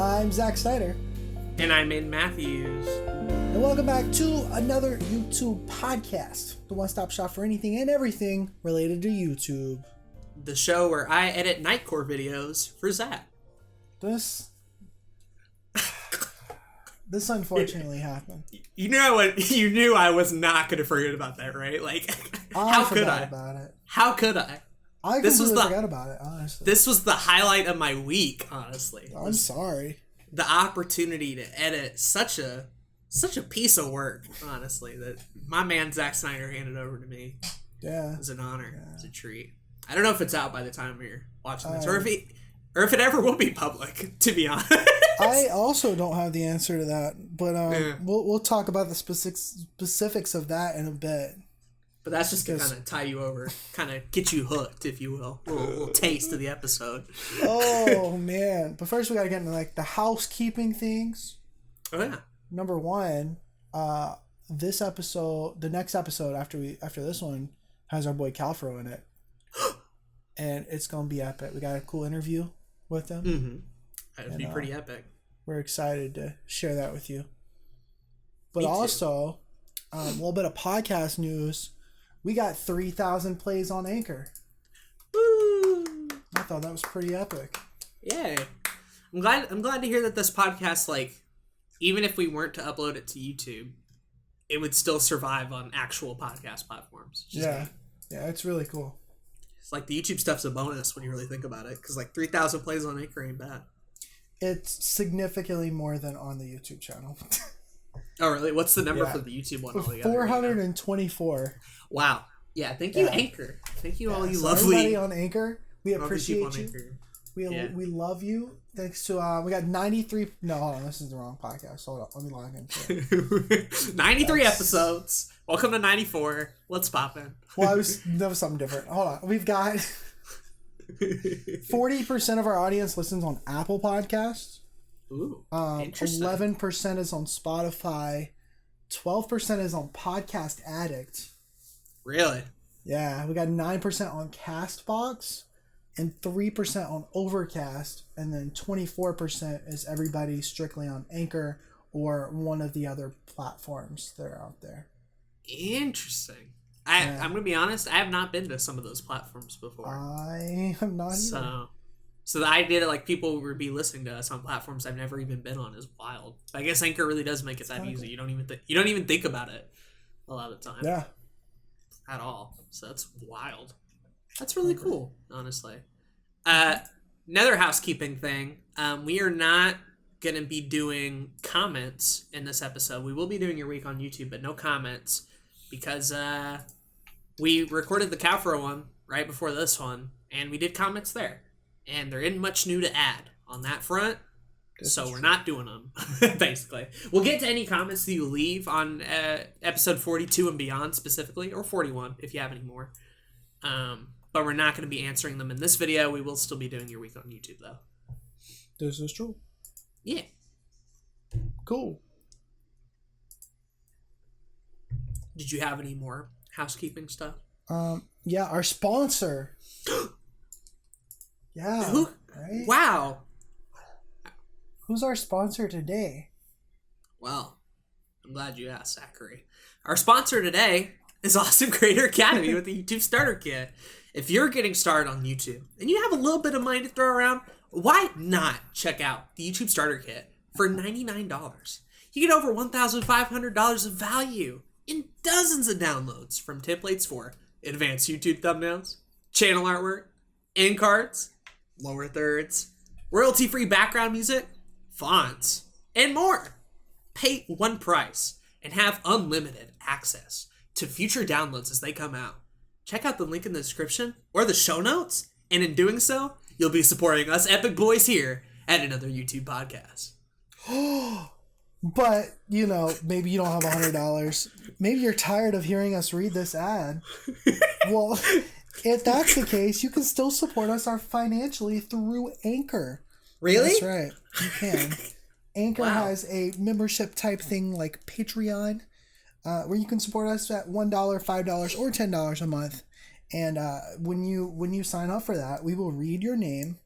I'm Zach Snyder. And I'm in Matthews. And welcome back to another YouTube podcast. The one-stop shop for anything and everything related to YouTube. The show where I edit Nightcore videos for Zach. This unfortunately happened. You knew I was not going to forget about that, right? Like, how could I? About it. How could I? I completely forgot about it, honestly. This was the highlight of my week, honestly. I'm sorry. The opportunity to edit such a piece of work, honestly, that my man Zach Snyder handed over to me. Yeah. It was an honor. Yeah. It was a treat. I don't know if it's out by the time you're watching this, or if it ever will be public, to be honest. I also don't have the answer to that, but we'll talk about the specifics of that in a bit. But that's just to kind of tie you over, kind of get you hooked, if you will. A little taste of the episode. Oh, man. But first we got to get into, the housekeeping things. Oh, yeah. Number one, this episode, the next episode after this one, has our boy Calfro in it. And it's going to be epic. We got a cool interview with him. Mm-hmm. That'd be pretty epic. We're excited to share that with you. But also, a little bit of podcast news. We got 3,000 plays on Anchor. Woo! I thought that was pretty epic. Yay. I'm glad to hear that this podcast, even if we weren't to upload it to YouTube, it would still survive on actual podcast platforms. Yeah. Yeah, it's really cool. It's the YouTube stuff's a bonus when you really think about it, because 3,000 plays on Anchor ain't bad. It's significantly more than on the YouTube channel. Oh, really? What's the number for the YouTube one altogether? 424. Wow. Yeah, thank you, Anchor. Thank you, all you lovely... Everybody on Anchor, we appreciate you. We love you. Thanks to... we got 93... No, hold on. This is the wrong podcast. Hold on. Let me log in. 93 episodes. Welcome to 94. Let's pop in. Well, that was something different. Hold on. We've got... 40% of our audience listens on Apple Podcasts. Ooh, 11% is on Spotify. 12% is on Podcast Addict. Really? Yeah, we got 9% on Castbox and 3% on Overcast, and then 24% is everybody strictly on Anchor or one of the other platforms that are out there. Interesting. I'm going to be honest, I have not been to some of those platforms before. I have not either. So the idea that people would be listening to us on platforms I've never even been on is wild. I guess Anchor really does make it that easy. Cool. You don't even think about it a lot of the time. Yeah. At all. So that's wild. That's really cool, honestly. Another housekeeping thing. We are not going to be doing comments in this episode. We will be doing your week on YouTube, but no comments, because we recorded the Calfro one right before this one, and we did comments there. And there isn't much new to add on that front, so we're not doing them, basically. We'll get to any comments that you leave on episode 42 and beyond specifically, or 41 if you have any more. But we're not going to be answering them in this video. We will still be doing your week on YouTube, though. This is true. Yeah. Cool. Did you have any more housekeeping stuff? Yeah, our sponsor. Yeah. Who? Right? Wow. Who's our sponsor today? Well, I'm glad you asked, Zachary. Our sponsor today is Awesome Creator Academy with the YouTube Starter Kit. If you're getting started on YouTube and you have a little bit of money to throw around, why not check out the YouTube Starter Kit for $99? You get over $1,500 of value in dozens of downloads, from templates for advanced YouTube thumbnails, channel artwork, end cards, lower thirds, royalty-free background music, fonts, and more. Pay one price and have unlimited access to future downloads as they come out. Check out the link in the description or the show notes, and in doing so, you'll be supporting us epic boys here at Another YouTube Podcast. But, maybe you don't have $100. Maybe you're tired of hearing us read this ad. Well, if that's the case, you can still support us financially through Anchor. Really? That's right. You can. Anchor has a membership type thing like Patreon, where you can support us at $1, $5, or $10 a month. And when you sign up for that, we will read your name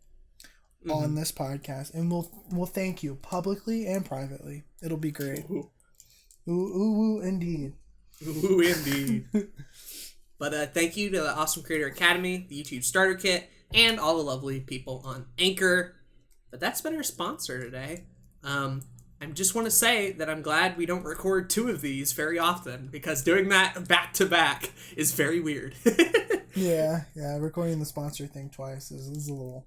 on this podcast, and we'll thank you publicly and privately. It'll be great. Ooh, ooh, indeed. Ooh, indeed. But thank you to the Awesome Creator Academy, the YouTube Starter Kit, and all the lovely people on Anchor. But that's been our sponsor today. I just want to say that I'm glad we don't record 2 of these very often, because doing that back to back is very weird. yeah, recording the sponsor thing twice is a little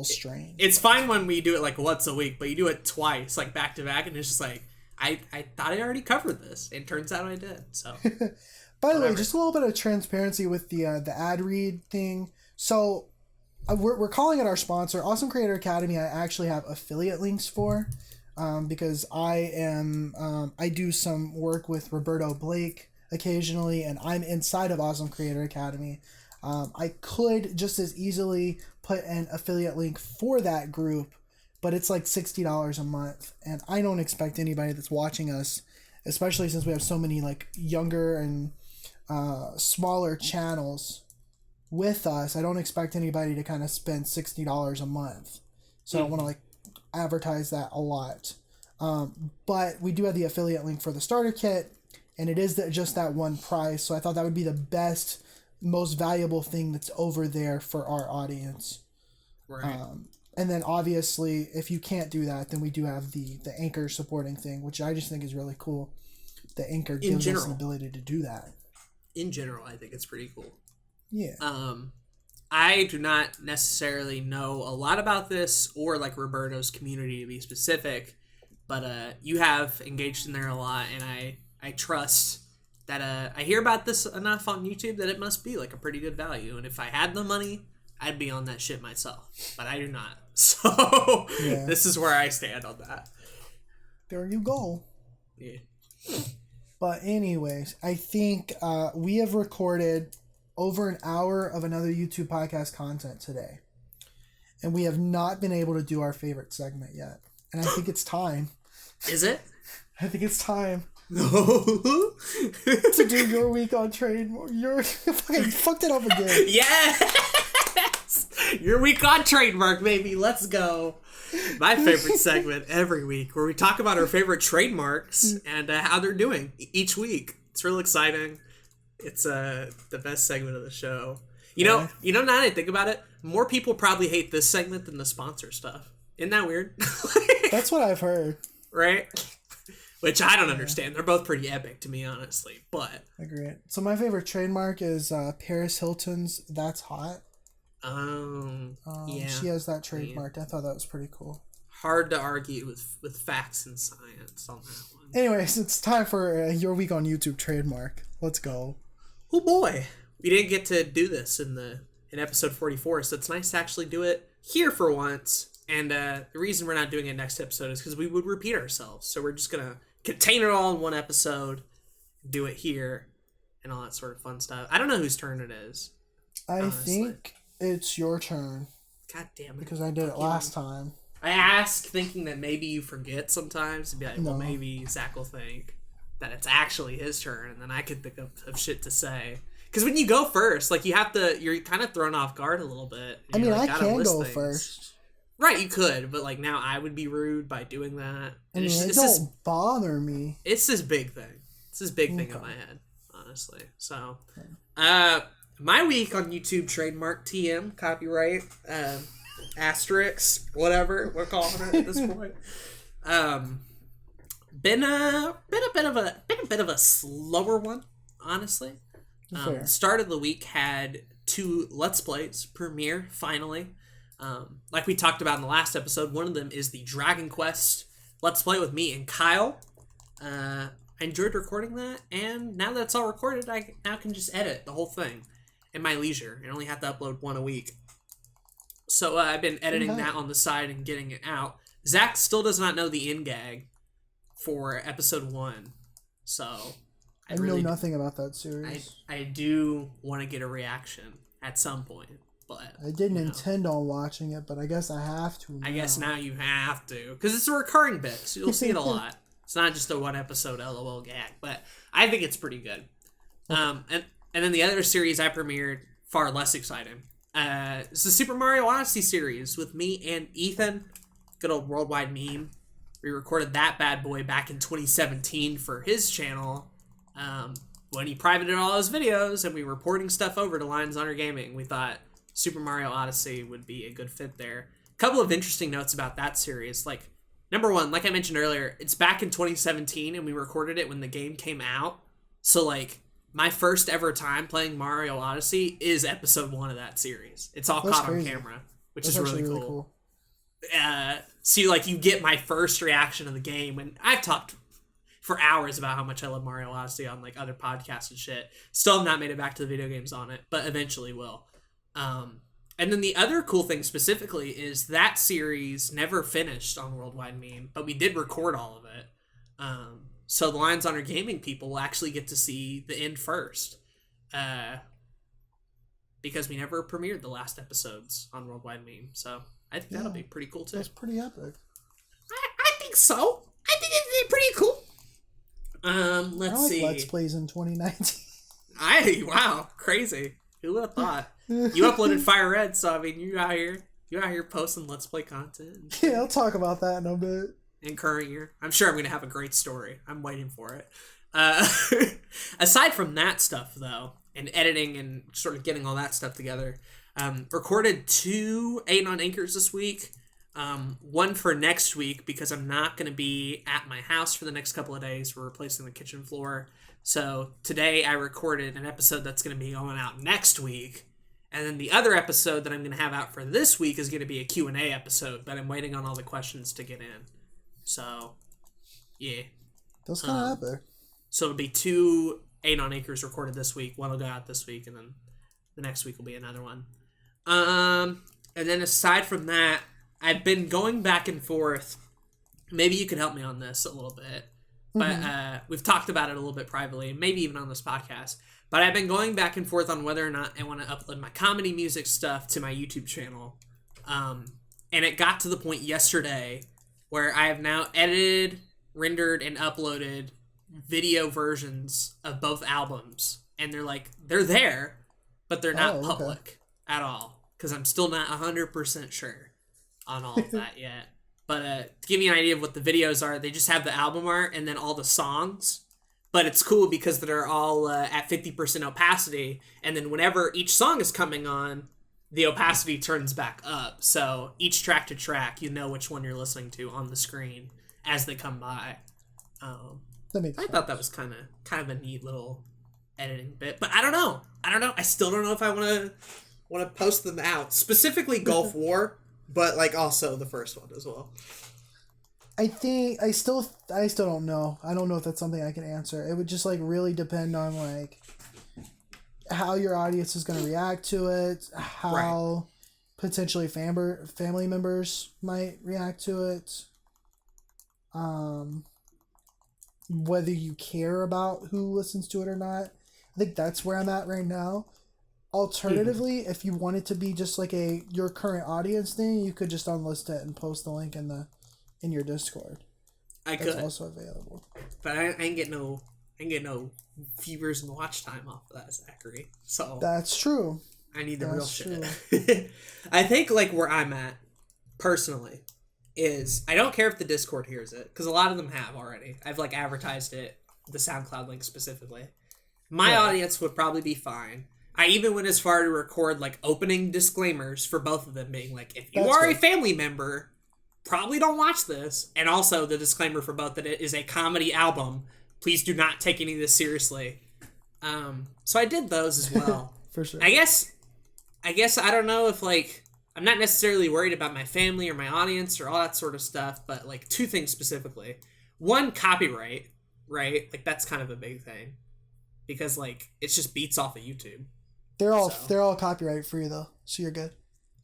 strange. It's fine when we do it like once a week, but you do it twice, like back to back, and it's just like, I thought I already covered this, and turns out I did. So, by the way, just a little bit of transparency with the ad read thing. So, we're calling it our sponsor, Awesome Creator Academy. I actually have affiliate links for. Because I do some work with Roberto Blake occasionally, and I'm inside of Awesome Creator Academy. I could just as easily put an affiliate link for that group, but it's like $60 a month, and I don't expect anybody that's watching us, especially since we have so many like younger and smaller channels with us, I don't expect anybody to kind of spend $60 a month. So I don't want to like advertise that a lot, but we do have the affiliate link for the starter kit, and it is just that one price, so I thought that would be the best, most valuable thing that's over there for our audience. Right. And then obviously if you can't do that, then we do have the Anchor supporting thing, which I just think is really cool. The Anchor gives us an ability to do that. In general, I think it's pretty cool. Yeah. I do not necessarily know a lot about this or like Roberto's community to be specific, but you have engaged in there a lot, and I trust that I hear about this enough on YouTube that it must be like a pretty good value, and if I had the money, I'd be on that shit myself, but I do not. So This is where I stand on that. There you go. Yeah. But anyways, I think we have recorded over an hour of another YouTube podcast content today, and we have not been able to do our favorite segment yet, and I think it's time. Is it? I think it's time. No. To do your week on trademark. You're fucking fucked it up again. Yes. Your week on trademark, baby. Let's go. My favorite segment every week, where we talk about our favorite trademarks and how they're doing each week. It's real exciting. It's the best segment of the show. You know, now that I think about it, more people probably hate this segment than the sponsor stuff. Isn't that weird? That's what I've heard. Right? Which I don't understand. They're both pretty epic to me, honestly. But agree. So my favorite trademark is Paris Hilton's "That's Hot." Yeah. She has that trademarked. I thought that was pretty cool. Hard to argue with facts and science on that one. Anyways, it's time for your week on YouTube trademark. Let's go. Oh boy, we didn't get to do this in episode 44, so it's nice to actually do it here for once. And the reason we're not doing it next episode is because we would repeat ourselves. So we're just gonna contain it all in one episode, do it here, and all that sort of fun stuff. I don't know whose turn it is. I think it's your turn. God damn it! Because I did it last time. I ask thinking that maybe you forget sometimes, and be like, well, maybe Zach will think that it's actually his turn, and then I could think of shit to say. Because when you go first, like you're kind of thrown off guard a little bit. I mean, I can go first. Right, you could, but like now I would be rude by doing that. And it don't bother me. It's this big thing. It's this big thing in my head, honestly. So, my week on YouTube trademark TM copyright asterisk whatever we're calling it at this point. Been a bit of a slower one, honestly. Start of the week had 2 Let's Plays premiere finally. Like we talked about in the last episode, one of them is the Dragon Quest Let's Play with me and Kyle. I enjoyed recording that, and now that it's all recorded, I now can just edit the whole thing in my leisure and only have to upload 1 a week. So I've been editing that on the side and getting it out. Zach still does not know the end gag for episode 1, so I know nothing about that series. I do want to get a reaction at some point, but I didn't intend on watching it, but I guess I have to now. I guess now you have to, because it's a recurring bit, so you'll see it a lot. It's not just a 1 episode LOL gag, but I think it's pretty good. And then the other series I premiered, far less exciting, It's the Super Mario Odyssey series with me and Ethan, good old Worldwide Meme. We recorded that bad boy back in 2017 for his channel. When he privated all his videos and we were porting stuff over to Lions Honor Gaming, we thought Super Mario Odyssey would be a good fit there. A couple of interesting notes about that series. Like, number one, like I mentioned earlier, it's back in 2017 and we recorded it when the game came out. So, like, my first ever time playing Mario Odyssey is episode 1 of that series. It's all caught on camera, which is really cool. So, like, you get my first reaction of the game, and I've talked for hours about how much I love Mario Odyssey on, like, other podcasts and shit. Still have not made it back to the video games on it, but eventually will. And then the other cool thing specifically is that series never finished on Worldwide Meme, but we did record all of it. So the Lions Honor Gaming people will actually get to see the end first. Because we never premiered the last episodes on Worldwide Meme. So I think that'll be pretty cool too. That's pretty epic. I think so. I think it'd be pretty cool. Let's see. Let's Plays in 2019. Wow, crazy. Who would have thought? You uploaded Fire Red, so I mean, you out here posting Let's Play content. Yeah, I'll talk about that in a bit. In current year, I'm sure I'm gonna have a great story. I'm waiting for it. Aside from that stuff, though, and editing and sort of getting all that stuff together, recorded 2 Aden on Anchors this week. One for next week because I'm not going to be at my house for the next couple of days. We're replacing the kitchen floor. So today I recorded an episode that's going to be going out next week. And then the other episode that I'm going to have out for this week is going to be a Q&A episode, but I'm waiting on all the questions to get in. So, yeah. That's kind of epic. So it'll be 2 Aden on Acres recorded this week. One will go out this week, and then the next week will be another one. And then aside from that, I've been going back and forth. Maybe you could help me on this a little bit. But we've talked about it a little bit privately, maybe even on this podcast. But I've been going back and forth on whether or not I want to upload my comedy music stuff to my YouTube channel. And it got to the point yesterday where I have now edited, rendered, and uploaded video versions of both albums. And they're there, but they're not public at all. Because I'm still not 100% sure on all of that yet. But to give you an idea of what the videos are, they just have the album art and then all the songs. But it's cool because they're all at 50% opacity. And then whenever each song is coming on, the opacity turns back up. So each track to track, you know which one you're listening to on the screen as they come by. I thought that was kind of a neat little editing bit. But I don't know. I still don't know if I want to post them out. Specifically Gulf War, but like also the first one as well. I still don't know. I don't know if that's something I can answer. It would just like really depend on like how your audience is going to react to it, how potentially family members might react to it, whether you care about who listens to it or not. I think that's where I'm at right now. Alternatively, if you want it to be just like your current audience thing, you could just unlist it and post the link in your Discord. That's also available. But I ain't get no viewers and watch time off of that, Zachary. So that's true. I need the real shit. I think like where I'm at personally is I don't care if the Discord hears it because a lot of them have already. I've like advertised it, the SoundCloud link specifically. My audience would probably be fine. I even went as far to record like opening disclaimers for both of them, being like, if you are a family member, probably don't watch this. And also the disclaimer for both that it is a comedy album. Please do not take any of this seriously. So I did those as well. For sure. I guess I don't know if like I'm not necessarily worried about my family or my audience or all that sort of stuff, but like 2 things specifically. One, copyright, right? Like that's kind of a big thing because like it's just beats off of YouTube. They're all copyright free though, so you're good.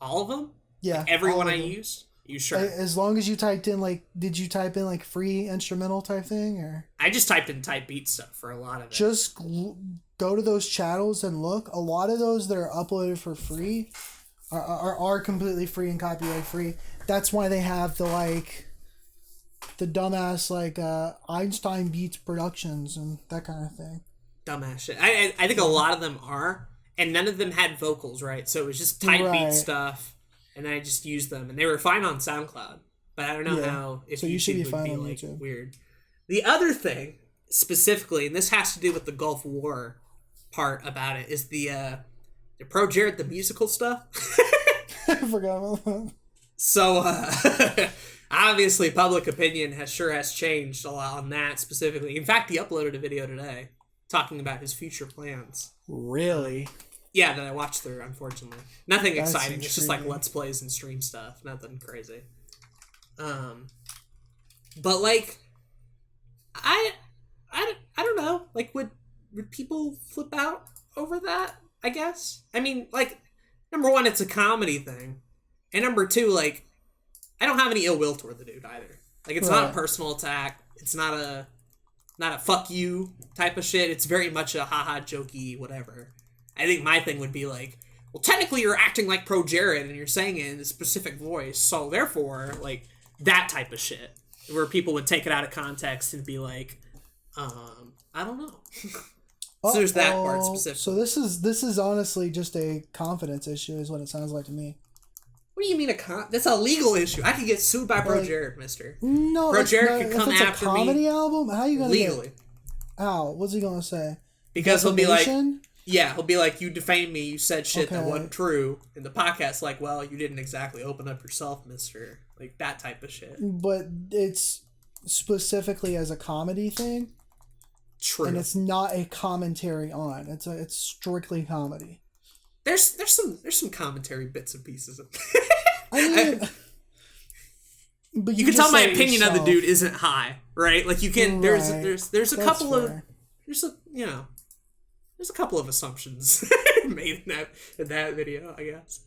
All of them? Yeah. Like everyone I use? You sure? As long as you typed in like, did you type in like free instrumental type thing or? I just typed in type beat stuff for a lot of it. Just go to those channels and look. A lot of those that are uploaded for free are completely free and copyright free. That's why they have the dumbass like Einstein Beats Productions and that kind of thing. Dumbass shit. I think a lot of them are. and none of them had vocals, right? So it was just type beat stuff, and then I just used them, and they were fine on SoundCloud. But I don't know how if so you should be YouTube fine would on be like YouTube. weird. The other thing specifically, and this has to do with the Gulf War part about it, is the Pro Jared the musical stuff. I forgot about that. So obviously, public opinion has changed a lot on that specifically. In fact, he uploaded a video today talking about his future plans. Really? Yeah, that I watched through. Unfortunately, nothing That's exciting. It's just like intriguing. let's plays and stream stuff. Nothing crazy. But like, I don't know. Like, would people flip out over that? I guess. I mean, like, number one, it's a comedy thing, and number two, like, I don't have any ill will toward the dude either. Like, it's not a personal attack. It's not a fuck you type of shit. It's very much a haha jokey whatever. I think my thing would be like, well, technically you're acting like Pro Jared and you're saying it in a specific voice, so therefore, like, that type of shit. Where people would take it out of context and be like, I don't know. So there's that part specifically. So this is honestly just a confidence issue is what it sounds like to me. What do you mean that's a legal issue? I could get sued by Pro Jared, mister. No, Pro Jared could come after me. If it's a comedy album, how are you gonna legally? How? What's he gonna say? Because he'll be like, you defamed me, you said shit that wasn't true. And the podcast, like, well, you didn't exactly open up yourself, mister. Like, that type of shit. But it's specifically as a comedy thing. True. And it's not a commentary on. It's strictly comedy. There's some commentary bits and pieces of I mean, but you can tell my opinion of the dude isn't high, right? Like, you can there's a couple of there's a couple of assumptions made in that video, I guess.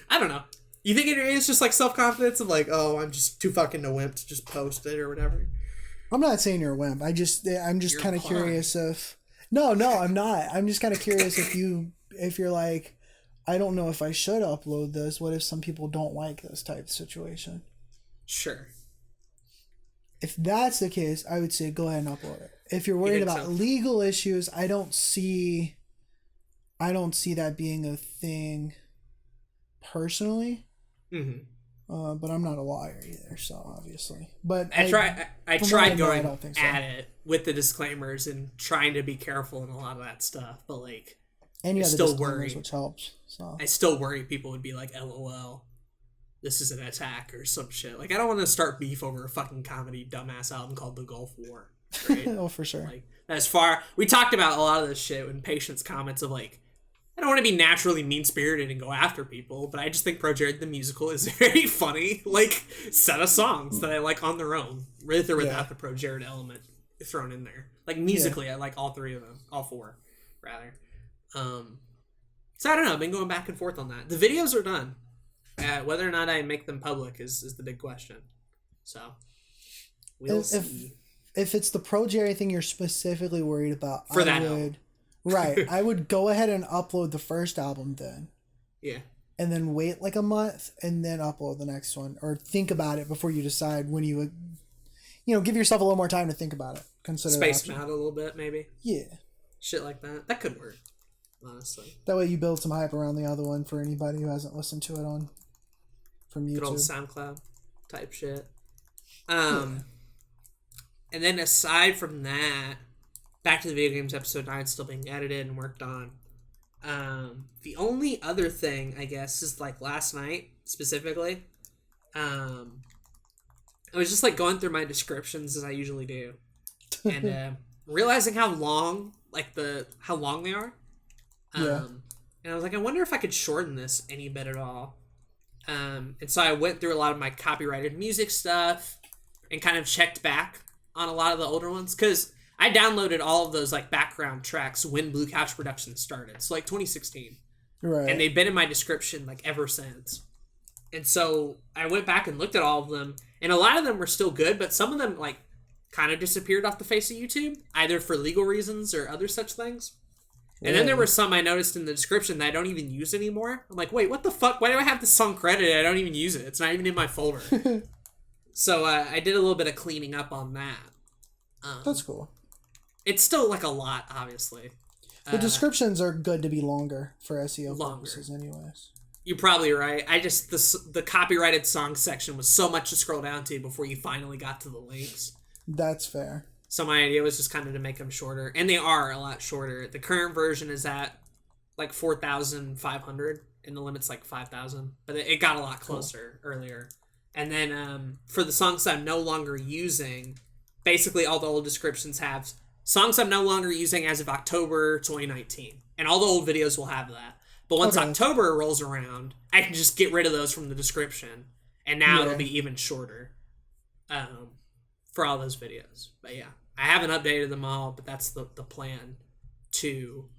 I don't know. You think it is just like self-confidence of like, oh, I'm just too fucking a wimp to just post it or whatever? I'm not saying you're a wimp. I'm just kind of curious if no, I'm not. I'm just kind of curious if you're like, I don't know if I should upload this. What if some people don't like this type of situation? Sure. If that's the case, I would say go ahead and upload it. If you're worried about legal issues, I don't see that being a thing personally. Mm-hmm. But I'm not a lawyer either, so obviously. But I tried going at it with the disclaimers and trying to be careful in a lot of that stuff, but like, and you have the disclaimers, which helps. So I still worry people would be like, "LOL, this is an attack" or some shit. Like, I don't want to start beef over a fucking comedy dumbass album called The Gulf War. Right? Oh, for sure. Like, we talked about a lot of this shit when Patience comments of like, I don't want to be naturally mean-spirited and go after people, but I just think Pro Jared the Musical is a very funny, like, set of songs that I like on their own, with or without the Pro Jared element thrown in there. Like, musically, I like all three of them. All four, rather. So I don't know, I've been going back and forth on that. The videos are done. Whether or not I make them public is the big question. So, we'll see. If it's the Pro Jared thing you're specifically worried about, album. Right. I would go ahead and upload the first album then. Yeah. And then wait like a month and then upload the next one. Or think about it before you decide when you would, give yourself a little more time to think about it. Consider space them out a little bit, maybe. Yeah. Shit like that. That could work, honestly. That way you build some hype around the other one for anybody who hasn't listened to it from YouTube. Good old SoundCloud type shit. And then aside from that, Back to the Video Games episode 9 still being edited and worked on. The only other thing, I guess, is like last night specifically. I was just like going through my descriptions as I usually do, and realizing how long they are. And I was like, I wonder if I could shorten this any bit at all. And so I went through a lot of my copyrighted music stuff and kind of checked back on a lot of the older ones because I downloaded all of those like background tracks when Blue Couch Productions started. So like 2016. Right. And they've been in my description like ever since. And so I went back and looked at all of them, and a lot of them were still good, but some of them like kind of disappeared off the face of YouTube, either for legal reasons or other such things. And then there were some I noticed in the description that I don't even use anymore. I'm like, wait, what the fuck? Why do I have this song credited? I don't even use it. It's not even in my folder. So I did a little bit of cleaning up on that. That's cool. It's still like a lot, obviously. The descriptions are good to be longer for SEO Longer. purposes anyways. You're probably right. The copyrighted song section was so much to scroll down to before you finally got to the links. That's fair. So my idea was just kind of to make them shorter. And they are a lot shorter. The current version is at like 4,500 and the limit's like 5,000. But it got a lot closer earlier. And then for the songs I'm no longer using, basically all the old descriptions have songs I'm no longer using as of October 2019. And all the old videos will have that. But once October rolls around, I can just get rid of those from the description. And now it'll be even shorter for all those videos. But yeah, I haven't updated them all, but that's the plan to...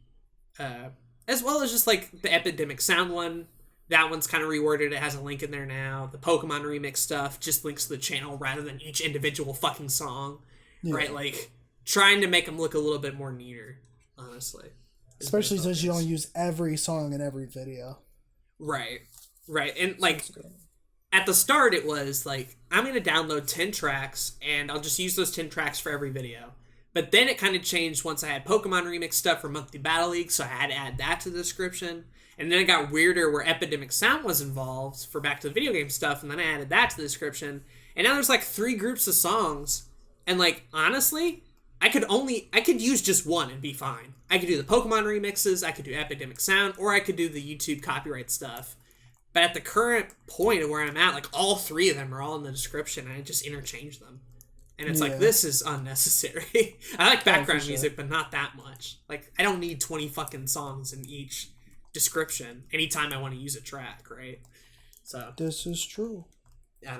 as well as just like the Epidemic Sound one. That one's kind of reworded. It has a link in there now. The Pokemon remix stuff just links to the channel rather than each individual fucking song. Yeah. Right? Like, trying to make them look a little bit more neater, honestly. Especially since you don't use every song in every video. Right. And like, at the start it was like, I'm going to download 10 tracks and I'll just use those 10 tracks for every video. But then it kind of changed once I had Pokemon remix stuff for Monthly Battle League, so I had to add that to the description. And then it got weirder where Epidemic Sound was involved for Back to the Video Game stuff, and then I added that to the description. And now there's like 3 groups of songs. And like, honestly, I could use just one and be fine. I could do the Pokemon remixes, I could do Epidemic Sound, or I could do the YouTube copyright stuff. But at the current point of where I'm at, like all 3 of them are all in the description, and I just interchange them. And it's like, this is unnecessary. I like background music, but not that much. Like, I don't need 20 fucking songs in each description anytime I want to use a track, right? So this is true. I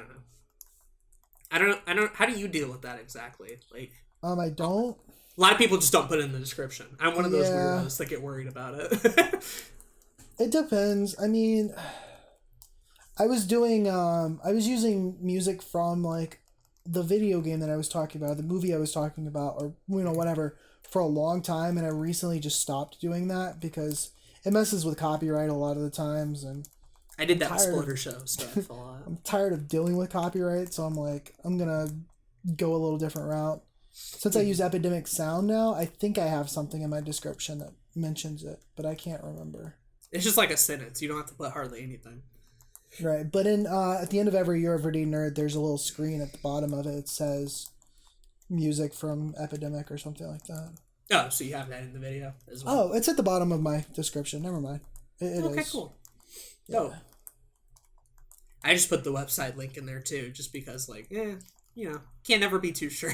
don't know. How do you deal with that exactly? Like, I don't. A lot of people just don't put it in the description. I'm one of those weirdos that get worried about it. It depends. I mean, I was using music from like the video game that I was talking about, the movie I was talking about, or whatever, for a long time, and I recently just stopped doing that because it messes with copyright a lot of the times, and I did that with Splinter Show stuff a lot. I'm tired of dealing with copyright, so I'm like, I'm gonna go a little different route. Since I use Epidemic Sound now, I think I have something in my description that mentions it, but I can't remember. It's just like a sentence. You don't have to put hardly anything. Right, but in at the end of every You're Everyday Nerd, there's a little screen at the bottom of it. It says music from Epidemic or something like that. Oh, so you have that in the video as well? Oh, it's at the bottom of my description. Never mind. It okay, is. Cool. Yeah. Oh. I just put the website link in there too, just because, like, can't never be too sure.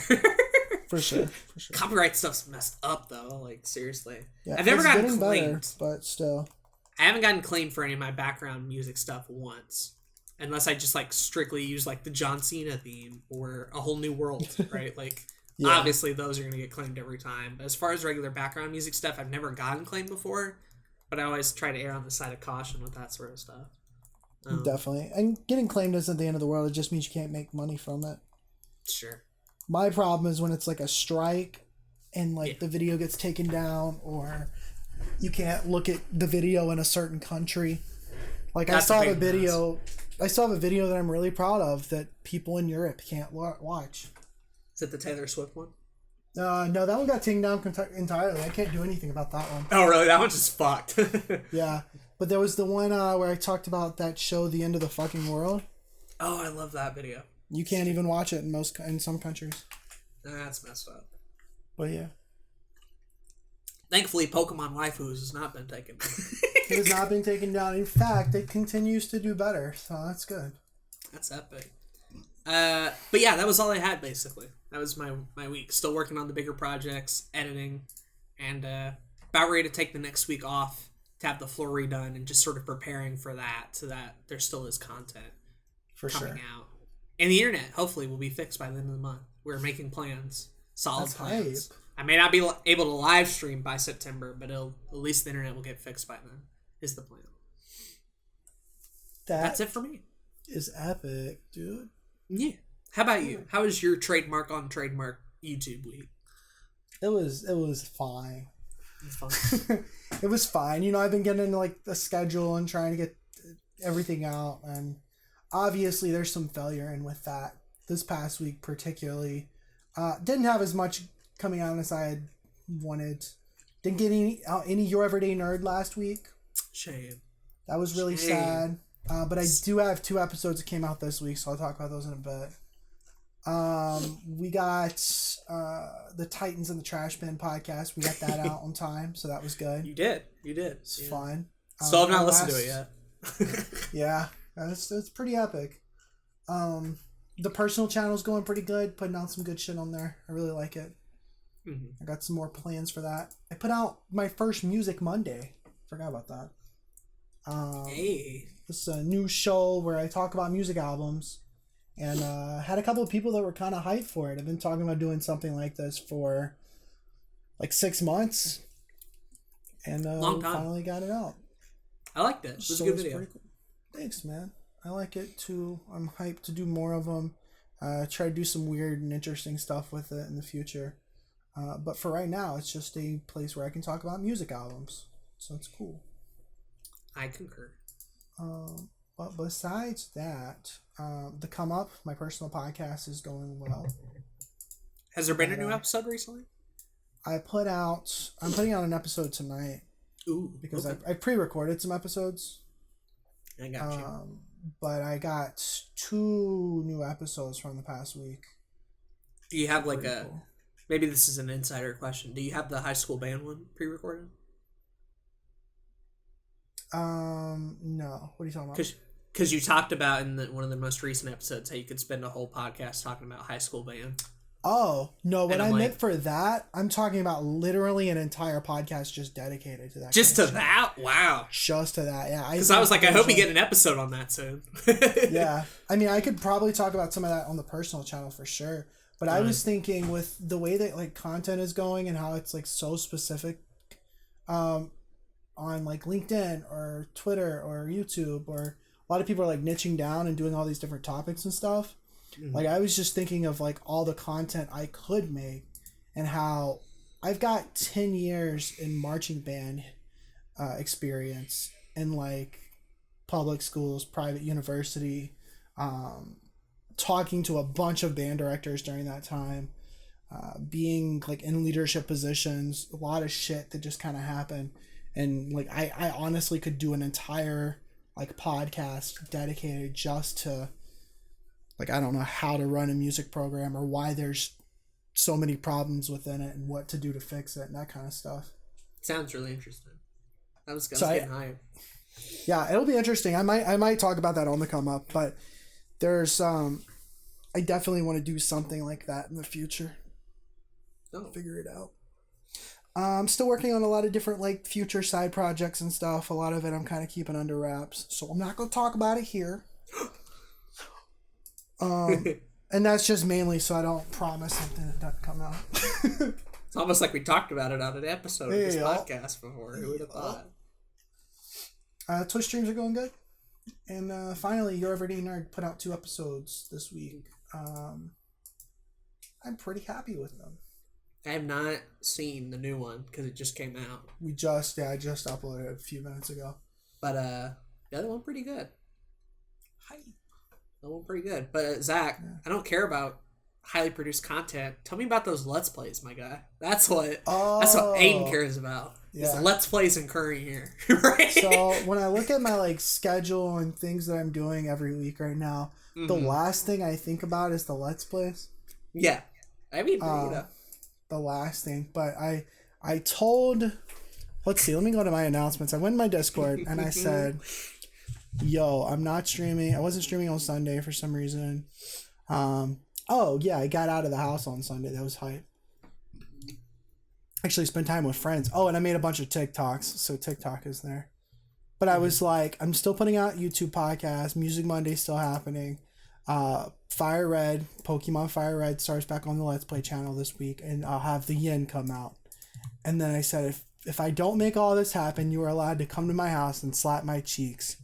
For sure. Copyright stuff's messed up, though. Like, seriously. Yeah, I've never gotten claimed. Better, but still. I haven't gotten claimed for any of my background music stuff once. Unless I just, like, strictly use, like, the John Cena theme or A Whole New World, right? Like, obviously those are going to get claimed every time. But as far as regular background music stuff, I've never gotten claimed before. But I always try to err on the side of caution with that sort of stuff. Definitely. And getting claimed isn't the end of the world. It just means you can't make money from it. Sure. My problem is when it's like a strike and like the video gets taken down, or you can't look at the video in a certain country. Like I still have a video that I'm really proud of that people in Europe can't watch. Is it the Taylor Swift one? No, that one got taken down entirely. I can't do anything about that one. Oh, really? That one's just fucked. Yeah. But there was the one where I talked about that show, The End of the Fucking World. Oh, I love that video. You can't even watch it in some countries. That's messed up. But yeah. Thankfully, Pokemon Waifus has not been taken. It has not been taken down. In fact, it continues to do better. So that's good. That's epic. But yeah, that was all I had, basically. That was my week. Still working on the bigger projects, editing, and about ready to take the next week off to have the floor redone and just sort of preparing for that so that there still is content coming out. And the internet, hopefully, will be fixed by the end of the month. We're making plans. Solid plans. Hype. I may not be able to live stream by September, but at least the internet will get fixed by then, is the plan. That's it for me. Is epic, dude. Yeah. How about you? How was your trademark on trademark YouTube week? It was fine. It was fine. I've been getting into like the schedule and trying to get everything out, and obviously there's some failure in with that. This past week particularly, didn't have as much coming out as I had wanted. Didn't get any Your Everyday Nerd last week. Shame. That was really sad. But I do have 2 episodes that came out this week, so I'll talk about those in a bit. We got the Titans and the Trash Bin podcast. We got that out on time, so that was good. You did. It's fun. Still have not listened to it yet. Yeah, it's pretty epic. The personal channel's going pretty good. Putting out some good shit on there. I really like it. Mm-hmm. I got some more plans for that. I put out my first Music Monday. Forgot about that. Hey. This is a new show where I talk about music albums. And had a couple of people that were kind of hyped for it. I've been talking about doing something like this for like 6 months. And long time. Finally got it out. I liked it. It was a good video. Cool. Thanks, man. I like it too. I'm hyped to do more of them. Try to do some weird and interesting stuff with it in the future. But for right now, it's just a place where I can talk about music albums. So it's cool. I concur. But besides that, the Come Up, my personal podcast, is going well. Has there been a new episode recently? I'm putting out an episode tonight. Ooh. Because I pre-recorded some episodes. I got you. But I got 2 new episodes from the past week. Do you have cool. Maybe this is an insider question. Do you have the high school band one pre-recorded? No. What are you talking about? Because you talked about in one of the most recent episodes how you could spend a whole podcast talking about high school band. Oh, no. What I meant for that, I'm talking about literally an entire podcast just dedicated to that. Just to that? Wow. Just to that, yeah. Because I was like, I hope you get an episode on that soon. Yeah. I mean, I could probably talk about some of that on the personal channel for sure. But I was thinking with the way that like content is going and how it's like so specific on like LinkedIn or Twitter or YouTube, or a lot of people are like niching down and doing all these different topics and stuff. Mm-hmm. Like I was just thinking of like all the content I could make and how I've got 10 years in marching band experience in like public schools, private university, talking to a bunch of band directors during that time, being like in leadership positions, a lot of shit that just kind of happened. And like I honestly could do an entire like podcast dedicated just to like, I don't know how to run a music program or why there's so many problems within it and what to do to fix it and that kind of stuff. Sounds really interesting. I was getting hype. Yeah, it'll be interesting. I might talk about that on the Come Up, but there's I definitely want to do something like that in the future. Oh. Figure it out. I'm still working on a lot of different like future side projects and stuff. A lot of it I'm kind of keeping under wraps, so I'm not going to talk about it here. And that's just mainly so I don't promise something that doesn't come out. It's almost like we talked about it on an episode of this podcast before. Who would have thought? Twitch streams are going good. And finally, Your Everyday Nerd put out 2 episodes this week. I'm pretty happy with them. I have not seen the new one because it just came out. I just uploaded it a few minutes ago. But the other one pretty good. Hi. The one pretty good. But Zach, I don't care about highly produced content. Tell me about those Let's Plays, my guy. That's what Aden cares about. Yeah. Is Let's Plays and Curry here. Right? So when I look at my like schedule and things that I'm doing every week right now, the last thing I think about is the Let's Plays. Yeah. I mean, the last thing. But I told, let's see, let me go to my announcements. I went in my Discord and I said, yo, I'm not streaming. I wasn't streaming on Sunday for some reason. Oh yeah, I got out of the house on Sunday. That was hype. Actually spent time with friends. Oh, and I made a bunch of TikToks, so TikTok is there. But I was like, I'm still putting out YouTube podcasts. Music Monday's still happening. Fire Red, Pokemon Fire Red starts back on the Let's Play channel this week, and I'll have the Yin come out. And then I said, if I don't make all this happen, you are allowed to come to my house and slap my cheeks.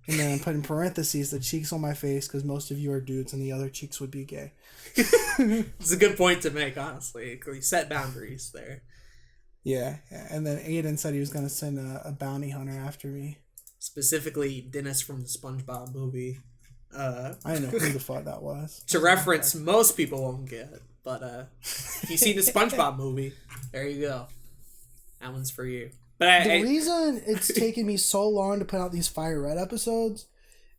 And then I put in parentheses the cheeks on my face because most of you are dudes and the other cheeks would be gay. It's a good point to make, honestly. We set boundaries there. Yeah. And then Aden said he was going to send a bounty hunter after me. Specifically, Dennis from the SpongeBob movie. I don't know who the fuck that was. To reference, most people won't get. But if you've seen the SpongeBob movie, there you go. That one's for you. But the reason it's taken me so long to put out these Fire Red episodes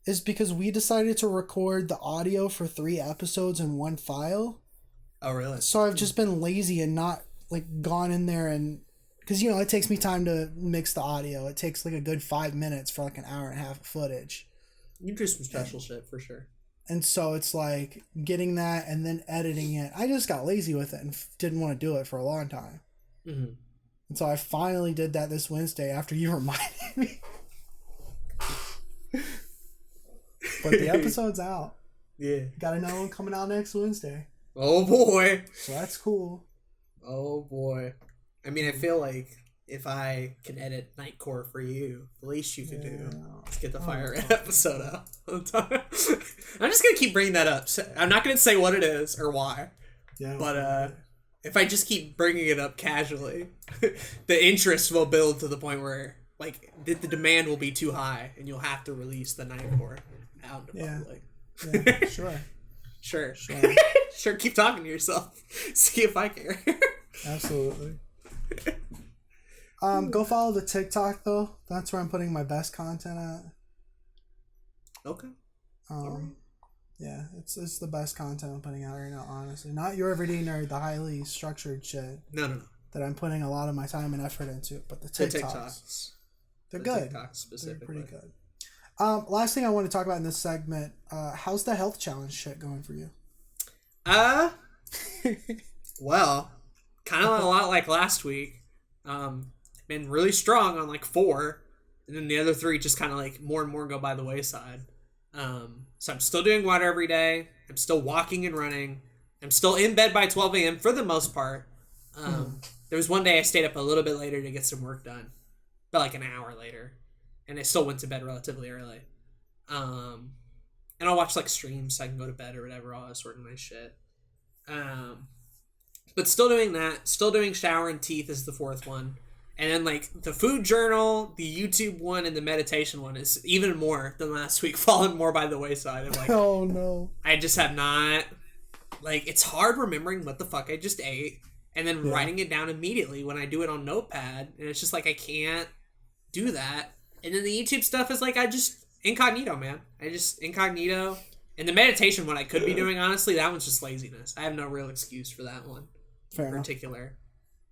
is because we decided to record the audio for 3 episodes in one file. Oh, really? So I've just been lazy and not like gone in there and because it takes me time to mix the audio. It takes like a good 5 minutes for like an hour and a half of footage. You do some special shit for sure. And so it's like getting that and then editing it. I just got lazy with it and didn't want to do it for a long time. Mm-hmm. And so I finally did that this Wednesday after you reminded me. But the episode's out. Yeah. Got another one coming out next Wednesday. Oh, boy. So that's cool. Oh, boy. I mean, I feel like if I can edit Nightcore for you, the least you could do is get the Fire Red episode out. I'm just going to keep bringing that up. I'm not going to say what it is or why. Yeah. But if I just keep bringing it up casually, the interest will build to the point where like the demand will be too high and you'll have to release the Nightcore out to public. Yeah, sure. Sure. Sure, keep talking to yourself. See if I care. Absolutely. Go follow the TikTok though. That's where I'm putting my best content at. Okay. Yeah, it's the best content I'm putting out right now, honestly. Not your everyday nerd, the highly structured shit. No. That I'm putting a lot of my time and effort into, but the TikToks. They're good. TikToks specifically. They're pretty good. Last thing I want to talk about in this segment, how's the health challenge shit going for you? Well, kind of a lot like last week. Been really strong on like 4, and then the other 3 just kind of like more and more go by the wayside. So I'm still doing water every day. I'm still walking and running. I'm still in bed by 12 a.m. for the most part. There was one day I stayed up a little bit later to get some work done, but like an hour later, and I still went to bed relatively early. And I'll watch like streams so I can go to bed or whatever, all that sort of nice shit. But still doing that. Still doing shower and teeth is the 4th one. And then, like, the food journal, the YouTube one, and the meditation one is even more than last week, fallen more by the wayside. I'm like, oh, no. I just have not... Like, it's hard remembering what the fuck I just ate and then writing it down immediately when I do it on Notepad. And it's just like, I can't do that. And then the YouTube stuff is like, I just... Incognito, man. I just... Incognito. And the meditation one I could be doing, honestly, that one's just laziness. I have no real excuse for that one in particular.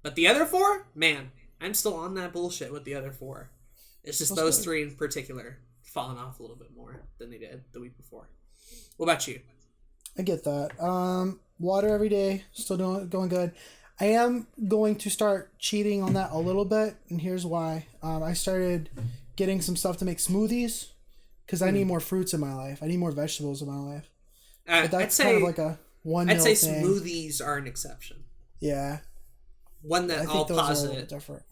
But the other 4, man... I'm still on that bullshit with the other 4. It's just those 3 in particular falling off a little bit more than they did the week before. What about you? I get that. Water every day, still going good. I am going to start cheating on that a little bit, and here's why. I started getting some stuff to make smoothies because I need more fruits in my life. I need more vegetables in my life. But that's kind of like a one. I'd say thing. Smoothies are an exception. Yeah. One that I'll posit different.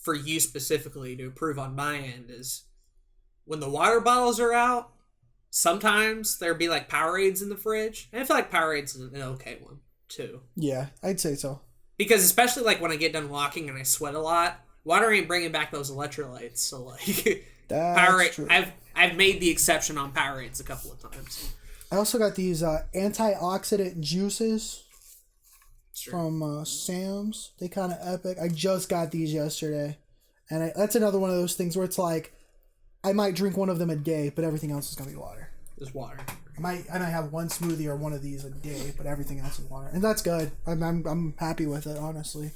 For you specifically to improve on my end is when the water bottles are out, sometimes there'll be like Powerades in the fridge. And I feel like Powerade's an okay one too. Yeah, I'd say so. Because especially like when I get done walking and I sweat a lot, water ain't bringing back those electrolytes. So like Powerade, true. I've made the exception on Powerades a couple of times. I also got these antioxidant juices. Sure. From Sam's. They kind of epic. I just got these yesterday. And that's another one of those things where it's like, I might drink one of them a day, but everything else is going to be water. Just water. I might have one smoothie or one of these a day, but everything else is water. And that's good. I'm happy with it, honestly.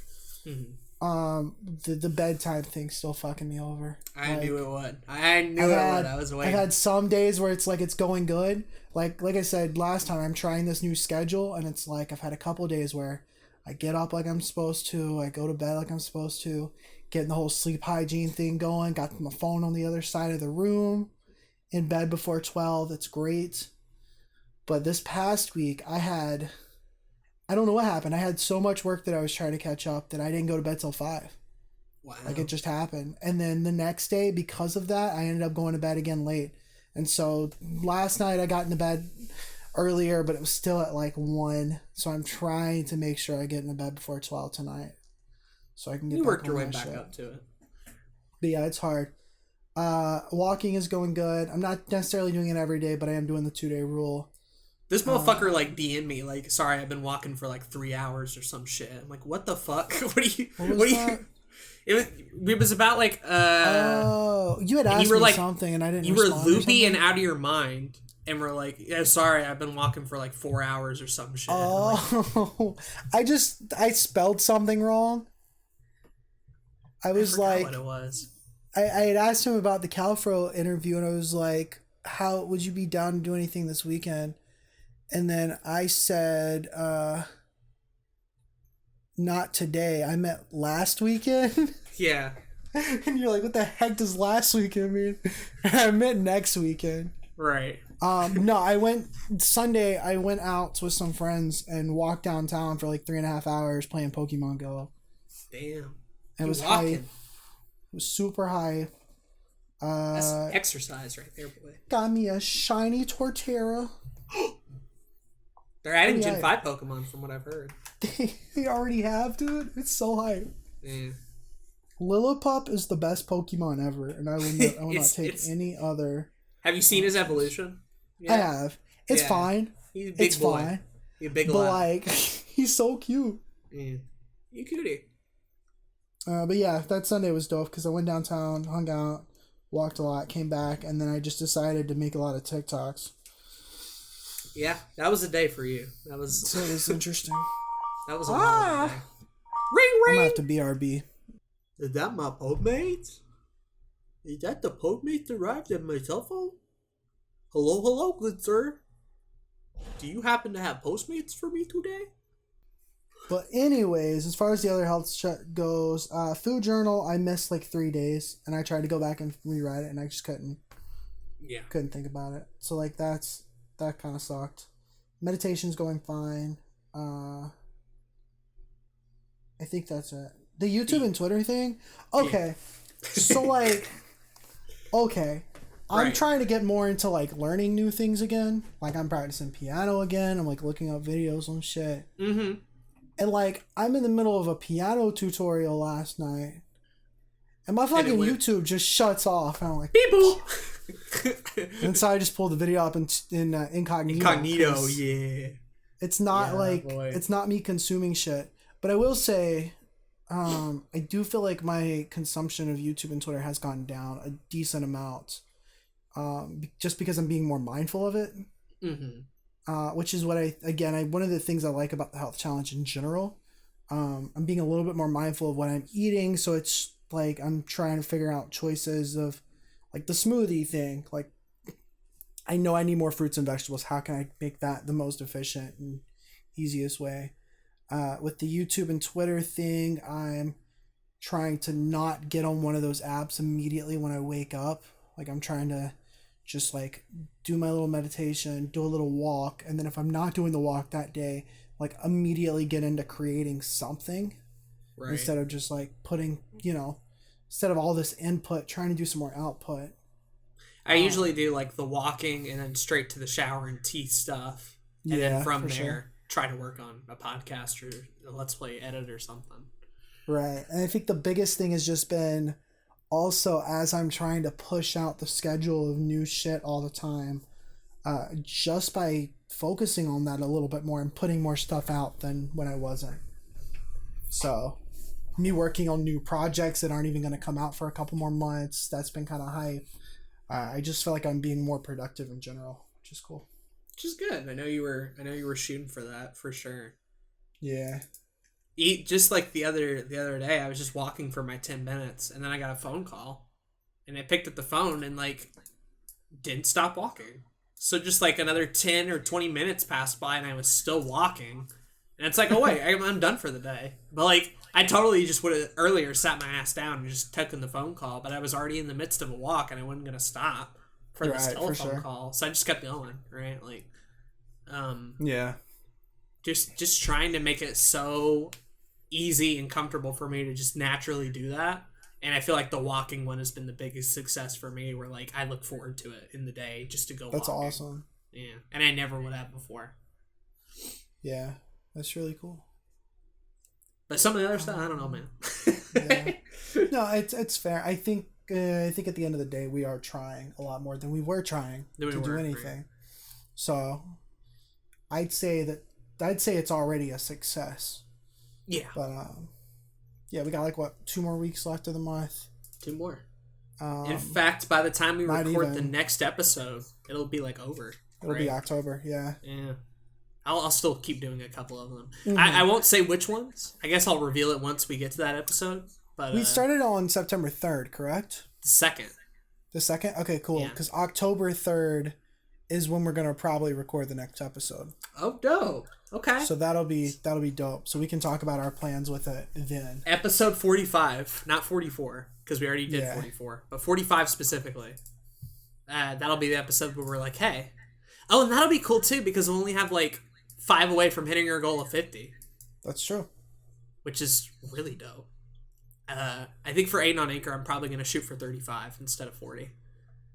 Mm-hmm. The bedtime thing's still fucking me over. I knew it would. I was waiting. I've had some days where it's like it's going good. Like I said last time, I'm trying this new schedule, and it's like I've had a couple days where I get up like I'm supposed to, I go to bed like I'm supposed to, getting the whole sleep hygiene thing going, got my phone on the other side of the room, in bed before 12, it's great. But this past week, I don't know what happened. I had so much work that I was trying to catch up that I didn't go to bed till 5. Wow. Like it just happened. And then the next day, because of that, I ended up going to bed again late. And so last night I got into bed earlier, but it was still at like 1. So I'm trying to make sure I get into bed before 12 tonight. So I can get. You worked your way back up to it. But yeah, it's hard. Walking is going good. I'm not necessarily doing it every day, but I am doing the 2-day rule. This motherfucker like DM'd me like, sorry, I've been walking for like 3 hours or some shit. I'm like, what the fuck? What are you? It was about like Oh, you had and asked you were me like something and I didn't. you were respond or loopy and something. out of your mind, and we're like, yeah, sorry, I've been walking for like 4 hours or some shit. And I'm like, Oh, I spelled something wrong. I I was forgot what like, it was. I had asked him about the Calfro interview, and I was like, "How would you be down to do anything this weekend?" And then I said, "Not today. I meant last weekend." Yeah. And you're like, "What the heck does last weekend mean?" I meant next weekend. Right. No, I went Sunday. I went out with some friends and walked downtown for like 3.5 hours playing Pokemon Go. Damn. It You was walking. high. It was super high. That's exercise right there, boy. Got me a shiny Torterra. They're adding yeah. Gen 5 Pokemon from what I've heard. They already have, dude. It's so hype. Yeah. Lillipup is the best Pokemon ever, and I will not take any other. Have you seen his evolution? Yeah. I have. It's Yeah. fine. He's a big It's boy. fine. He's a big But lad. like, he's so cute. Yeah. You cutie. But yeah, that Sunday was dope because I went downtown, hung out, walked a lot, came back, and then I just decided to make a lot of TikToks. Yeah, that was a day for you. That was So it's interesting. that was a wild day. Ring I'm ring. gonna have to BRB. Is that my Postmates? Is that the Postmates arrived at my cell phone? Hello, good sir. Do you happen to have Postmates for me today? But anyways, as far as the other health check goes, food journal, I missed like 3 days, and I tried to go back and rewrite it, and I just couldn't think about it. So like that kind of sucked. Meditation's going fine. I think that's it. The YouTube and Twitter thing. Okay, so like, okay, I'm Right. trying to get more into like learning new things again. Like I'm practicing piano again. I'm like looking up videos on shit. Mm-hmm. And like I'm in the middle of a piano tutorial last night, and my fucking went- YouTube just shuts off. And I'm like, People. and so I just pulled the video up in incognito. Incognito, 'cause yeah. It's not Yeah, like boy. it's not me consuming shit, but I will say, I do feel like my consumption of YouTube and Twitter has gone down a decent amount, just because I'm being more mindful of it. Mm-hmm. Which is what one of the things I like about the health challenge in general. I'm being a little bit more mindful of what I'm eating, so it's like I'm trying to figure out choices of like the smoothie thing. Like I know I need more fruits and vegetables. How can I make that the most efficient and easiest way? With the YouTube and Twitter thing, I'm trying to not get on one of those apps immediately when I wake up. Like I'm trying to just like do my little meditation, do a little walk, and then if I'm not doing the walk that day, like immediately get into creating something Right. instead of just like putting, instead of all this input, trying to do some more output. I usually do like the walking and then straight to the shower and tea stuff. And Yeah, then from for there, sure. try to work on a podcast or a Let's Play edit or something. Right. And I think the biggest thing has just been also as I'm trying to push out the schedule of new shit all the time, just by focusing on that a little bit more and putting more stuff out than when I wasn't. So, me working on new projects that aren't even going to come out for a couple more months, that's been kind of hype. I just feel like I'm being more productive in general, which is cool. Which is good. I know you were shooting for that for sure. Yeah. Just like the other day, I was just walking for my 10 minutes, and then I got a phone call, and I picked up the phone and like didn't stop walking. So just like another 10 or 20 minutes passed by, and I was still walking, and it's like, oh wait, I'm done for the day. But like I totally just would have earlier sat my ass down and just taken the phone call, but I was already in the midst of a walk, and I wasn't gonna stop for this Right, for telephone sure. call, so I just kept going, right? Like, Yeah. just trying to make it so easy and comfortable for me to just naturally do that. And I feel like the walking one has been the biggest success for me, where like I look forward to it in the day just to go That's walking. awesome. Yeah. And I never would have before. Yeah. That's really cool. But some of the other stuff, I don't know, man. Yeah. No, it's fair. I think at the end of the day, we are trying a lot more than we were trying to do anything. Right. So, I'd say it's already a success. Yeah. But Yeah, we got like, what, 2 more weeks left of the month? 2 more. In fact, by the time we record the next episode, it'll be like over. It'll be October, yeah. Yeah. I'll still keep doing a couple of them. Mm-hmm. I won't say which ones. I guess I'll reveal it once we get to that episode. But we started on September 3rd, correct? The 2nd. The 2nd? Okay, cool. Because October 3rd is when we're going to probably record the next episode. Oh, dope. Okay. So that'll be dope. So we can talk about our plans with it then. Episode 45, not 44, because we already did 44, but 45 specifically. That'll be the episode where we're like, hey. Oh, and that'll be cool too, because we'll only have like 5 away from hitting our goal of 50. That's true. Which is really dope. I think for Aden on Anchor, I'm probably going to shoot for 35 instead of 40.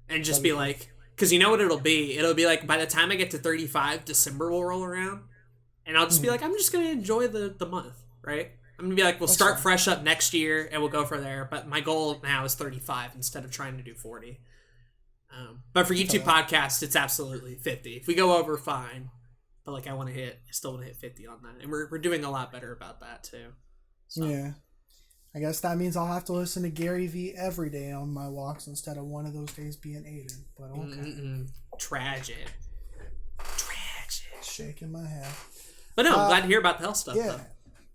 And just be like, because you know what it'll be? It'll be like by the time I get to 35, December will roll around. And I'll just be like, I'm just going to enjoy the month, right? I'm going to be like, we'll start fresh up next year and we'll go from there. But my goal now is 35 instead of trying to do 40. But for YouTube podcasts, it's absolutely 50. If we go over, fine. But like I still want to hit 50 on that. And we're doing a lot better about that too. So. Yeah. I guess that means I'll have to listen to Gary Vee every day on my walks instead of one of those days being Aden. But okay. Tragic. Shaking my head. But no, I'm glad to hear about the health stuff. Yeah,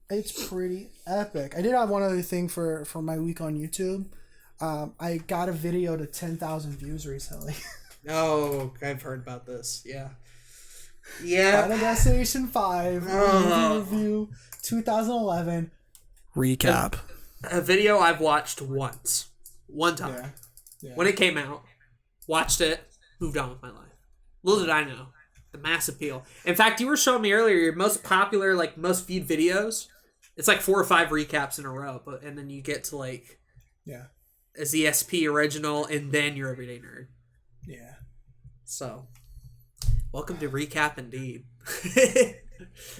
though. It's pretty epic. I did have one other thing for my week on YouTube. I got a video to 10,000 views recently. Oh, I've heard about this. Yeah. Yeah. Final Destination 5 movie review 2011 recap. A video I've watched once. One time. Yeah. When it came out. Watched it. Moved on with my life. Little did I know. The mass appeal. In fact, you were showing me earlier your most popular, like, most viewed videos. It's like 4 or 5 recaps in a row. And then you get to, like... Yeah. A ZSP original, and then your Everyday Nerd. Yeah. So, welcome to Recap Indeed.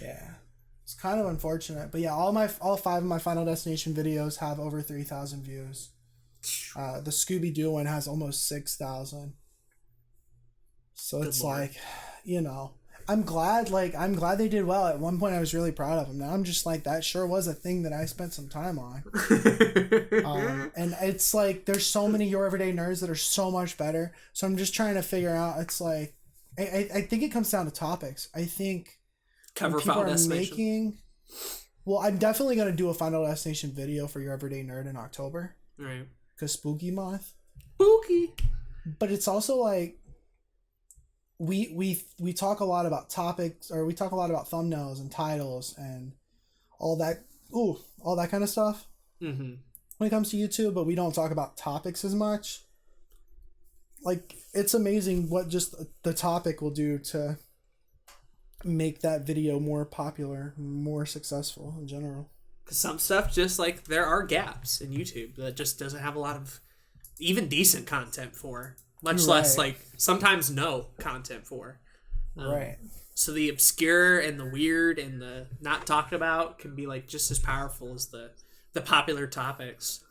Yeah. It's kind of unfortunate. But yeah, all 5 of my Final Destination videos have over 3,000 views. The Scooby-Doo one has almost 6,000. So it's like, you know, I'm glad they did well. At one point I was really proud of them. Now I'm just like, that sure was a thing that I spent some time on. And it's like, there's so many Your Everyday Nerds that are so much better. So I'm just trying to figure out, it's like, I think it comes down to topics. I think cover Final Destination. Well, I'm definitely going to do a Final Destination video for Your Everyday Nerd in October. Right. Because spooky month. Spooky. But it's also like, we talk a lot about topics, or we talk a lot about thumbnails and titles and all that kind of stuff when it comes to YouTube, but we don't talk about topics as much. Like, it's amazing what just the topic will do to make that video more popular, more successful in general. Because some stuff, just like, there are gaps in YouTube that just doesn't have a lot of even decent content for. Much less, like, sometimes no content for. Right. So the obscure and the weird and the not talked about can be, like, just as powerful as the popular topics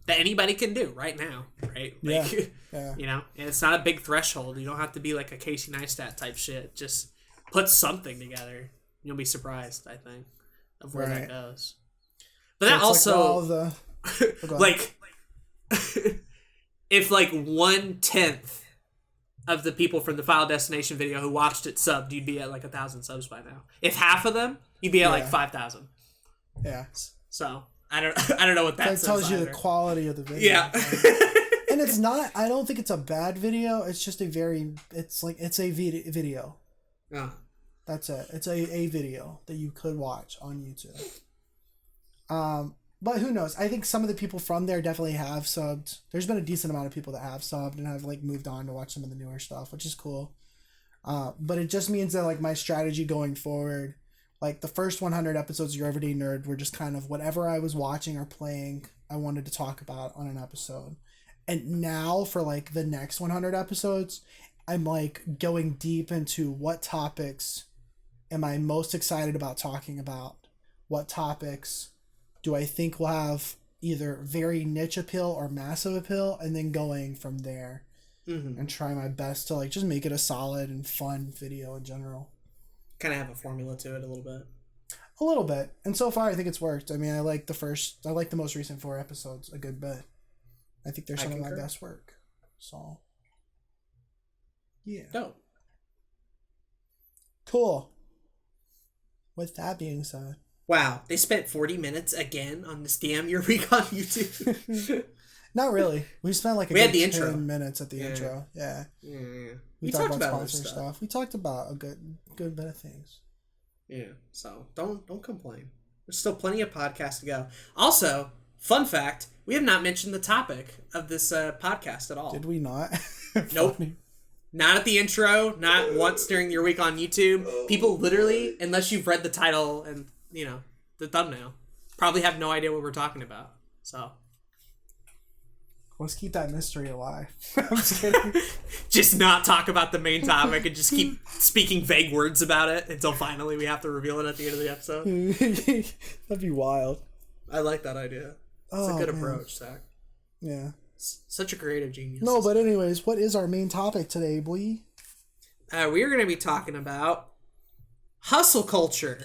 that anybody can do right now, right? Like, yeah. You know? And it's not a big threshold. You don't have to be, like, a Casey Neistat type shit. Just put something together. You'll be surprised, I think, of where that goes. But so that also... Like... If, like, 1/10 of the people from the Final Destination video who watched it subbed, you'd be at, like, 1,000 subs by now. If half of them, you'd be at, like, 5,000. Yeah. So, I don't know what that says. That tells you the quality of the video. Yeah. And it's not, I don't think it's a bad video. It's just it's a video. Yeah. That's it. It's a video that you could watch on YouTube. But who knows? I think some of the people from there definitely have subbed. There's been a decent amount of people that have subbed and have, like, moved on to watch some of the newer stuff, which is cool. But it just means that, like, my strategy going forward, like, the first 100 episodes of Your Everyday Nerd were just kind of whatever I was watching or playing, I wanted to talk about on an episode. And now for, like, the next 100 episodes, I'm, like, going deep into what topics am I most excited about talking about? What topics do I think will have either very niche appeal or massive appeal, and then going from there and try my best to, like, just make it a solid and fun video in general. Kind of have a formula to it a little bit. A little bit. And so far, I think it's worked. I mean, I like the most recent 4 episodes a good bit. I think they're some of my best work. So, yeah. Dope. Cool. With that being said. Wow, they spent 40 minutes again on this damn Your Week on YouTube. Not really. We spent like we had the 10 intro. minutes at the intro. Yeah. We talked about sponsor stuff. We talked about a good bit of things. Yeah. So don't complain. There's still plenty of podcasts to go. Also, fun fact: we have not mentioned the topic of this podcast at all. Did we not? Nope. Not at the intro. Not once during Your Week on YouTube. People literally, unless you've read the title and the thumbnail, probably have no idea what we're talking about. So. Let's keep that mystery alive. I'm just kidding. Just not talk about the main topic and just keep speaking vague words about it until finally we have to reveal it at the end of the episode. That'd be wild. I like that idea. It's a good approach, Zach. Yeah. Such a creative genius. No, but anyways, what is our main topic today, boy? We are going to be talking about hustle culture.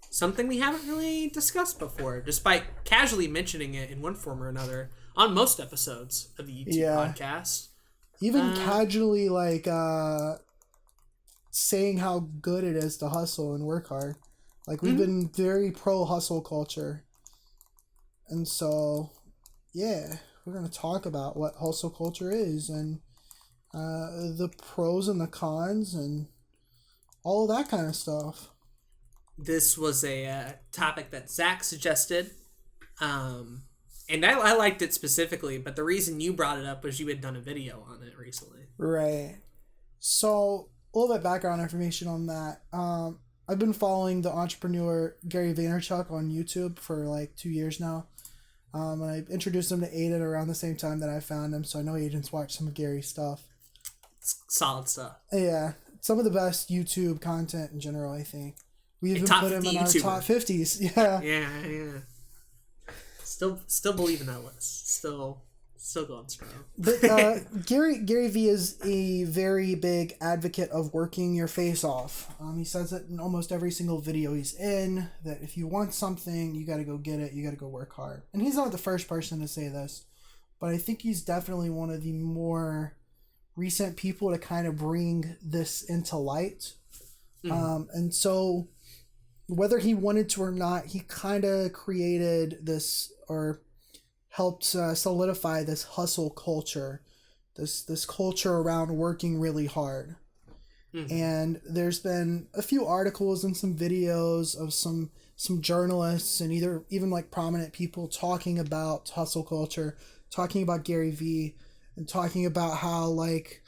Something we haven't really discussed before, despite casually mentioning it in one form or another on most episodes of the YouTube podcast. Even casually, saying how good it is to hustle and work hard. Like, we've been very pro hustle culture. And so, yeah, we're going to talk about what hustle culture is and the pros and the cons and all of that kind of stuff. This was a topic that Zach suggested. And I liked it specifically, but the reason you brought it up was you had done a video on it recently. Right. So, a little bit of background information on that. I've been following the entrepreneur Gary Vaynerchuk on YouTube for like 2 years now. And I introduced him to Aden around the same time that I found him, so I know Aden's watched some of Gary's stuff. It's solid stuff. Yeah. Some of the best YouTube content in general, I think. We even put him in our top 50s. Yeah. Yeah. Still believe in that list. Still going strong. But Gary V is a very big advocate of working your face off. He says it in almost every single video he's in, that if you want something, you got to go get it. You got to go work hard. And he's not the first person to say this, but I think he's definitely one of the more recent people to kind of bring this into light. And so, whether he wanted to or not, he kind of created this, or helped solidify this hustle culture, this culture around working really hard. And there's been a few articles and some videos of some journalists and even like prominent people talking about hustle culture, talking about Gary V, and talking about how like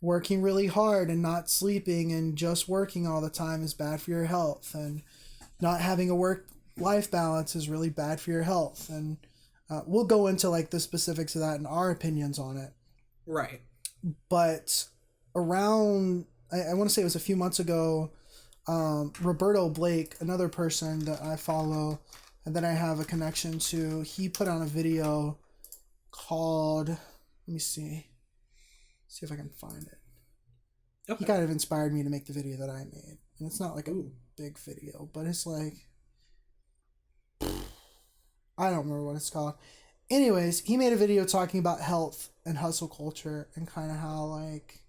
working really hard and not sleeping and just working all the time is bad for your health, and not having a work-life balance is really bad for your health. And we'll go into like the specifics of that and our opinions on it. Right. But around, I want to say it was a few months ago, Roberto Blake, another person that I follow and that I have a connection to, he put on a video called, let me see if I can find it. Okay. He kind of inspired me to make the video that I made. And it's not like a big video, but it's like, I don't remember what it's called. Anyways, he made a video talking about health and hustle culture and kind of how like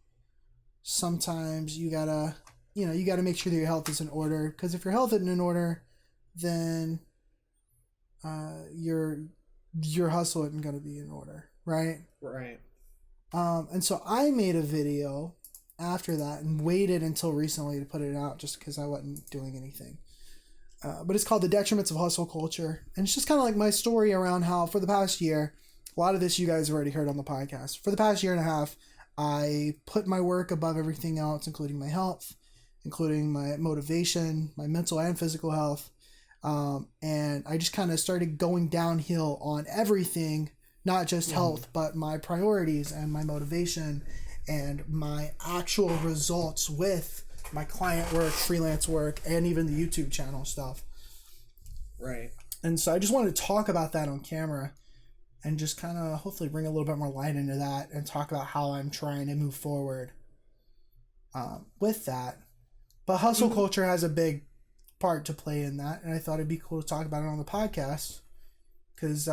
sometimes you gotta make sure that your health is in order, because if your health isn't in order, then your hustle isn't gonna be in order, right? Right. And so I made a video after that and waited until recently to put it out just because I wasn't doing anything. But it's called The Detriments of Hustle Culture. And it's just kind of like my story around how for the past year, a lot of this you guys have already heard on the podcast. For the past year and a half, I put my work above everything else, including my health, including my motivation, my mental and physical health. And I just kind of started going downhill on everything, not just health, but my priorities and my motivation and my actual results with my client work, freelance work, and even the YouTube channel stuff. Right. And so I just wanted to talk about that on camera and just kind of hopefully bring a little bit more light into that and talk about how I'm trying to move forward with that. But hustle culture has a big part to play in that, and I thought it'd be cool to talk about it on the podcast because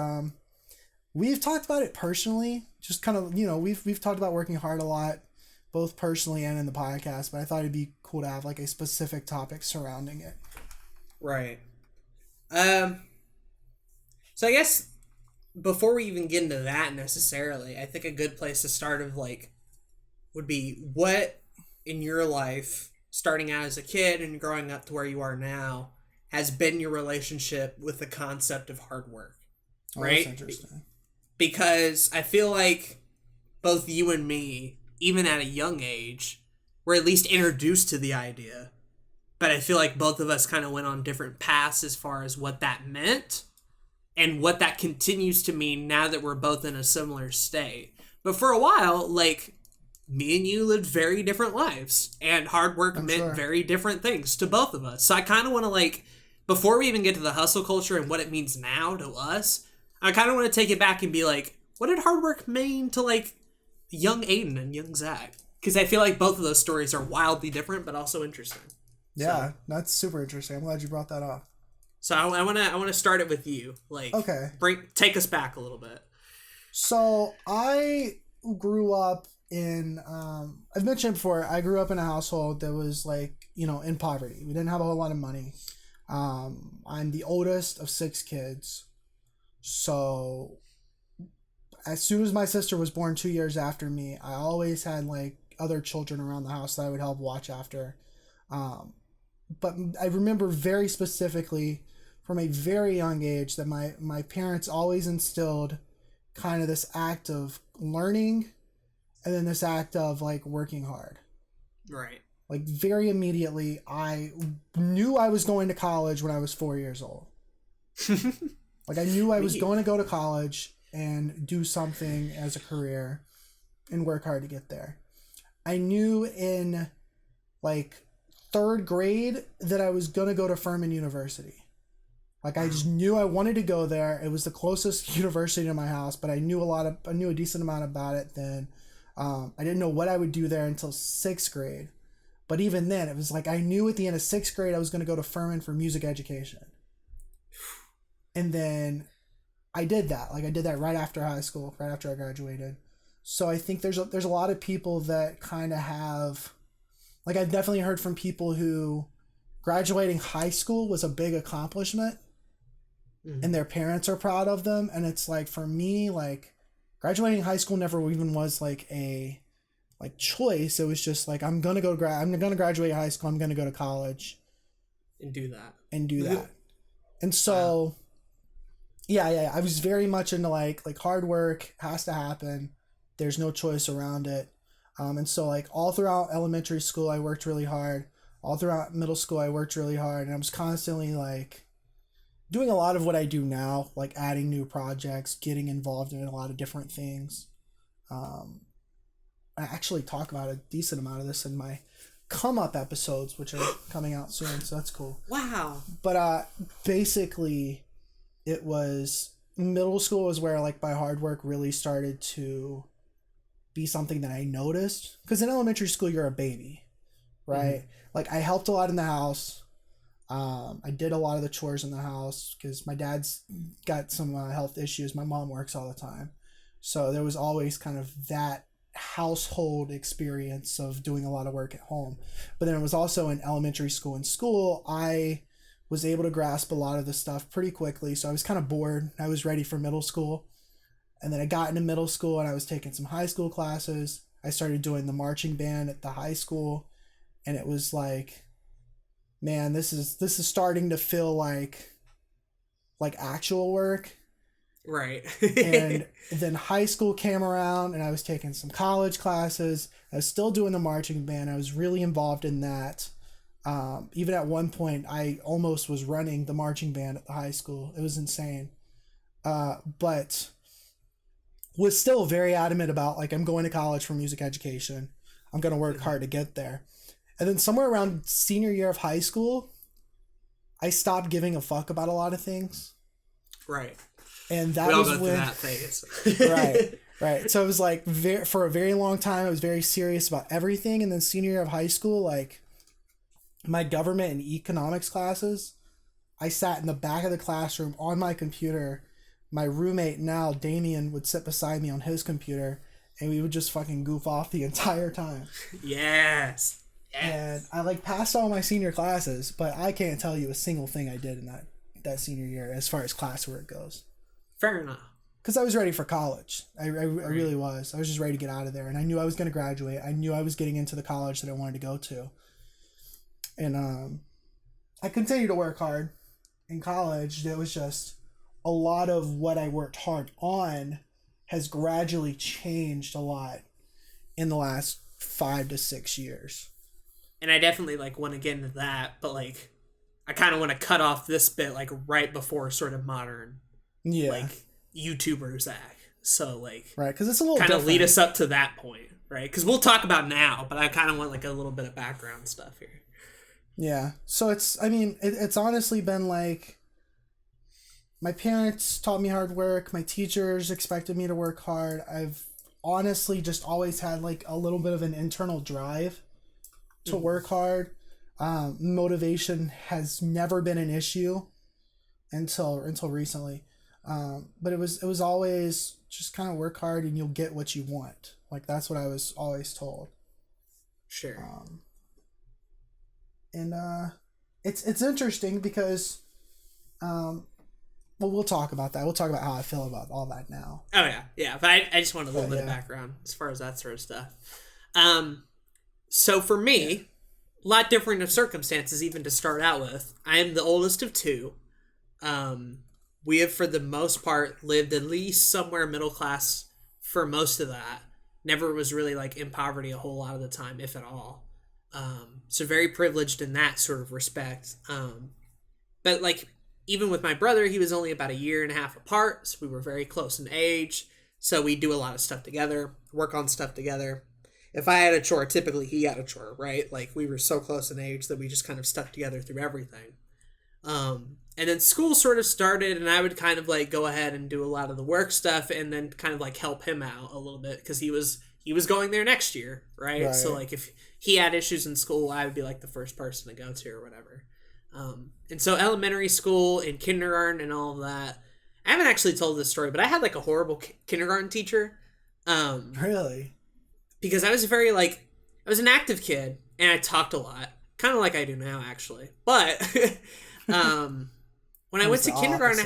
we've talked about it personally, just kind of, we've talked about working hard a lot, both personally and in the podcast, but I thought it'd be cool to have like a specific topic surrounding it. Right. So I guess before we even get into that necessarily, I think a good place to start would be what in your life, starting out as a kid and growing up to where you are now, has been your relationship with the concept of hard work. Right? That's interesting. Because I feel like both you and me, even at a young age, were at least introduced to the idea. But I feel like both of us kind of went on different paths as far as what that meant and what that continues to mean now that we're both in a similar state. But for a while, me and you lived very different lives, and hard work meant very different things to both of us. So I kind of want to, before we even get to the hustle culture and what it means now to us, I kind of want to take it back and be like, what did hard work mean to, young Aden and young Zach? Because I feel like both of those stories are wildly different, but also interesting. Yeah, that's super interesting. I'm glad you brought that up. So I want to start it with you. Okay. Take us back a little bit. So I grew up in, I've mentioned before, I grew up in a household that was in poverty. We didn't have a whole lot of money. I'm the oldest of 6 kids. So as soon as my sister was born 2 years after me, I always had other children around the house that I would help watch after. But I remember very specifically from a very young age that my parents always instilled kind of this act of learning and then this act of working hard. Right. Very immediately, I knew I was going to college when I was 4 years old. I knew I was going to go to college and do something as a career and work hard to get there. I knew in 3rd grade that I was going to go to Furman University. I just knew I wanted to go there. It was the closest university to my house, but I knew a decent amount about it then. I didn't know what I would do there until 6th grade. But even then, it was I knew at the end of 6th grade I was going to go to Furman for music education. And then I did that. I did that right after high school, right after I graduated. So I think there's a lot of people that kind of have, I've definitely heard from people who graduating high school was a big accomplishment. Mm-hmm. And their parents are proud of them. And it's for me, graduating high school never even was a choice. It was just I'm going to graduate high school. I'm going to go to college and do that. And so, yeah. I was very much into hard work has to happen. There's no choice around it. And so all throughout elementary school, I worked really hard. All throughout middle school, I worked really hard. And I was constantly doing a lot of what I do now, adding new projects, getting involved in a lot of different things. I actually talk about a decent amount of this in my come up episodes, which are coming out soon. So that's cool. Wow. But basically it was middle school was where my hard work really started to be something that I noticed. Because in elementary school, you're a baby, right? Mm-hmm. I helped a lot in the house. I did a lot of the chores in the house because my dad's got some health issues. My mom works all the time. So there was always kind of that household experience of doing a lot of work at home. But then it was also in elementary school. In school, I was able to grasp a lot of the stuff pretty quickly. So I was kind of bored. I was ready for middle school. And then I got into middle school and I was taking some high school classes. I started doing the marching band at the high school. And it was man, this is starting to feel like actual work. Right. And then high school came around and I was taking some college classes. I was still doing the marching band. I was really involved in that. Even at one point, I almost was running the marching band at the high school. It was insane. But was still very adamant about I'm going to college for music education. I'm going to work hard to get there. And then somewhere around senior year of high school, I stopped giving a fuck about a lot of things. Right. And that was when that phase. right. So it was for a very long time, I was very serious about everything. And then senior year of high school, my government and economics classes, I sat in the back of the classroom on my computer. My roommate now, Damien, would sit beside me on his computer, and we would just fucking goof off the entire time. Yes. And I like passed all my senior classes, but I can't tell you a single thing I did in that senior year as far as classwork goes. Fair enough. Because I was ready for college. I really was. I was just ready to get out of there. And I knew I was going to graduate. I knew I was getting into the college that I wanted to go to. And I continued to work hard in college. It was just a lot of what I worked hard on has gradually changed a lot in the last 5 to 6 years. And I definitely like want to get into that, but like I kind of want to cut off this bit like right before sort of modern, like YouTuber Zach. So like right, because it's a little kind of different. lead us up to that point, right? Because we'll talk about now, but I kind of want like a little bit of background stuff here. Yeah, so it's honestly been like my parents taught me hard work. My teachers expected me to work hard. I've honestly just always had like a little bit of an internal drive to work hard. Motivation has never been an issue until recently. But it was always just kind of work hard and you'll get what you want. Like that's what I was always told. Sure. It's interesting because we'll talk about that. We'll talk about how I feel about all that now. Oh yeah. But I just want a little bit of background as far as that sort of stuff. So for me, a lot different of circumstances even to start out with. I am the oldest of two. We have, for the most part, lived at least somewhere middle class for most of that. Never was really like in poverty a whole lot of the time, if at all. So very privileged in that sort of respect. But like even with my brother, he was only about 1.5 years apart, so we were very close in age. So we do a lot of stuff together, work on stuff together. If I had a chore, typically he had a chore, right? Like we were so close in age that we just kind of stuck together through everything. And then school sort of started, and I would kind of like go ahead and do a lot of the work stuff, and then kind of like help him out a little bit because he was going there next year, right? So like if he had issues in school, I would be like the first person to go to or whatever. And so elementary school and kindergarten and all of that. I haven't actually told this story, but I had like a horrible kindergarten teacher. Really? Because I was I was an active kid and I talked a lot, kind of like I do now actually. But when I went to kindergarten,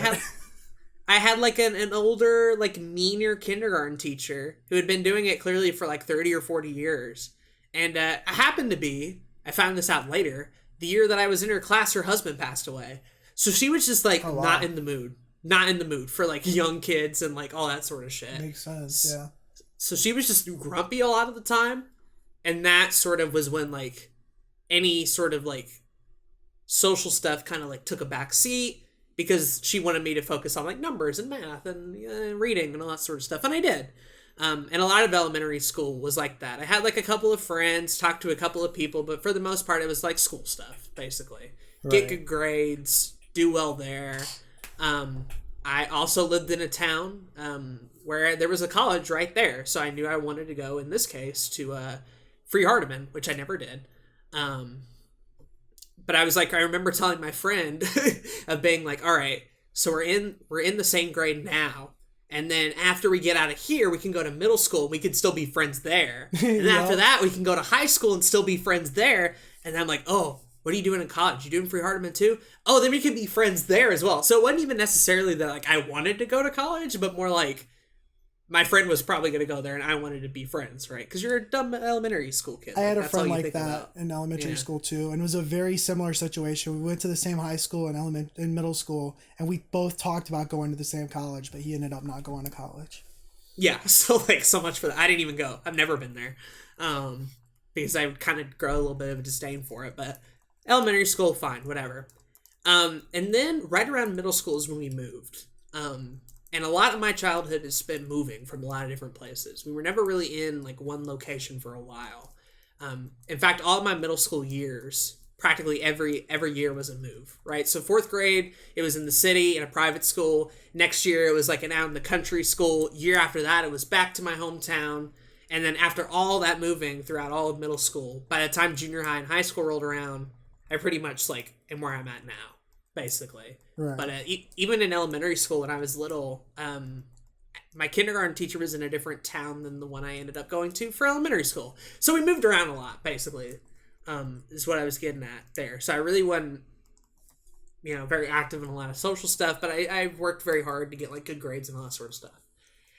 I had like an older, like meaner kindergarten teacher who had been doing it clearly for like 30 or 40 years. And I happened to be, I found this out later, the year that I was in her class, her husband passed away. So she was just like not in the mood for like young kids and like all that sort of shit. Makes sense, yeah. So she was just grumpy a lot of the time. And that sort of was when like any sort of like social stuff kind of like took a back seat because she wanted me to focus on like numbers and math and reading and all that sort of stuff. And I did. And a lot of elementary school was like that. I had like a couple of friends, talked to a couple of people, but for the most part, it was like school stuff, basically. Right. Get good grades, do well there. I also lived in a town where there was a college right there. So I knew I wanted to go, in this case, to Free Hardeman, which I never did. But I was like, I remember telling my friend of being like, all right, so we're in the same grade now. And then after we get out of here, we can go to middle school and we can still be friends there. And then after that, we can go to high school and still be friends there. And I'm like, oh, what are you doing in college? You doing Free Hardeman too? Oh, then we can be friends there as well. So it wasn't even necessarily that like I wanted to go to college, but more like my friend was probably going to go there and I wanted to be friends, right? Because you're a dumb elementary school kid. I had a friend like that in elementary school too, and it was a very similar situation. We went to the same high school and middle school, and we both talked about going to the same college, but he ended up not going to college. Yeah, so like so much for that. I didn't even go. I've never been there because I would kind of grow a little bit of a disdain for it, but elementary school, fine, whatever. And then right around middle school is when we moved. And a lot of my childhood is spent moving from a lot of different places. We were never really in like one location for a while. In fact, all of my middle school years, practically every year was a move, right? So 4th grade, it was in the city in a private school. Next year, it was like an out in the country school. Year after that, it was back to my hometown. And then after all that moving throughout all of middle school, by the time junior high and high school rolled around, I pretty much like am where I'm at now, basically. Right. But even in elementary school when I was little, my kindergarten teacher was in a different town than the one I ended up going to for elementary school. So we moved around a lot, basically, is what I was getting at there. So I really wasn't, very active in a lot of social stuff, but I worked very hard to get like good grades and all that sort of stuff.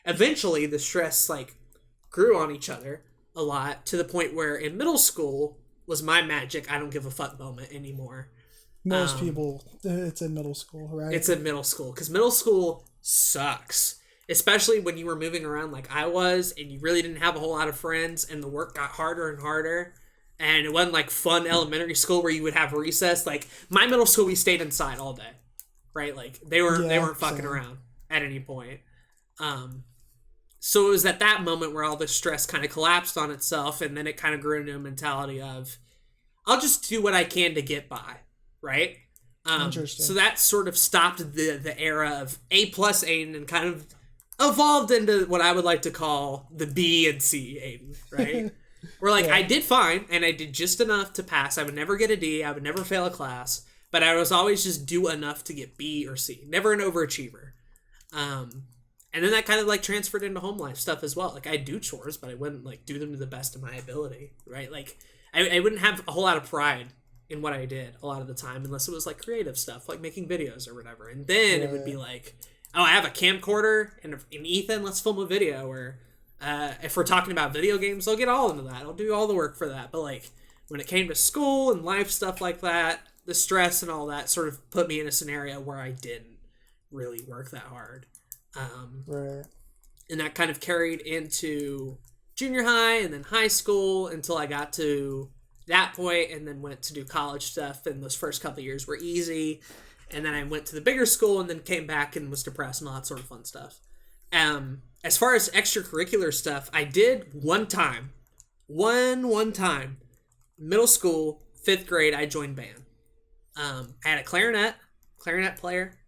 Eventually, the stress like grew on each other a lot to the point where in middle school was my magic I don't give a fuck moment anymore. Most people, it's in middle school, right? It's in middle school because middle school sucks. Especially when you were moving around like I was and you really didn't have a whole lot of friends and the work got harder and harder. And it wasn't like fun elementary school where you would have recess. Like my middle school, we stayed inside all day, right? Like they weren't fucking around at any point. So it was at that moment where all the stress kind of collapsed on itself, and then it kind of grew into a mentality of, I'll just do what I can to get by, right? Interesting. So that sort of stopped the era of A+ Aden and kind of evolved into what I would like to call the B and C Aden, right? Where like I did fine and I did just enough to pass. I would never get a D. I would never fail a class, but I was always just do enough to get B or C. Never an overachiever. And then that kind of like transferred into home life stuff as well. Like I do chores, but I wouldn't like do them to the best of my ability, right? Like I wouldn't have a whole lot of pride in what I did a lot of the time unless it was like creative stuff, like making videos or whatever. And then it would be like, oh, I have a camcorder and Ethan, let's film a video. Or if we're talking about video games, I'll get all into that. I'll do all the work for that. But like when it came to school and life stuff like that, the stress and all that sort of put me in a scenario where I didn't really work that hard. Right. And that kind of carried into junior high and then high school until I got to that point and then went to do college stuff. And those first couple of years were easy. And then I went to the bigger school and then came back and was depressed and all that sort of fun stuff. As far as extracurricular stuff, I did one time, middle school, 5th grade, I joined band. I had a clarinet player.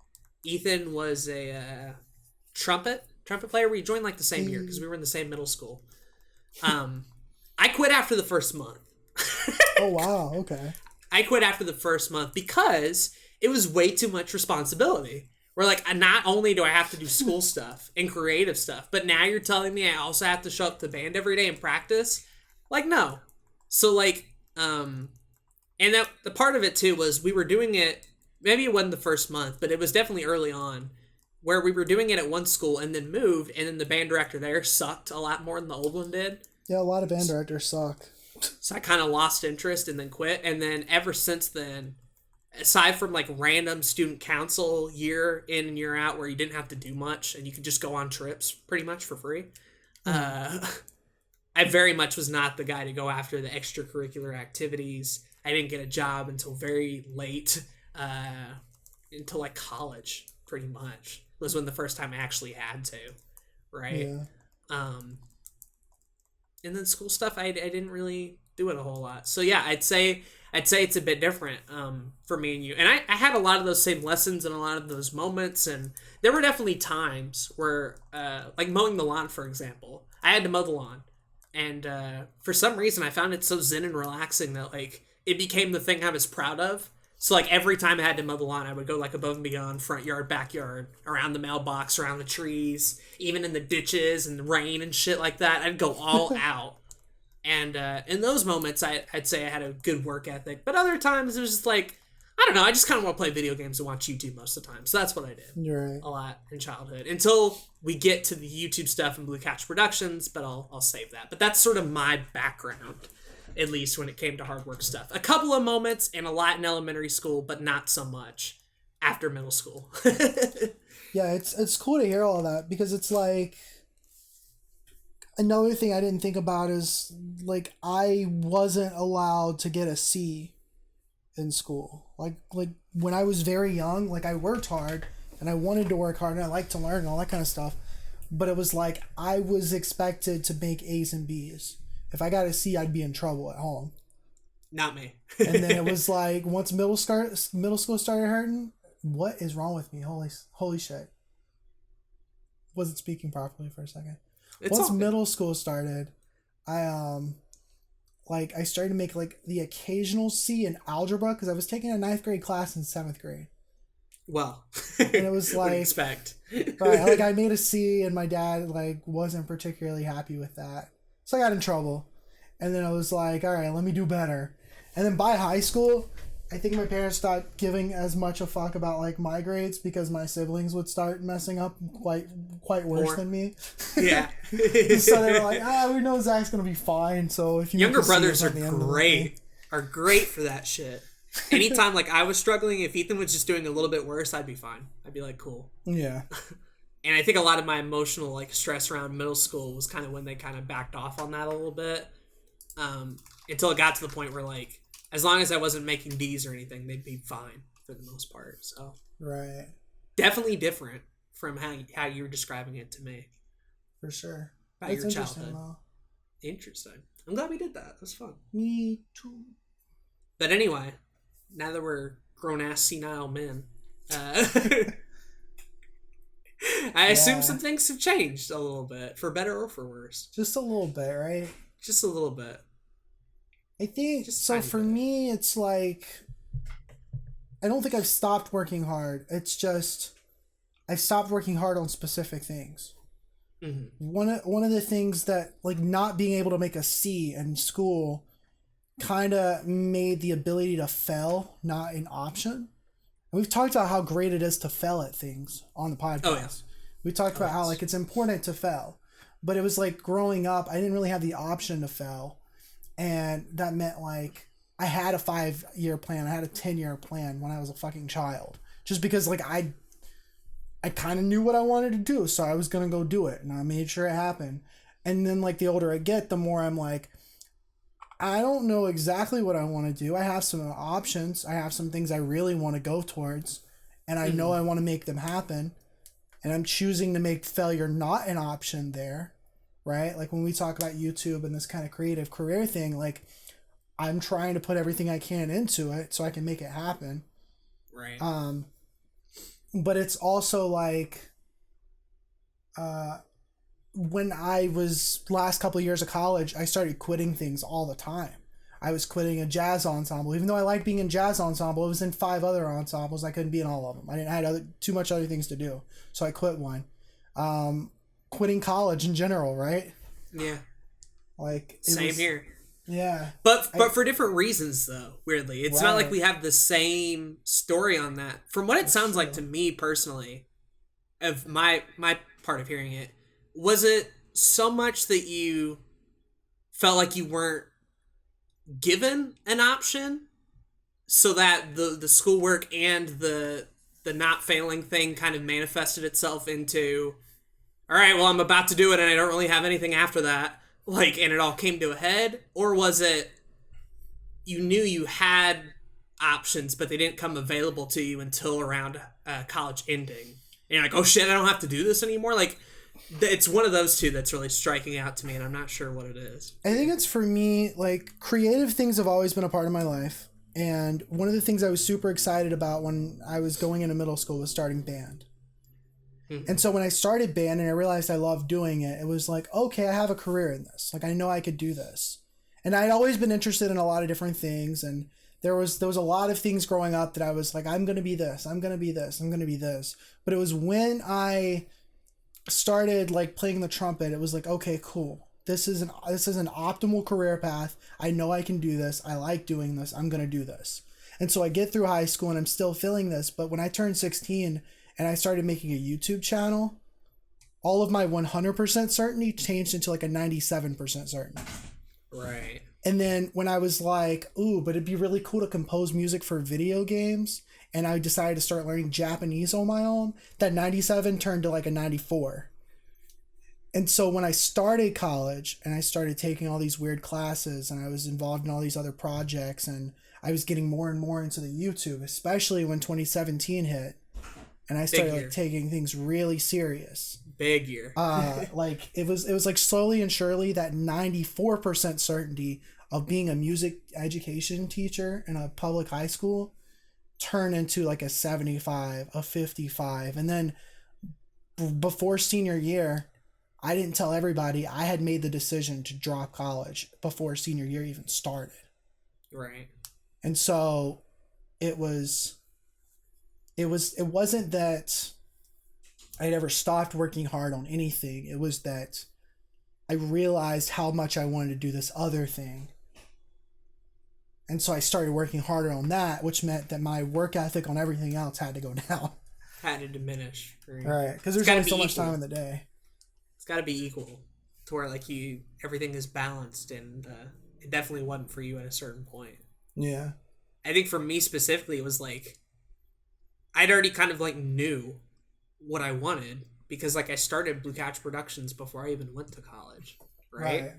Ethan was a trumpet player. We joined like the same year because we were in the same middle school. I quit after the first month. Oh, wow. Okay. I quit after the first month because it was way too much responsibility. Where like, not only do I have to do school stuff and creative stuff, but now you're telling me I also have to show up to band every day and practice? Like, no. So like, and that the part of it too was we were doing it, maybe it wasn't the first month, but it was definitely early on, where we were doing it at one school and then moved, and then the band director there sucked a lot more than the old one did. Yeah, a lot of band directors suck. So I kind of lost interest and then quit. And then ever since then, aside from like random student council year in and year out where you didn't have to do much and you could just go on trips pretty much for free, I very much was not the guy to go after the extracurricular activities. I didn't get a job until very late, until like college, pretty much. Was when the first time I actually had to, right? Yeah. And then school stuff, I didn't really do it a whole lot. So yeah, I'd say it's a bit different for me and you. And I had a lot of those same lessons and a lot of those moments. And there were definitely times where, like mowing the lawn, for example, I had to mow the lawn. And for some reason, I found it so zen and relaxing that like it became the thing I was proud of. So like every time I had to mow the lawn, I would go like above and beyond, front yard, backyard, around the mailbox, around the trees, even in the ditches and the rain and shit like that. I'd go all out. And in those moments, I'd say I had a good work ethic. But other times it was just like, I don't know, I just kind of want to play video games and watch YouTube most of the time. So that's what I did. You're right. A lot in childhood. Until we get to the YouTube stuff and Blue Couch Productions, but I'll save that. But that's sort of my background, at least when it came to hard work stuff. A couple of moments and a lot in elementary school, but not so much after middle school. Yeah, it's cool to hear all that because it's like, another thing I didn't think about is like I wasn't allowed to get a C in school. Like when I was very young, like I worked hard and I wanted to work hard and I liked to learn and all that kind of stuff. But it was like I was expected to make A's and B's. If I got a C, I'd be in trouble at home. Not me. And then it was like once middle school started hurting, what is wrong with me? Holy shit. Wasn't speaking properly for a second. Once middle school started, I like I started to make like the occasional C in algebra because I was taking a ninth grade class in seventh grade. Well, And it was what do you like, expect? right, like I made a C and my dad like wasn't particularly happy with that. So I got in trouble. And then I was like, all right, let me do better. And then by high school, I think my parents stopped giving as much a fuck about like my grades because my siblings would start messing up quite worse than me. Yeah. So they were like, we know Zach's gonna be fine. So if you Younger brothers are great for that shit. Anytime like I was struggling, if Ethan was just doing a little bit worse, I'd be fine. I'd be like, cool. Yeah. And I think a lot of my emotional like stress around middle school was kind of when they kind of backed off on that a little bit. Until it got to the point where like as long as I wasn't making D's or anything, they'd be fine for the most part. So right, definitely different from how you were describing it to me. For sure. About your childhood. Interesting. I'm glad we did that. That was fun. Me too. But anyway, now that we're grown ass senile men, I assume some things have changed a little bit, for better or for worse. Just a little bit, right? Just a little bit. I think so. For me, it's like I don't think I've stopped working hard. It's just I've stopped working hard on specific things. Mm-hmm. One of the things that like not being able to make a C in school kind of made the ability to fail not an option. And we've talked about how great it is to fail at things on the podcast. Oh, yeah. We talked about how like it's important to fail, but it was like growing up, I didn't really have the option to fail. And that meant like I had a 5-year plan. I had a 10-year plan when I was a fucking child, just because like I kind of knew what I wanted to do. So I was going to go do it and I made sure it happened. And then like the older I get, the more I'm like, I don't know exactly what I want to do. I have some options. I have some things I really want to go towards and I know I want to make them happen. And I'm choosing to make failure not an option there. Right? Like when we talk about YouTube and this kind of creative career thing, like I'm trying to put everything I can into it so I can make it happen. Right. But it's also like, when I was last couple of years of college, I started quitting things all the time. I was quitting a jazz ensemble, even though I liked being in jazz ensemble. I was in 5 other ensembles. I couldn't be in all of them. I had too much other things to do. So I quit one. Quitting college in general, right? Yeah. Like same here. Yeah. But for different reasons though, weirdly. It's not like we have the same story on that. From what it sounds like to me personally, of my part of hearing it, was it so much that you felt like you weren't given an option so that the schoolwork and the not failing thing kind of manifested itself into, all right, well, I'm about to do it and I don't really have anything after that, like, and it all came to a head? Or was it you knew you had options, but they didn't come available to you until around college ending? And you're like, oh shit, I don't have to do this anymore? Like, it's one of those two that's really striking out to me, and I'm not sure what it is. I think it's for me, like, creative things have always been a part of my life. And one of the things I was super excited about when I was going into middle school was starting band. Mm-hmm. And so when I started band and I realized I loved doing it, it was like, okay, I have a career in this. Like, I know I could do this. And I'd always been interested in a lot of different things. And there was a lot of things growing up that I was like, I'm going to be this, I'm going to be this, I'm going to be this. But it was when I started like playing the trumpet, it was like, okay, cool. This is an optimal career path. I know I can do this. I like doing this. I'm going to do this. And so I get through high school and I'm still feeling this. But when I turned 16 and I started making a YouTube channel, all of my 100% certainty changed into like a 97% certainty. Right. And then when I was like, ooh, but it'd be really cool to compose music for video games, and I decided to start learning Japanese on my own, that 97 turned to like a 94. And so when I started college and I started taking all these weird classes and I was involved in all these other projects and I was getting more and more into the YouTube, especially when 2017 hit and I started like taking things really serious. Big year. Like it was like slowly and surely that 94% certainty of being a music education teacher in a public high school turned into like a 75, a 55. And then before senior year, I didn't tell everybody I had made the decision to drop college before senior year even started. Right. And so it wasn't that I'd ever stopped working hard on anything. It was that I realized how much I wanted to do this other thing. And so I started working harder on that, which meant that my work ethic on everything else had to go down. Had to diminish. Right. Because there's only so much time in the day. It's got to be equal to where like everything is balanced, and it definitely wasn't for you at a certain point. Yeah. I think for me specifically, it was like I'd already kind of like knew what I wanted because like I started Blue Couch Productions before I even went to college, right?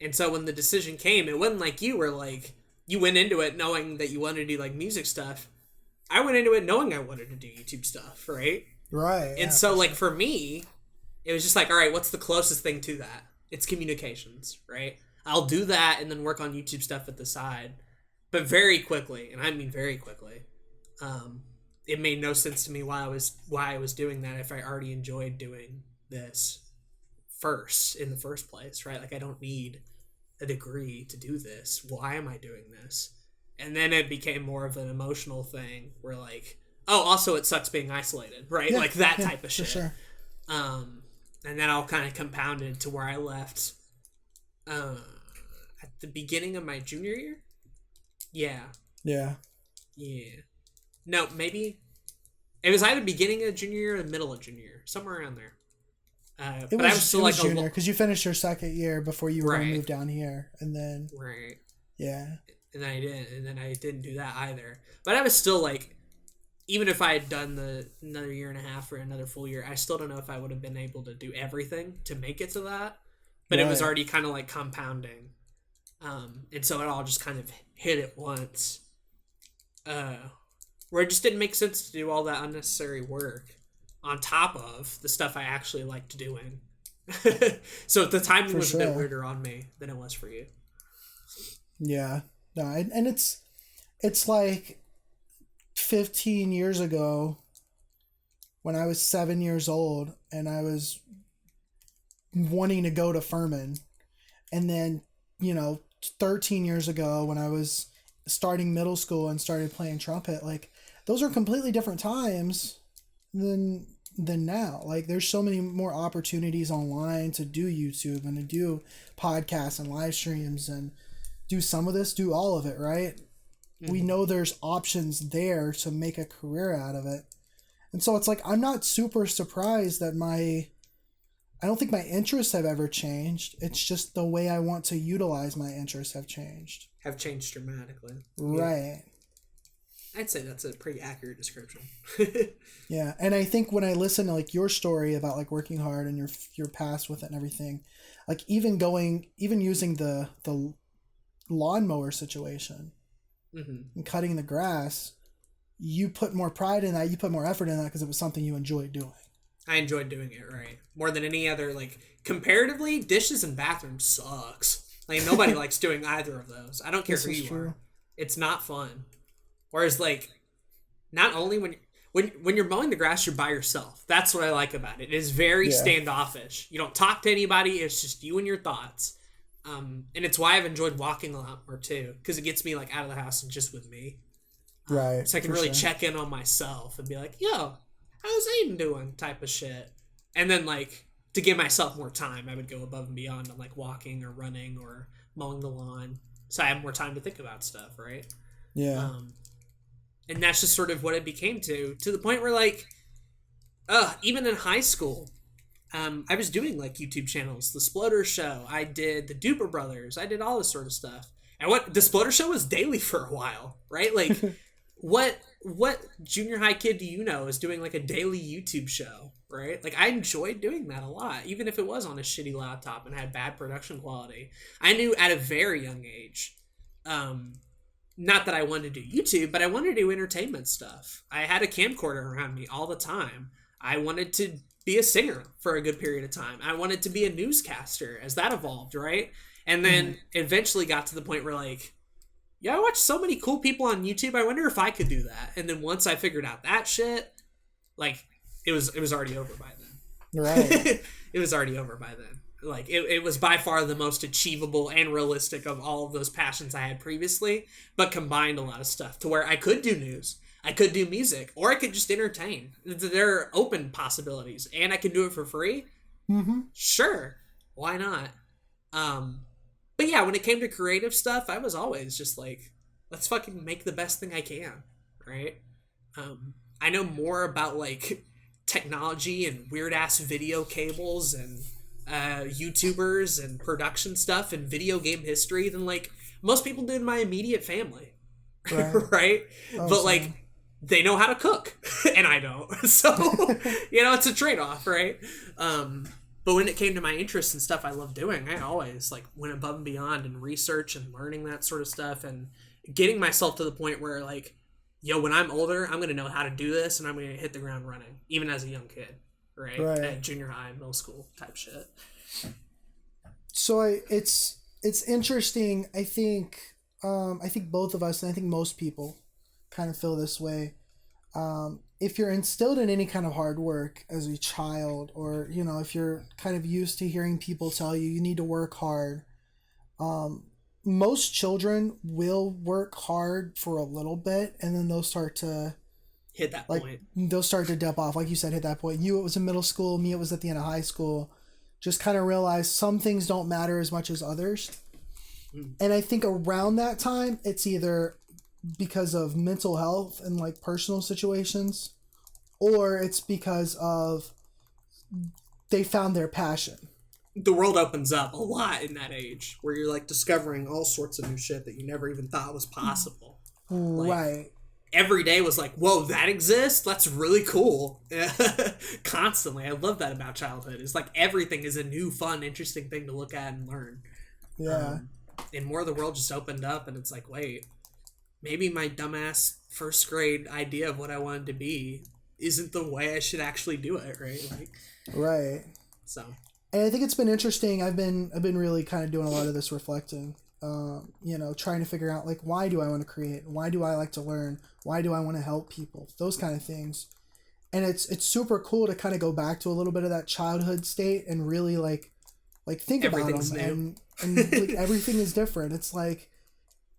And so when the decision came, it wasn't like you were like you went into it knowing that you wanted to do like music stuff. I went into it knowing I wanted to do YouTube stuff, right? Right. And so like for me, it was just like, all right, what's the closest thing to that? It's communications, right? I'll do that and then work on YouTube stuff at the side. But very quickly, and I mean very quickly, it made no sense to me why I was doing that if I already enjoyed doing this in the first place, right? Like I don't need a degree to do this. Why am I doing this? And then it became more of an emotional thing where like, oh, also it sucks being isolated, right? Yeah, like that type of shit. Sure. And then all kind of compounded to where I left at the beginning of my junior year. Yeah. Yeah. Yeah. No, maybe it was either beginning of junior year or the middle of junior year, somewhere around there. But I was still like junior because you finished your second year before you were right. going to move down here, and then right. Yeah. And then I didn't do that either. But I was still like, even if I had done another year and a half or another full year, I still don't know if I would have been able to do everything to make it to that. But It was already kind of like compounding. And so it all just kind of hit at once. Where it just didn't make sense to do all that unnecessary work on top of the stuff I actually liked doing. So the timing was a bit weirder on me than it was for you. Yeah. No, and it's like 15 years ago when I was 7 years old and I was wanting to go to Furman, and then 13 years ago when I was starting middle school and started playing trumpet, like those are completely different times than now. Like there's so many more opportunities online to do YouTube and to do podcasts and live streams and do some of this, do all of it, right? Mm-hmm. We know there's options there to make a career out of it. And so it's like, I'm not super surprised that I don't think my interests have ever changed. It's just the way I want to utilize my interests have changed. Have changed dramatically. Right. Yeah. I'd say that's a pretty accurate description. Yeah. And I think when I listen to like your story about like working hard and your past with it and everything, like even using the lawnmower situation and cutting the grass, you put more pride in that, you put more effort in that because it was something you enjoyed doing. I enjoyed doing it, right? More than any other, like, comparatively, dishes and bathrooms sucks. Like, nobody likes doing either of those. I don't care who you are. It's not fun. Whereas, like, not only when you're mowing the grass, you're by yourself. That's what I like about it. It is very standoffish. You don't talk to anybody. It's just you and your thoughts. And it's why I've enjoyed walking a lot more, too. Because it gets me, like, out of the house and just with me. Right. So I can really check in on myself and be like, yo, how's Aden doing? Type of shit. And then, like, to give myself more time, I would go above and beyond on, like, walking or running or mowing the lawn. So I have more time to think about stuff, right? Yeah. And that's just sort of what it became to the point where, like, even in high school, I was doing, like, YouTube channels. The Sploder Show. I did the Duper Brothers. I did all this sort of stuff. And the Sploder Show was daily for a while, right? Like, what junior high kid do you know is doing, like, a daily YouTube show, right? Like, I enjoyed doing that a lot, even if it was on a shitty laptop and had bad production quality. I knew at a very young age, not that I wanted to do YouTube, but I wanted to do entertainment stuff. I had a camcorder around me all the time. I wanted to be a singer for a good period of time. I wanted to be a newscaster as that evolved, right? And then eventually got to the point where, like, yeah, I watch so many cool people on YouTube. I wonder if I could do that. And then once I figured out that shit, like, it was already over by then. Right. It was already over by then. Like, it was by far the most achievable and realistic of all of those passions I had previously, but combined a lot of stuff to where I could do news, I could do music, or I could just entertain. There are open possibilities, and I can do it for free. Mm-hmm. Sure, why not? But yeah, when it came to creative stuff, I was always just like, let's fucking make the best thing I can, right? I know more about like technology and weird ass video cables and YouTubers and production stuff and video game history than like most people do in my immediate family, Right? right? Oh, But same. like they know how to cook and I don't, so it's a trade-off, right? But when it came to my interests and stuff I love doing, I always like went above and beyond in research and learning that sort of stuff and getting myself to the point where like, yo, when I'm older, I'm gonna know how to do this and I'm gonna hit the ground running, even as a young kid. Right? At junior high, middle school type shit. So it's interesting. I think both of us, and I think most people, kind of feel this way. If you're instilled in any kind of hard work as a child, or if you're kind of used to hearing people tell you need to work hard, most children will work hard for a little bit, and then they'll start to hit that point. They'll start to dip off. Like you said, hit that point. You, it was in middle school. Me, it was at the end of high school. Just kind of realize some things don't matter as much as others. And I think around that time, it's either because of mental health and like personal situations, or it's because of they found their passion. The world opens up a lot in that age where you're like discovering all sorts of new shit that you never even thought was possible. Right. Every day was like, whoa, that exists? That's really cool. Constantly. I love that about childhood. It's like everything is a new, fun, interesting thing to look at and learn. Yeah. And more of the world just opened up and it's like, wait, maybe my dumbass first grade idea of what I wanted to be isn't the way I should actually do it, right? Like, right. So. And I think it's been interesting. I've been really kind of doing a lot of this reflecting. Trying to figure out like, why do I want to create? Why do I like to learn? Why do I want to help people? Those kind of things. And it's super cool to kind of go back to a little bit of that childhood state and really like think about them. And like everything is different. It's like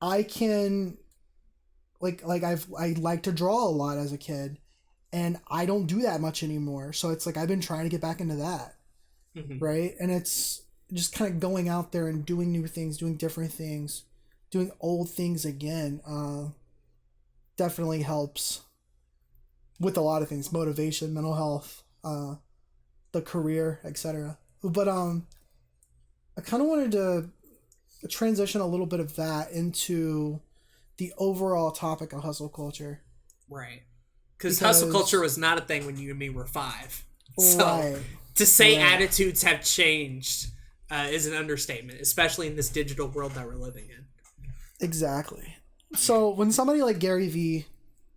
I can I like to draw a lot as a kid, and I don't do that much anymore. So it's like I've been trying to get back into that. Mm-hmm. Right? And it's just kind of going out there and doing new things, doing different things, doing old things again, definitely helps with a lot of things: motivation, mental health, the career, etc. But I kind of wanted to transition a little bit of that into the overall topic of hustle culture. Right. Because hustle culture was not a thing when you and me were 5. So right. To say attitudes have changed is an understatement, especially in this digital world that we're living in. Exactly. So when somebody like Gary Vee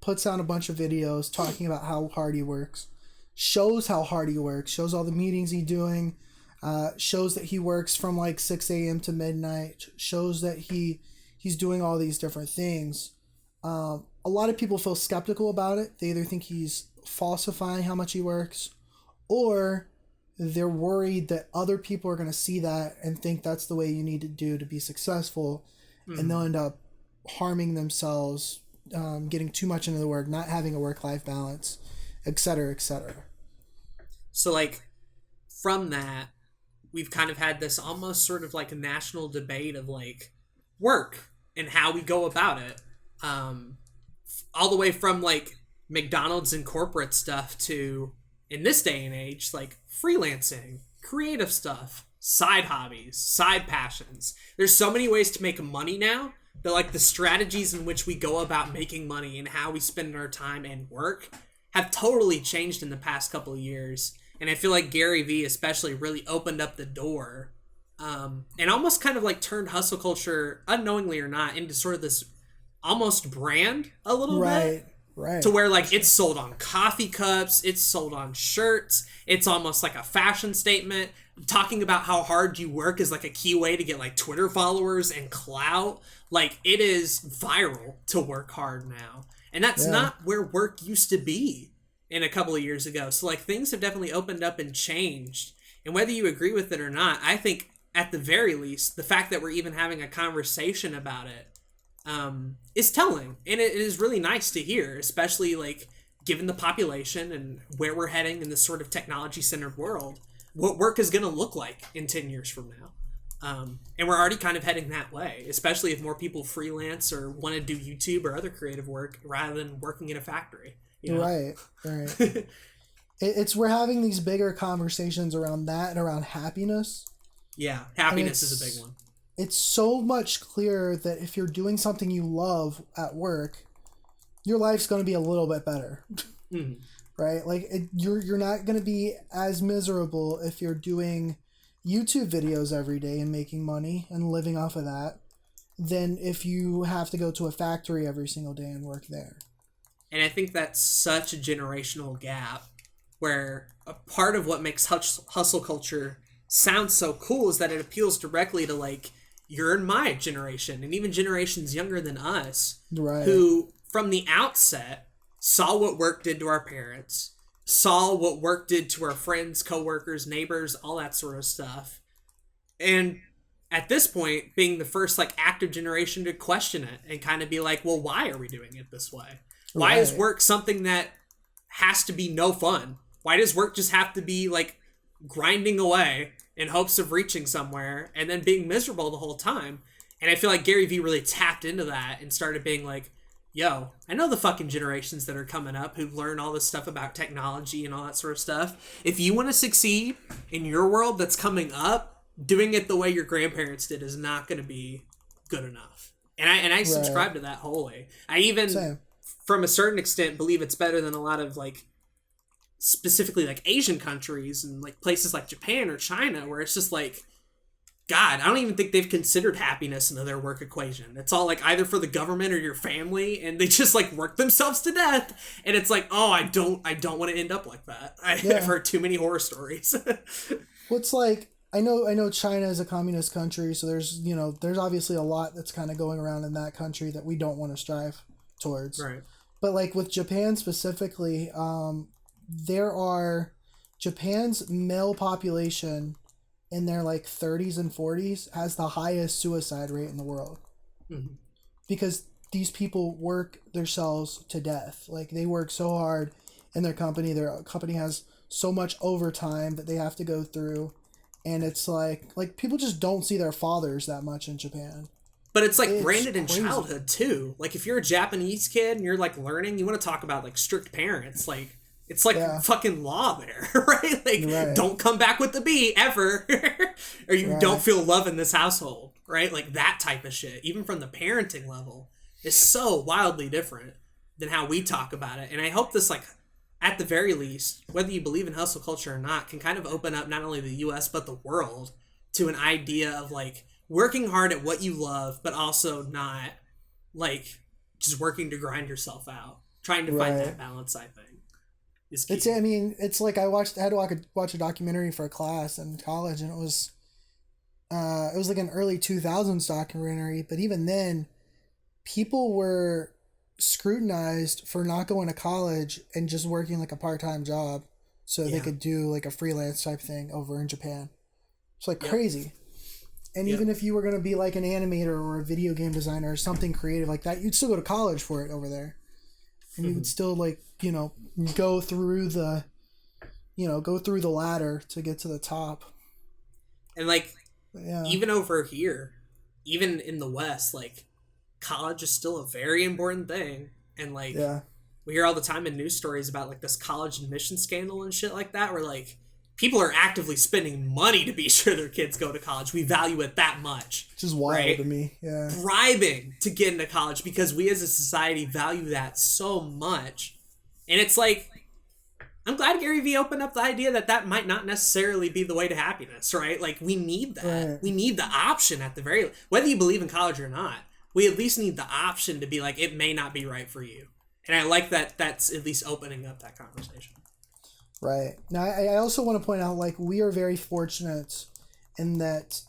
puts out a bunch of videos talking about how hard he works, shows how hard he works, shows all the meetings he's doing, shows that he works from like 6 a.m. to midnight, shows that he's doing all these different things. A lot of people feel skeptical about it. They either think he's falsifying how much he works, or they're worried that other people are going to see that and think that's the way you need to do to be successful. And they'll end up harming themselves, getting too much into the work, not having a work-life balance, etc., etc. So like from that, we've kind of had this almost sort of like a national debate of like work and how we go about it. All the way from like McDonald's and corporate stuff to, in this day and age, like freelancing, creative stuff, side hobbies, side passions. There's so many ways to make money now that like the strategies in which we go about making money and how we spend our time and work have totally changed in the past couple of years. And I feel like Gary Vee especially really opened up the door and almost kind of like turned hustle culture, unknowingly or not, into sort of this almost brand a little bit. Right. To where like it's sold on coffee cups, it's sold on shirts, it's almost like a fashion statement. Talking about how hard you work is like a key way to get like Twitter followers and clout. Like it is viral to work hard now. And that's not where work used to be. in a couple of years ago. So like things have definitely opened up and changed. And whether you agree with it or not, I think at the very least, the fact that we're even having a conversation about it is telling. And it is really nice to hear, especially like given the population and where we're heading in this sort of technology-centered world, what work is going to look like in 10 years from now. And we're already kind of heading that way, especially if more people freelance or want to do YouTube or other creative work rather than working in a factory. You know? Right. It's we're having these bigger conversations around that and around happiness. Yeah, happiness is a big one. It's so much clearer that if you're doing something you love at work, your life's going to be a little bit better. Mm-hmm. Right? Like you're not going to be as miserable if you're doing YouTube videos every day and making money and living off of that than if you have to go to a factory every single day and work there. And I think that's such a generational gap where a part of what makes hustle culture sound so cool is that it appeals directly to like your and my generation and even generations younger than us, right, who from the outset saw what work did to our parents, saw what work did to our friends, coworkers, neighbors, all that sort of stuff. And at this point, being the first like active generation to question it and kind of be like, well, why are we doing it this way? Why is work something that has to be no fun? Why does work just have to be like grinding away in hopes of reaching somewhere and then being miserable the whole time? And I feel like Gary Vee really tapped into that and started being like, yo, I know the fucking generations that are coming up who learn all this stuff about technology and all that sort of stuff. If you want to succeed in your world that's coming up, doing it the way your grandparents did is not going to be good enough. And I subscribe to that wholly. I even, from a certain extent, believe it's better than a lot of like specifically like Asian countries and like places like Japan or China where it's just like, God, I don't even think they've considered happiness into their work equation. It's all like either for the government or your family, and they just like work themselves to death. And it's like, oh, I don't want to end up like that. I've heard too many horror stories. What's like, I know China is a communist country, so there's obviously a lot that's kind of going around in that country that we don't want to strive towards. Right. But like with Japan specifically, Japan's male population in their like 30s and 40s has the highest suicide rate in the world. Mm-hmm. Because these people work themselves to death. Like they work so hard in their company. Their company has so much overtime that they have to go through. And it's like people just don't see their fathers that much in Japan. But it's like branded in childhood too. Like if you're a Japanese kid and you're like learning, you want to talk about like strict parents. Like it's like fucking law there, right? Like don't come back with the B ever, or you don't feel love in this household, right? Like that type of shit, even from the parenting level, is so wildly different than how we talk about it. And I hope this, like, at the very least, whether you believe in hustle culture or not, can kind of open up not only the U.S. but the world to an idea of like working hard at what you love, but also not like just working to grind yourself out, trying to find that balance. I think. It's like I had to watch a documentary for a class in college, and it was like an early 2000s documentary, but even then people were scrutinized for not going to college and just working like a part-time job so they could do like a freelance type thing over in Japan. It's like crazy. And even if you were going to be like an animator or a video game designer or something creative like that, you'd still go to college for it over there. And you would still like, go through the ladder to get to the top. And like, even over here, even in the West, like college is still a very important thing. And like, we hear all the time in news stories about like this college admission scandal and shit like that, where like people are actively spending money to be sure their kids go to college. We value it that much. Which is wild to me. Yeah. Bribing to get into college because we as a society value that so much. And it's like, I'm glad Gary Vee opened up the idea that might not necessarily be the way to happiness, right? Like, we need that. Right. We need the option at the very... Whether you believe in college or not, we at least need the option to be like, it may not be right for you. And I like that that's at least opening up that conversation. Right. Now, I also want to point out, like, we are very fortunate in that,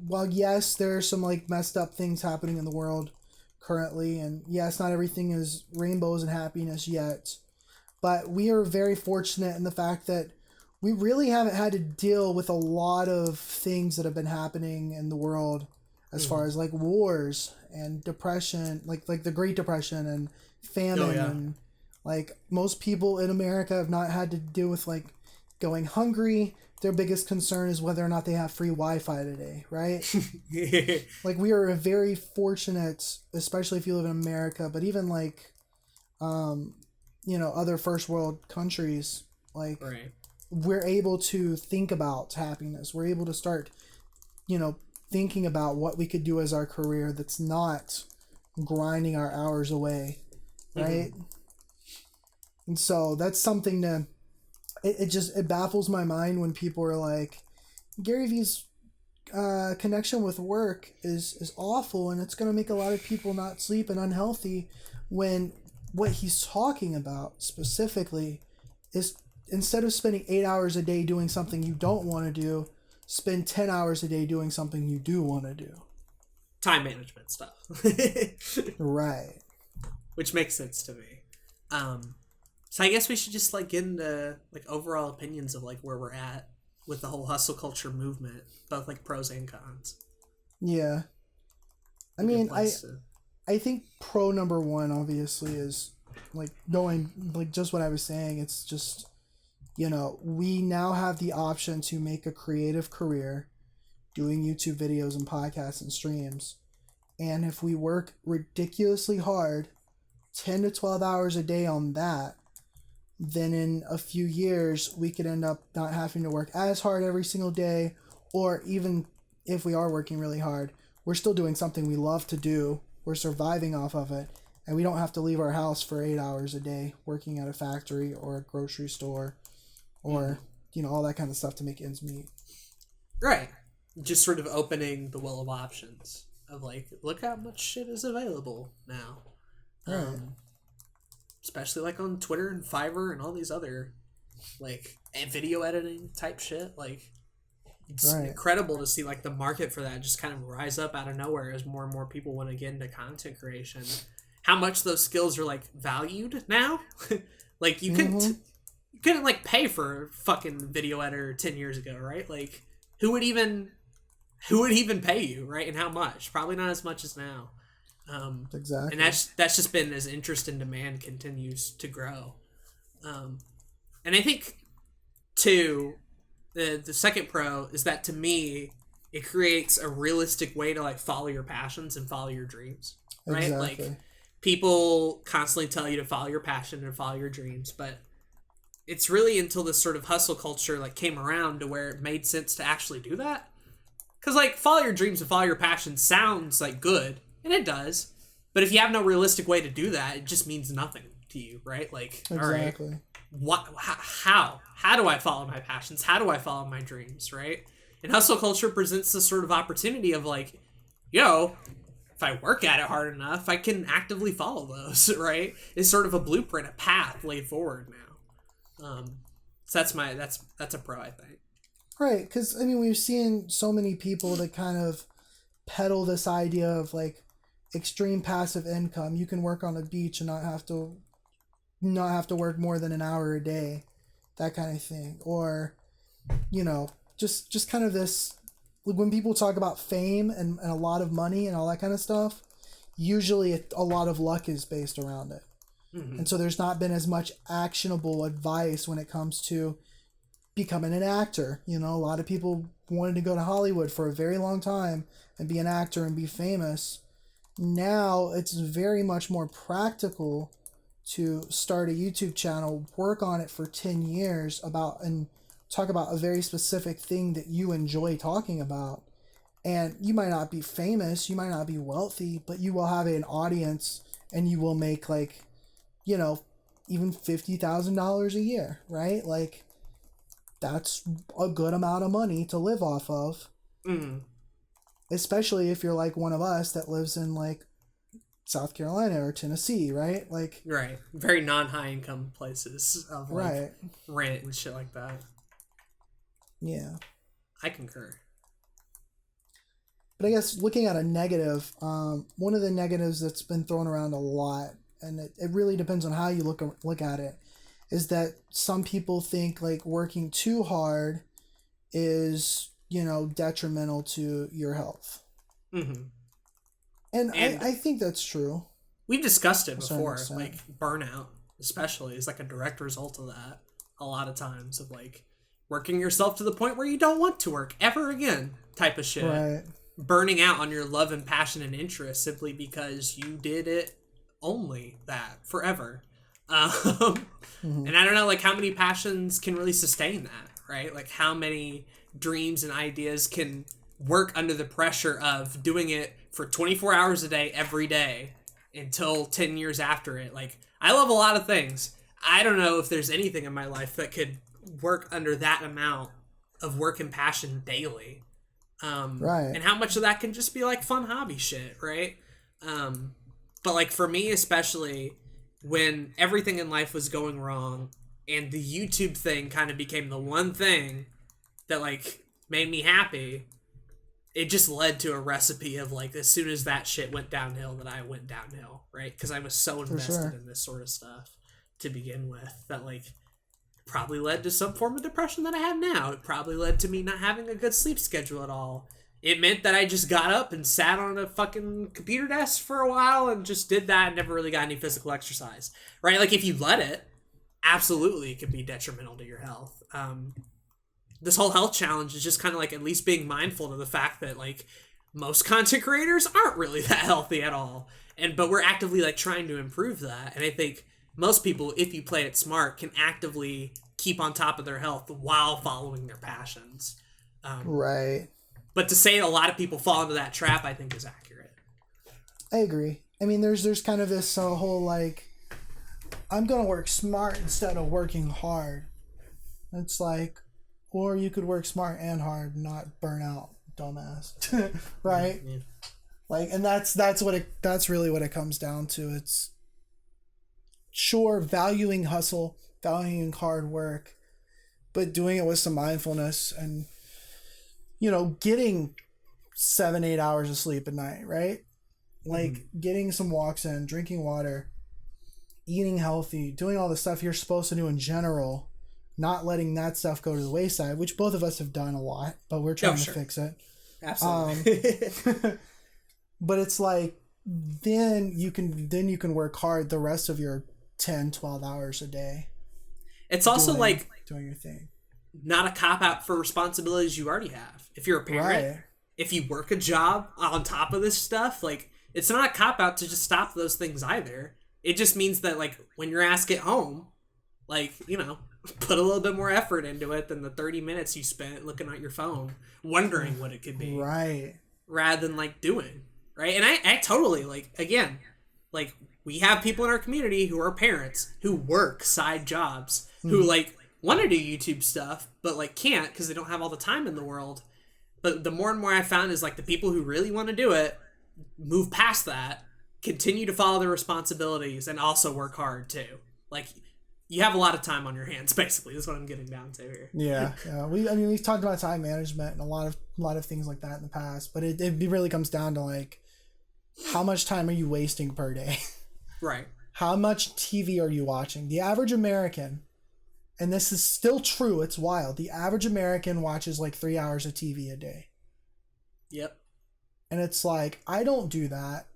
while, yes, there are some, like, messed up things happening in the world currently, and yes, not everything is rainbows and happiness yet, But we are very fortunate in the fact that we really haven't had to deal with a lot of things that have been happening in the world as far as like wars and depression, like the Great Depression and famine. And like most people in America have not had to deal with like going hungry. Their biggest concern is whether or not they have free Wi-Fi today, right? Like we are very fortunate, especially if you live in America, but even like, other first world countries, like we're able to think about happiness. We're able to start, thinking about what we could do as our career that's not grinding our hours away, right? And so that's something to, it baffles my mind when people are like, Gary Vee's connection with work is awful and it's going to make a lot of people not sleep and unhealthy, when what he's talking about specifically is instead of spending 8 hours a day doing something you don't want to do, spend 10 hours a day doing something you do want to do. Time management stuff. Right. Which makes sense to me. So I guess we should just like get into like overall opinions of like where we're at with the whole hustle culture movement, both like pros and cons. Yeah. I mean, I think pro number one obviously is like going like just what I was saying. It's just, we now have the option to make a creative career doing YouTube videos and podcasts and streams. And if we work ridiculously hard, 10 to 12 hours a day on that, then in a few years, we could end up not having to work as hard every single day, or even if we are working really hard, we're still doing something we love to do. We're surviving off of it, and we don't have to leave our house for 8 hours a day working at a factory or a grocery store or, all that kind of stuff to make ends meet. Right. Just sort of opening the well of options of like, look how much shit is available now. Right. Especially like on Twitter and Fiverr and all these other like video editing type shit. Like it's incredible to see like the market for that just kind of rise up out of nowhere as more and more people want to get into content creation. How much those skills are like valued now. Like you couldn't like pay for a fucking video editor 10 years ago, right? Like who would even pay you, right? And how much? Probably not as much as now. Exactly. And that's just been as interest and demand continues to grow. And I think too, the second pro is that to me it creates a realistic way to like follow your passions and follow your dreams, right? Exactly. Like people constantly tell you to follow your passion and follow your dreams, but it's really until this sort of hustle culture like came around to where it made sense to actually do that. Because like follow your dreams and follow your passion sounds like good, and it does, but if you have no realistic way to do that, it just means nothing to you, right? Like, exactly. All right, what? How do I follow my passions? How do I follow my dreams, right? And hustle culture presents this sort of opportunity of like, if I work at it hard enough, I can actively follow those, right? It's sort of a blueprint, a path laid forward now. So that's a pro, I think. Right, because I mean we've seen so many people that kind of peddle this idea of like extreme passive income. You can work on a beach and not have to work more than an hour a day, that kind of thing. Or, just kind of this, when people talk about fame and a lot of money and all that kind of stuff, usually a lot of luck is based around it. Mm-hmm. And so there's not been as much actionable advice when it comes to becoming an actor. A lot of people wanted to go to Hollywood for a very long time and be an actor and be famous. Now it's very much more practical to start a YouTube channel, work on it for 10 years and talk about a very specific thing that you enjoy talking about. And you might not be famous, you might not be wealthy, but you will have an audience and you will make like, even $50,000 a year, right? Like that's a good amount of money to live off of. Mm. Especially if you're like one of us that lives in like South Carolina or Tennessee, right? Like right, very non-high income places of like right. rent and shit like that. Yeah, I concur. But I guess looking at a negative, one of the negatives that's been thrown around a lot, and it really depends on how you look at it, is that some people think like working too hard is, detrimental to your health. Mm-hmm. And I think that's true. We've discussed it before. Like burnout, especially, is like a direct result of that. A lot of times of like working yourself to the point where you don't want to work ever again, type of shit. Right. Burning out on your love and passion and interest simply because you did it only that forever. And I don't know, like how many passions can really sustain that, right? Like how many dreams and ideas can work under the pressure of doing it for 24 hours a day every day until 10 years after it. Like I love a lot of things. I don't know if there's anything in my life that could work under that amount of work and passion daily. Right. And how much of that can just be like fun hobby shit, right? But like for me especially, when everything in life was going wrong and the YouTube thing kind of became the one thing that like made me happy, it just led to a recipe of like as soon as that shit went downhill that I went downhill, right? Because I was so invested in this sort of stuff to begin with that like probably led to some form of depression that I have now. It probably led to me not having a good sleep schedule at all. It meant that I just got up and sat on a fucking computer desk for a while and just did that and never really got any physical exercise, right? Like if you let it, absolutely it can be detrimental to your health. This whole health challenge is just kind of like at least being mindful of the fact that like most content creators aren't really that healthy at all. But we're actively like trying to improve that. And I think most people, if you play it smart, can actively keep on top of their health while following their passions. Right. But to say a lot of people fall into that trap, I think is accurate. I agree. I mean, there's kind of this whole like, I'm going to work smart instead of working hard. It's like, or you could work smart and hard, not burn out, dumbass. Right? Yeah. Like, and that's really what it comes down to. It's sure valuing hustle, valuing hard work, but doing it with some mindfulness and, getting 7-8 hours of sleep at night, right? Like getting some walks in, drinking water, eating healthy, doing all the stuff you're supposed to do in general, not letting that stuff go to the wayside, which both of us have done a lot, but we're trying to fix it. Absolutely. But it's like, then you can work hard the rest of your 10-12 hours a day. It's also like doing your thing. Not a cop-out for responsibilities you already have. If you're a parent, right. If you work a job on top of this stuff, like, it's not a cop-out to just stop those things either. It just means that, like, when your ass get home, like, put a little bit more effort into it than the 30 minutes you spent looking at your phone, wondering what it could be. Right. Rather than, like, doing. Right? And I totally, like, again, like, we have people in our community who are parents who work side jobs, who, like, want to do YouTube stuff, but, like, can't because they don't have all the time in the world. But the more and more I found is, like, the people who really want to do it move past that, continue to follow their responsibilities, and also work hard, too. Like, you have a lot of time on your hands, basically. That's what I'm getting down to here. Yeah. We've talked about time management and a lot of things like that in the past, but it really comes down to, like, how much time are you wasting per day? Right. How much TV are you watching? The average American, and this is still true, it's wild, the average American watches like 3 hours of TV a day. Yep. And it's like, I don't do that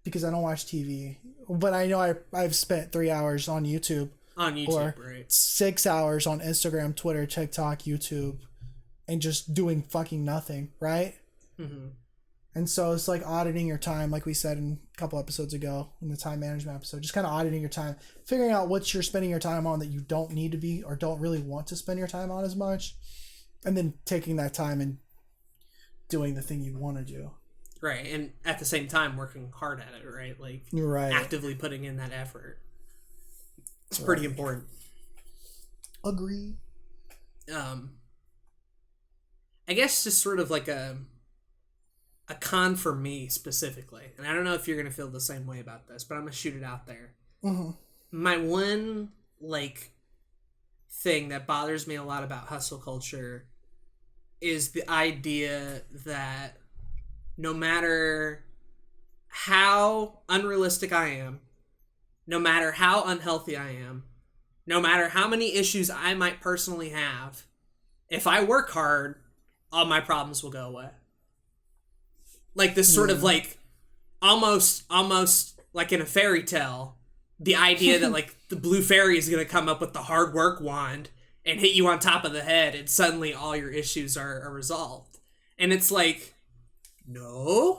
because I don't watch TV. But I know I've spent 3 hours on YouTube. On YouTube, or right. 6 hours on Instagram, Twitter, TikTok, YouTube, and just doing fucking nothing, right? Mm-hmm. And so it's like auditing your time, like we said in a couple episodes ago, in the time management episode, just kind of auditing your time, figuring out what you're spending your time on that you don't need to be or don't really want to spend your time on as much, and then taking that time and doing the thing you want to do. Right, and at the same time working hard at it, right? Like, right. Actively putting in that effort. It's pretty important. Agree. I guess just sort of like a con for me specifically, and I don't know if you're gonna feel the same way about this, but I'm gonna shoot it out there. Mm-hmm. My one like thing that bothers me a lot about hustle culture is the idea that no matter how unrealistic I am, no matter how unhealthy I am, no matter how many issues I might personally have, if I work hard, all my problems will go away. Like this sort of like almost like in a fairy tale, the idea that like the blue fairy is going to come up with the hard work wand and hit you on top of the head and suddenly all your issues are resolved. And it's like, no,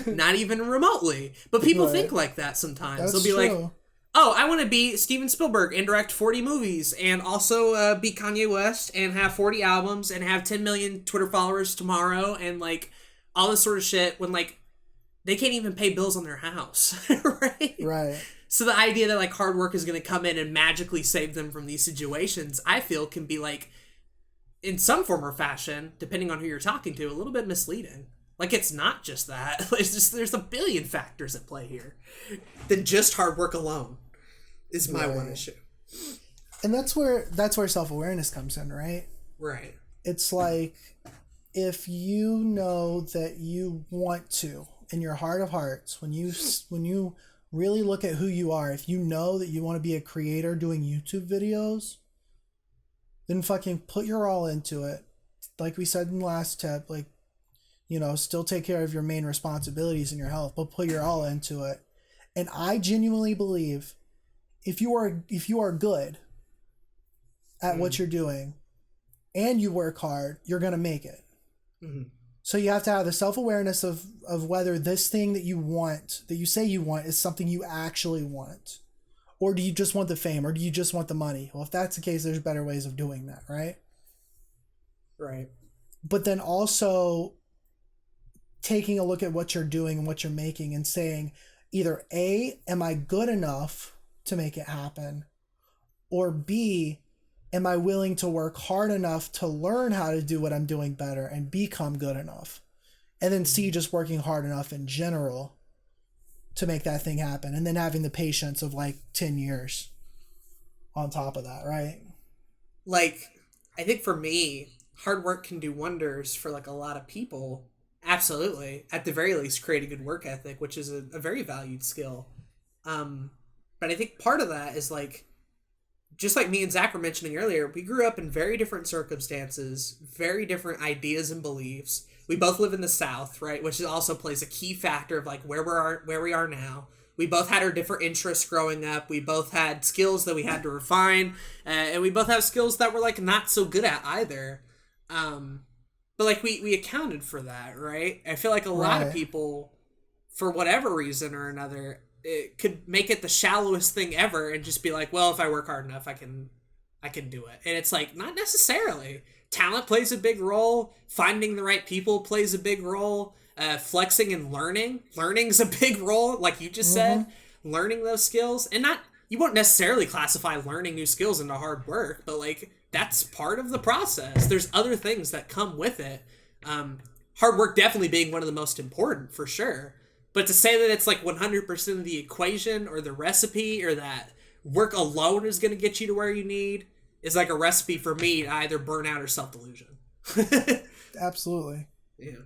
not even remotely. But people think like that sometimes. They'll be like, oh, I want to be Steven Spielberg and direct 40 movies and also be Kanye West and have 40 albums and have 10 million Twitter followers tomorrow and like all this sort of shit when like they can't even pay bills on their house, right? Right. So the idea that like hard work is going to come in and magically save them from these situations, I feel can be like, in some form or fashion, depending on who you're talking to, a little bit misleading. Like it's not just that. It's just there's a billion factors at play here than just hard work alone. Is my one issue. And that's where self-awareness comes in, right? Right. It's like if you know that you want to, in your heart of hearts, when you really look at who you are, if you know that you want to be a creator doing YouTube videos, then fucking put your all into it. Like we said in the last tip, like, you know, still take care of your main responsibilities in your health, but put your all into it. And I genuinely believe if you are good at what you're doing and you work hard, you're going to make it. Mm-hmm. So you have to have the self-awareness of whether this thing that you want, that you say you want, is something you actually want. Or do you just want the fame? Or do you just want the money? Well, if that's the case, there's better ways of doing that, right? Right. But then also taking a look at what you're doing and what you're making and saying, either A, am I good enough to make it happen? Or B, am I willing to work hard enough to learn how to do what I'm doing better and become good enough? And then C, just working hard enough in general to make that thing happen. And then having the patience of like 10 years on top of that, right? Like, I think for me, hard work can do wonders for like a lot of people. Absolutely. At the very least, create a good work ethic, which is a very valued skill. But I think part of that is like, just like me and Zach were mentioning earlier, we grew up in very different circumstances, very different ideas and beliefs. We both live in the South, right? Which also plays a key factor of like where we are now. We both had our different interests growing up. We both had skills that we had to refine, and we both have skills that we're like not so good at either. But like we accounted for that, right? I feel like a lot of people, for whatever reason or another, it could make it the shallowest thing ever and just be like, well, if I work hard enough, I can do it. And it's like, not necessarily. Talent plays a big role. Finding the right people plays a big role. Flexing and learning's a big role, like you just said. Learning those skills, and you won't necessarily classify learning new skills into hard work, but like that's part of the process. There's other things that come with it. Hard work definitely being one of the most important, for sure. But to say that it's like 100% of the equation or the recipe, or that work alone is going to get you to where you need, is like a recipe for me to either burnout or self-delusion. Absolutely. Yeah.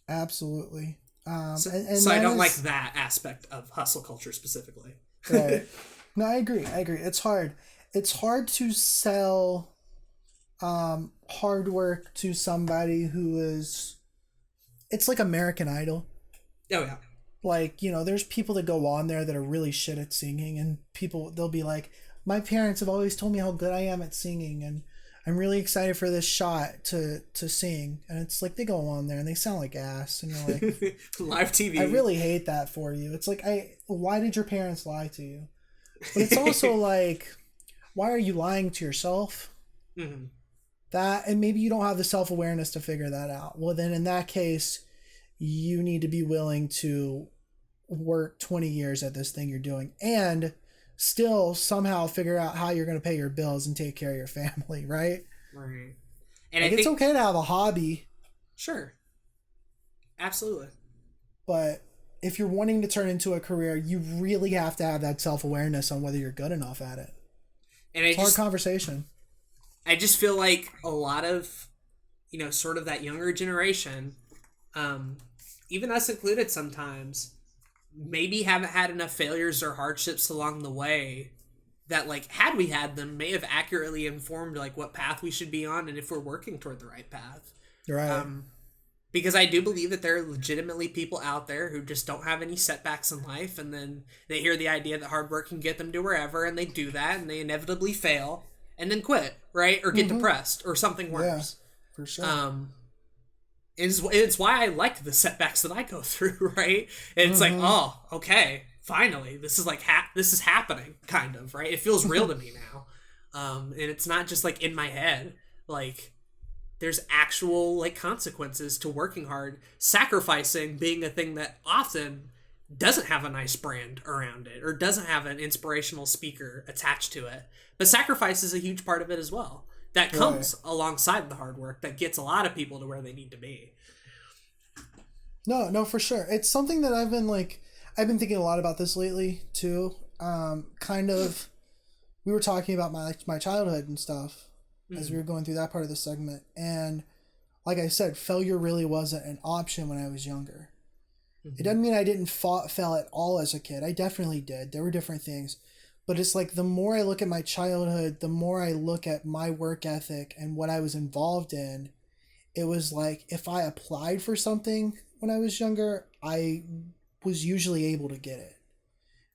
Absolutely. So I don't like that aspect of hustle culture specifically. Right. No, I agree. It's hard. It's hard to sell hard work to somebody who is... It's like American Idol. Oh, yeah. Like, you know, there's people that go on there that are really shit at singing, and they'll be like, my parents have always told me how good I am at singing, and I'm really excited for this shot to sing. And it's like, they go on there and they sound like ass, and you're like, live TV. I really hate that for you. It's like, why did your parents lie to you? But it's also like, why are you lying to yourself? Mm-hmm. That, and maybe you don't have the self-awareness to figure that out. Well, then in that case, you need to be willing to work 20 years at this thing you're doing and still somehow figure out how you're going to pay your bills and take care of your family, right? Right. And like, it's okay to have a hobby. Sure. Absolutely. But if you're wanting to turn into a career, you really have to have that self-awareness on whether you're good enough at it. And it's a hard conversation. I just feel like a lot of, you know, sort of that younger generation, even us included sometimes, maybe haven't had enough failures or hardships along the way that, like, had we had them, may have accurately informed, like, what path we should be on and if we're working toward the right path. Right. Because I do believe that there are legitimately people out there who just don't have any setbacks in life, and then they hear the idea that hard work can get them to wherever, and they do that, and they inevitably fail, and then quit, right? Or get depressed, or something worse. Yeah, for sure. It's why I like the setbacks that I go through, right? And it's like, oh, okay, finally, this is like this is happening, kind of, right? It feels real to me now, and it's not just like in my head. Like, there's actual like consequences to working hard, sacrificing being a thing that often doesn't have a nice brand around it or doesn't have an inspirational speaker attached to it. But sacrifice is a huge part of it as well. That comes alongside the hard work that gets a lot of people to where they need to be. No, for sure. It's something that I've been thinking a lot about this lately too. Kind of, we were talking about my childhood and stuff as we were going through that part of the segment. And like I said, failure really wasn't an option when I was younger. It doesn't mean I didn't fail at all as a kid. I definitely did. There were different things. But it's like the more I look at my childhood, the more I look at my work ethic and what I was involved in, it was like if I applied for something when I was younger, I was usually able to get it.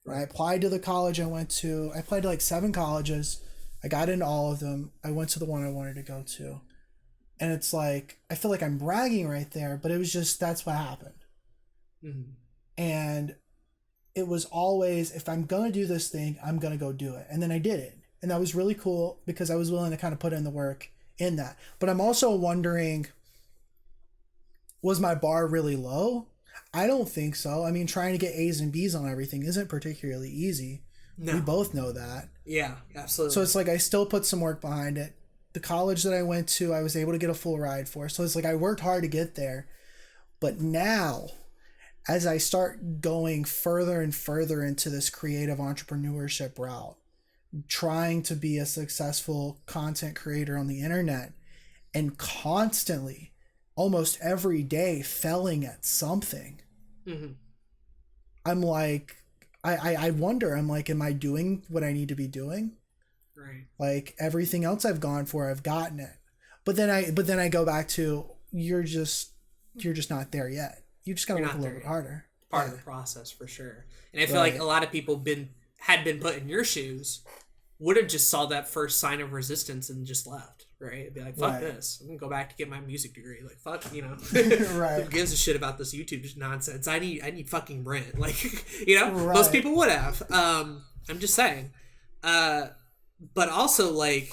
Right? I applied to the college I went to. I applied to like 7 colleges. I got into all of them. I went to the one I wanted to go to. And it's like, I feel like I'm bragging right there, but it was just, that's what happened. And it was always, if I'm going to do this thing, I'm going to go do it. And then I did it. And that was really cool because I was willing to kind of put in the work in that. But I'm also wondering, was my bar really low? I don't think so. I mean, trying to get A's and B's on everything isn't particularly easy. No. We both know that. Yeah, absolutely. So it's like I still put some work behind it. The college that I went to, I was able to get a full ride for. So it's like I worked hard to get there. But now, as I start going further and further into this creative entrepreneurship route, trying to be a successful content creator on the internet, and constantly, almost every day, failing at something, I'm like, I wonder, I'm like, am I doing what I need to be doing? Right. Like everything else I've gone for, I've gotten it. But then I go back to, you're just not there yet. You just gotta work a little bit harder. Part of the process, for sure. And I feel like a lot of people had been put in your shoes, would have just saw that first sign of resistance and just left, right? It'd be like, fuck this. I'm gonna go back to get my music degree. Like, fuck, Right. Who gives a shit about this YouTube nonsense? I need fucking rent. Like, most people would have. I'm just saying. But also, like,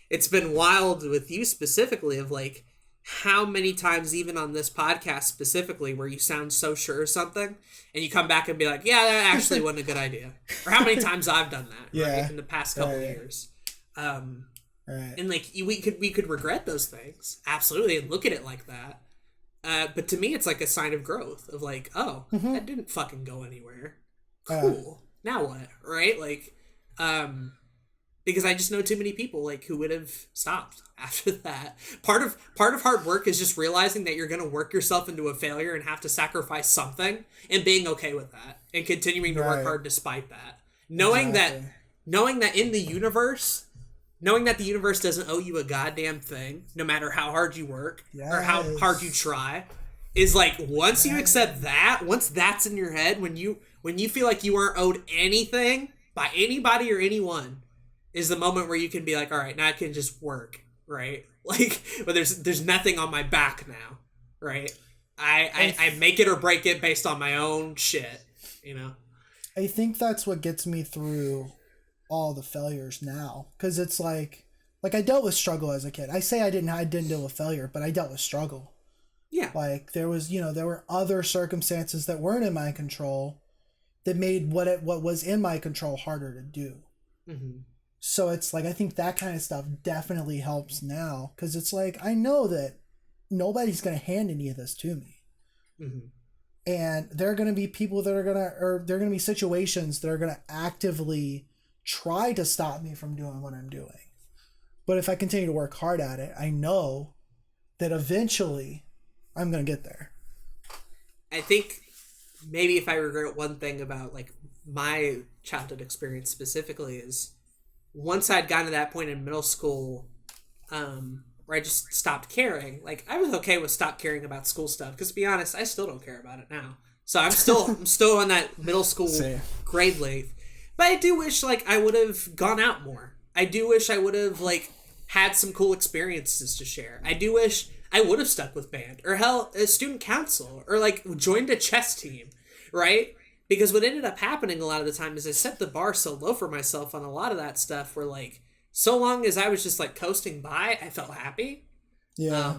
it's been wild with you specifically of, like, how many times, even on this podcast specifically, where you sound so sure of something and you come back and be like, yeah, that actually wasn't a good idea. Or how many times I've done that right, in the past couple years. And like we could regret those things, absolutely, and look at it like that. But to me, it's like a sign of growth of like, oh, that didn't fucking go anywhere. Cool. Now what? Right? Like, because I just know too many people like who would have stopped after that. Part of hard work is just realizing that you're going to work yourself into a failure and have to sacrifice something, and being okay with that and continuing to work hard despite that. Knowing that in the universe, knowing that the universe doesn't owe you a goddamn thing, no matter how hard you work or how hard you try, is like once you accept that, once that's in your head, when you feel like you aren't owed anything by anybody or anyone, is the moment where you can be like, all right, now I can just work, right? Like, but there's nothing on my back now, right? I make it or break it based on my own shit, I think that's what gets me through all the failures now, because it's like I dealt with struggle as a kid. I say I didn't deal with failure, but I dealt with struggle. Yeah. Like there were other circumstances that weren't in my control that made what was in my control harder to do. So it's like, I think that kind of stuff definitely helps now, because it's like, I know that nobody's going to hand any of this to me. And there are going to be people that are going to, or there are going to be situations that are going to actively try to stop me from doing what I'm doing. But if I continue to work hard at it, I know that eventually I'm going to get there. I think maybe if I regret one thing about like my childhood experience specifically is once I'd gotten to that point in middle school, where I just stopped caring. Like, I was okay with stop caring about school stuff, because to be honest, I still don't care about it now. So I'm still on that middle school grade length. But I do wish, like, I would have gone out more. I do wish I would have, like, had some cool experiences to share. I do wish I would have stuck with band, or hell, a student council, or, like, joined a chess team, right? Because what ended up happening a lot of the time is I set the bar so low for myself on a lot of that stuff where, like, so long as I was just, like, coasting by, I felt happy. Yeah.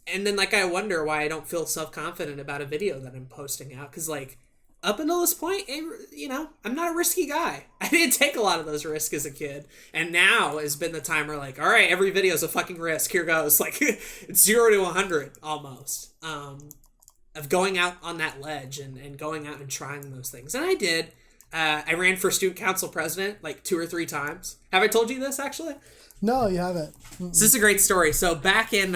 And then, like, I wonder why I don't feel self-confident about a video that I'm posting out. Because, like, up until this point, you know, I'm not a risky guy. I didn't take a lot of those risks as a kid. And now has been the time where, like, all right, every video is a fucking risk. Here goes. Like, it's 0 to 100 almost. Of going out on that ledge and going out and trying those things. And I did. I ran for student council president, like, 2 or 3 times. Have I told you this, actually? No, you haven't. So this is a great story. So back in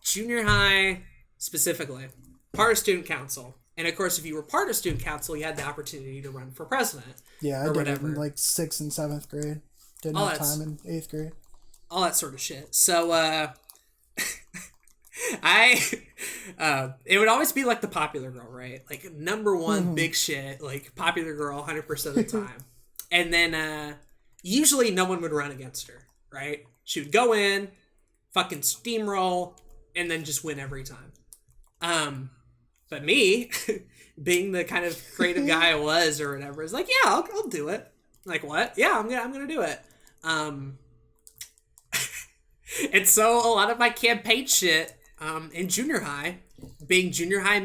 junior high, specifically, part of student council. And of course, if you were part of student council, you had the opportunity to run for president. Yeah, I did it in like 6th and 7th grade. Didn't have time in 8th grade. All that sort of shit. So it would always be like the popular girl, right? Like number one big shit, like popular girl 100% of the time. And then usually no one would run against her, right? She would go in, fucking steamroll, and then just win every time. But me, being the kind of creative guy I was or whatever, is like, yeah, I'll do it. Like, what? Yeah, I'm gonna do it. And so a lot of my campaign shit in junior high, being junior high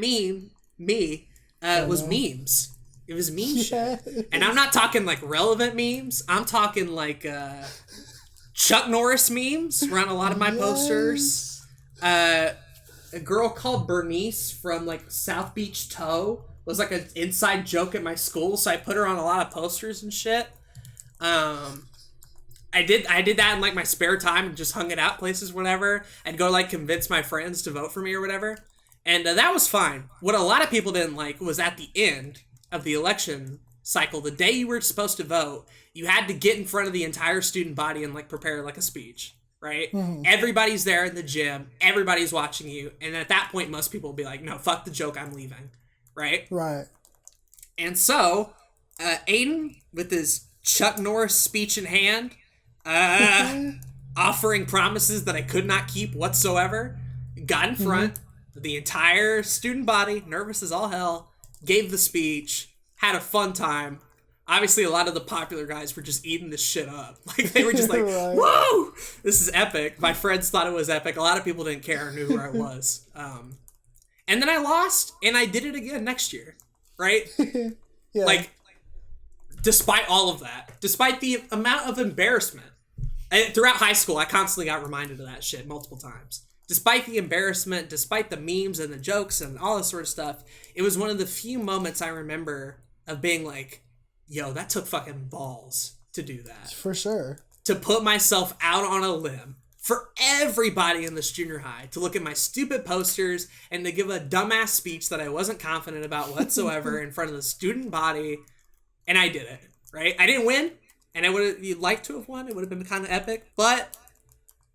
was memes. It was meme shit. And I'm not talking like relevant memes. I'm talking like Chuck Norris memes run a lot of my posters. A girl called Bernice from like South Beach Toe was like an inside joke at my school, so I put her on a lot of posters and shit. I did that in like my spare time and just hung it out places, whatever. I'd go like convince my friends to vote for me or whatever, and that was fine. What a lot of people didn't like was at the end of the election cycle, the day you were supposed to vote, you had to get in front of the entire student body and like prepare like a speech. Right? Mm-hmm. Everybody's there in the gym. Everybody's watching you. And at that point, most people will be like, no, fuck the joke, I'm leaving. Right? Right. And so, Aden, with his Chuck Norris speech in hand, offering promises that I could not keep whatsoever, got in front of the entire student body, nervous as all hell, gave the speech, had a fun time. Obviously, a lot of the popular guys were just eating this shit up. Like, they were just like, right. Whoa! This is epic. My friends thought it was epic. A lot of people didn't care or knew who I was. And then I lost, and I did it again next year. Right? Yeah. Like, despite all of that, despite the amount of embarrassment, throughout high school, I constantly got reminded of that shit multiple times. Despite the embarrassment, despite the memes and the jokes and all this sort of stuff, it was one of the few moments I remember of being like, yo, that took fucking balls to do that. For sure. To put myself out on a limb for everybody in this junior high to look at my stupid posters and to give a dumbass speech that I wasn't confident about whatsoever in front of the student body. And I did it, right? I didn't win, and I would have liked to have won. It would have been kind of epic. But,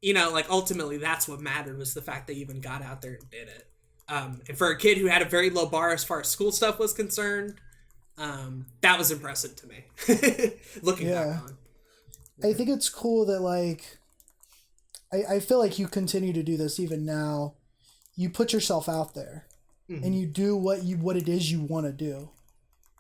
you know, like, ultimately, that's what mattered, was the fact that I even got out there and did it. And for a kid who had a very low bar as far as school stuff was concerned, that was impressive to me. Looking back on. I think it's cool that, like, I feel like you continue to do this even now. You put yourself out there, and you do what it is you want to do.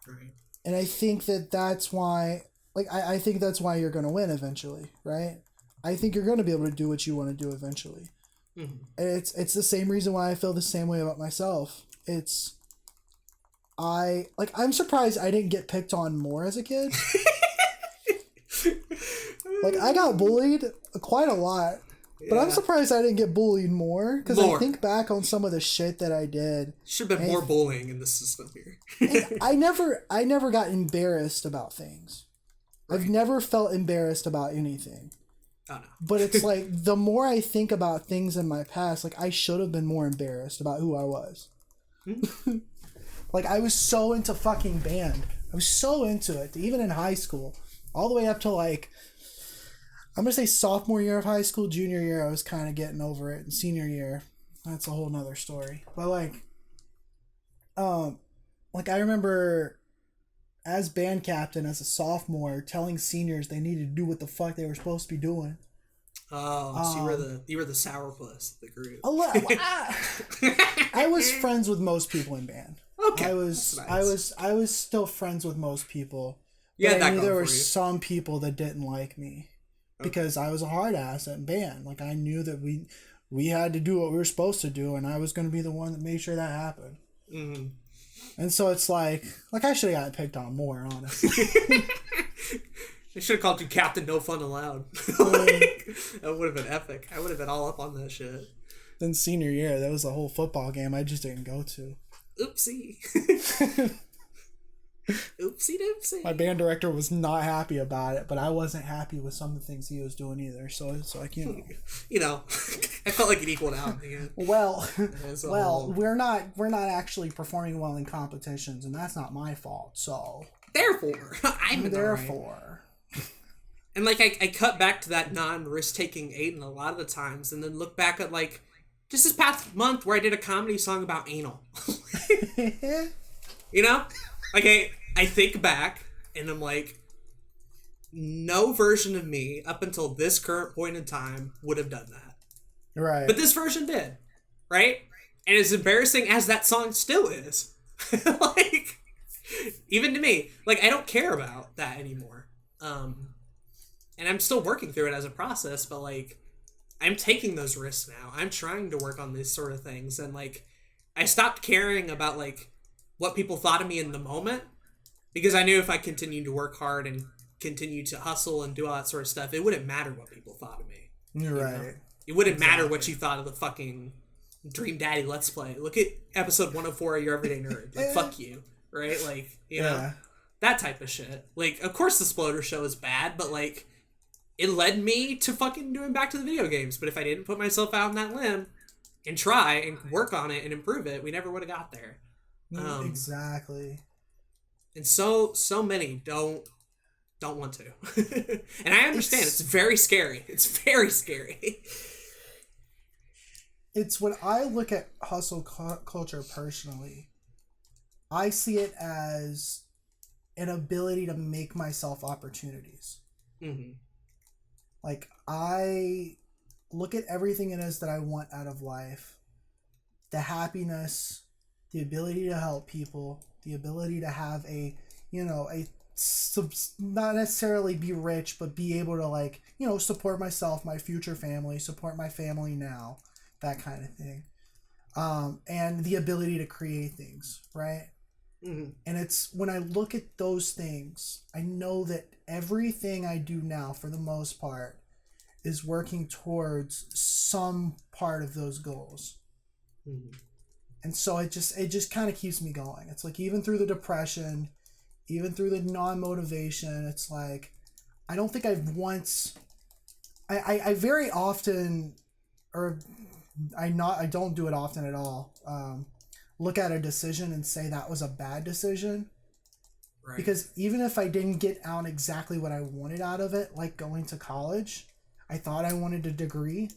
Right. And I think that's why, like, I think that's why you're going to win eventually, right? I think you're going to be able to do what you want to do eventually. Mm-hmm. It's the same reason why I feel the same way about myself. I'm surprised I didn't get picked on more as a kid. Like, I got bullied quite a lot, but I'm surprised I didn't get bullied more, because I think back on some of the shit that I did. Should have been more bullying in the system here. I never got embarrassed about things. Right. I've never felt embarrassed about anything. Oh, no. But it's like, the more I think about things in my past, like, I should have been more embarrassed about who I was. Like, I was so into fucking band. I was so into it, even in high school, all the way up to like, I'm gonna say sophomore year of high school. Junior year, I was kind of getting over it, and senior year, that's a whole nother story. But like I remember as band captain as a sophomore telling seniors they needed to do what the fuck they were supposed to be doing. Oh, so you were the sourpuss of the group. I was friends with most people in band. Okay, I was still friends with most people. Yeah, I knew there were some people that didn't like me because I was a hard ass at band. Like I knew that we had to do what we were supposed to do, and I was going to be the one that made sure that happened. Mm-hmm. And so it's like I should have gotten picked on more, honestly. They should have called you Captain No Fun Allowed. That would have been epic. I would have been all up on that shit. Then senior year, that was a whole football game I just didn't go to. Oopsie. Oopsie doopsie. My band director was not happy about it, but I wasn't happy with some of the things he was doing either. So it's like, I felt like it equaled out in the end. Well, we're not actually performing well in competitions, and that's not my fault. So therefore, therefore. And like I cut back to that non-risk taking Aden a lot of the times, and then look back at like just this past month where I did a comedy song about anal. Like I think back and I'm like, no version of me up until this current point in time would have done that. Right. But this version did. Right? And as embarrassing as that song still is, like, even to me, like, I don't care about that anymore. And I'm still working through it as a process, but like, I'm taking those risks now. I'm trying to work on these sort of things. And like, I stopped caring about like what people thought of me in the moment, because I knew if I continued to work hard and continued to hustle and do all that sort of stuff, it wouldn't matter what people thought of me. You're right. It wouldn't matter what you thought of the fucking Dream Daddy Let's Play. Look at episode 104 of Your Everyday Nerd. Like, fuck you. Right? Like, you know, that type of shit. Like, of course the Sploder Show is bad, but like, it led me to fucking doing back to the video games. But if I didn't put myself out on that limb and try and work on it and improve it, we never would have got there. Exactly. And so many don't want to. And I understand it's very scary. It's very scary. It's when I look at hustle culture personally, I see it as an ability to make myself opportunities. Mm-hmm. Like, I look at everything it is that I want out of life. The happiness, the ability to help people, the ability to have not necessarily be rich, but be able to like, support myself, my future family, support my family now, that kind of thing. And the ability to create things, right? Mm-hmm. And it's when I look at those things, I know that everything I do now, for the most part, is working towards some part of those goals. Mm-hmm. And so it just kind of keeps me going. It's like, even through the depression, even through the non-motivation, it's like, I don't think I've once, I very often, or I don't do it often at all, look at a decision and say that was a bad decision. Right. Because even if I didn't get out exactly what I wanted out of it, like going to college, I thought I wanted a degree,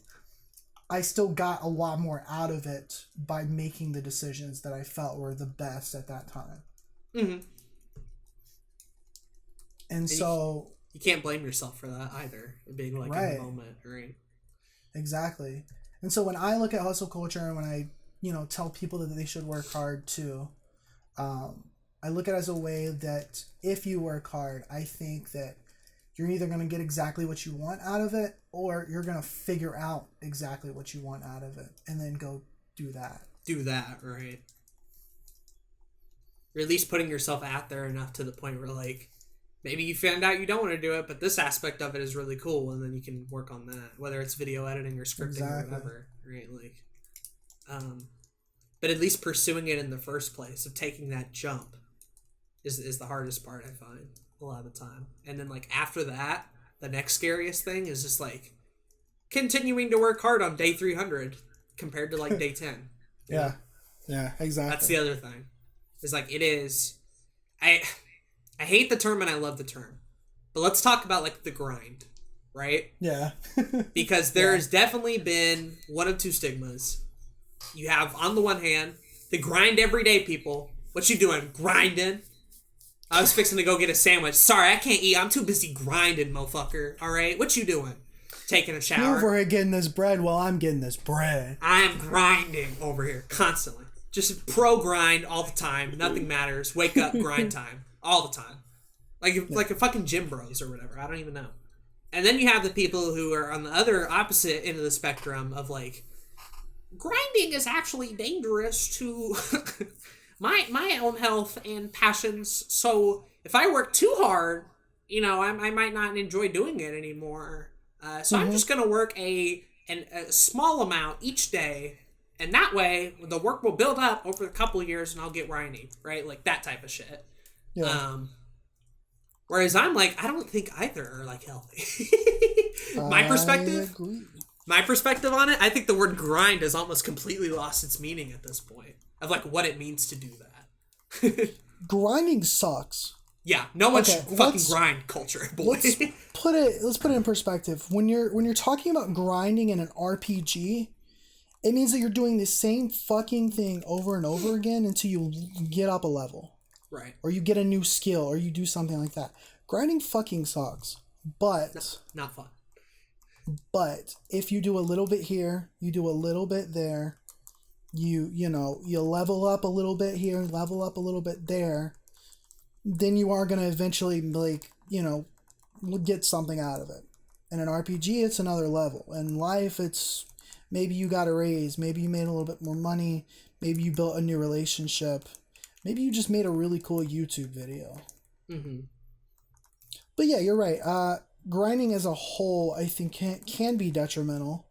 I still got a lot more out of it by making the decisions that I felt were the best at that time. Mm-hmm. And so... You can't blame yourself for that either, being like in the moment, right? Exactly. And so when I look at hustle culture and when I, tell people that they should work hard too, I look at it as a way that if you work hard, I think that you're either going to get exactly what you want out of it, or you're going to figure out exactly what you want out of it and then go do that. Do that, right? Or at least putting yourself out there enough to the point where, like, maybe you found out you don't want to do it, but this aspect of it is really cool, and then you can work on that, whether it's video editing or scripting or whatever, right? Like, but at least pursuing it in the first place, of taking that jump, is the hardest part, I find, a lot of the time. And then, like, after that, the next scariest thing is just, like, continuing to work hard on day 300 compared to, like, day 10. Yeah, exactly. That's the other thing. It's like, it is... I hate the term and I love the term. But let's talk about like the grind, right? Yeah. Because there's definitely been one of two stigmas. You have, on the one hand, the grind everyday people. What you doing? Grinding? I was fixing to go get a sandwich. Sorry, I can't eat. I'm too busy grinding, motherfucker. All right? What you doing? Taking a shower. You over here getting this bread while I'm getting this bread. I'm grinding over here constantly. Just pro grind all the time. Nothing matters. Wake up, grind time. All the time. Like a fucking gym bros or whatever. I don't even know. And then you have the people who are on the other opposite end of the spectrum of like, grinding is actually dangerous to my own health and passions. So if I work too hard, I might not enjoy doing it anymore. So I'm just going to work a small amount each day. And that way, the work will build up over a couple of years and I'll get grinding, right? Like that type of shit. Yeah. Whereas I'm like, I don't think either are like healthy. My perspective on it, I think the word grind has almost completely lost its meaning at this point of like what it means to do that. Grinding sucks. Yeah, no one should fucking grind culture, boy. Let's put it in perspective. When you're talking about grinding in an RPG, it means that you're doing the same fucking thing over and over again until you get up a level. Right. Or you get a new skill, or you do something like that. Grinding fucking sucks. But not fun. But if you do a little bit here, you do a little bit there, you level up a little bit here, level up a little bit there, then you are gonna eventually get something out of it. In an RPG, it's another level. In life, it's maybe you got a raise, maybe you made a little bit more money, maybe you built a new relationship, maybe you just made a really cool YouTube video. Mm-hmm. But yeah, you're right. Grinding as a whole, I think, can be detrimental.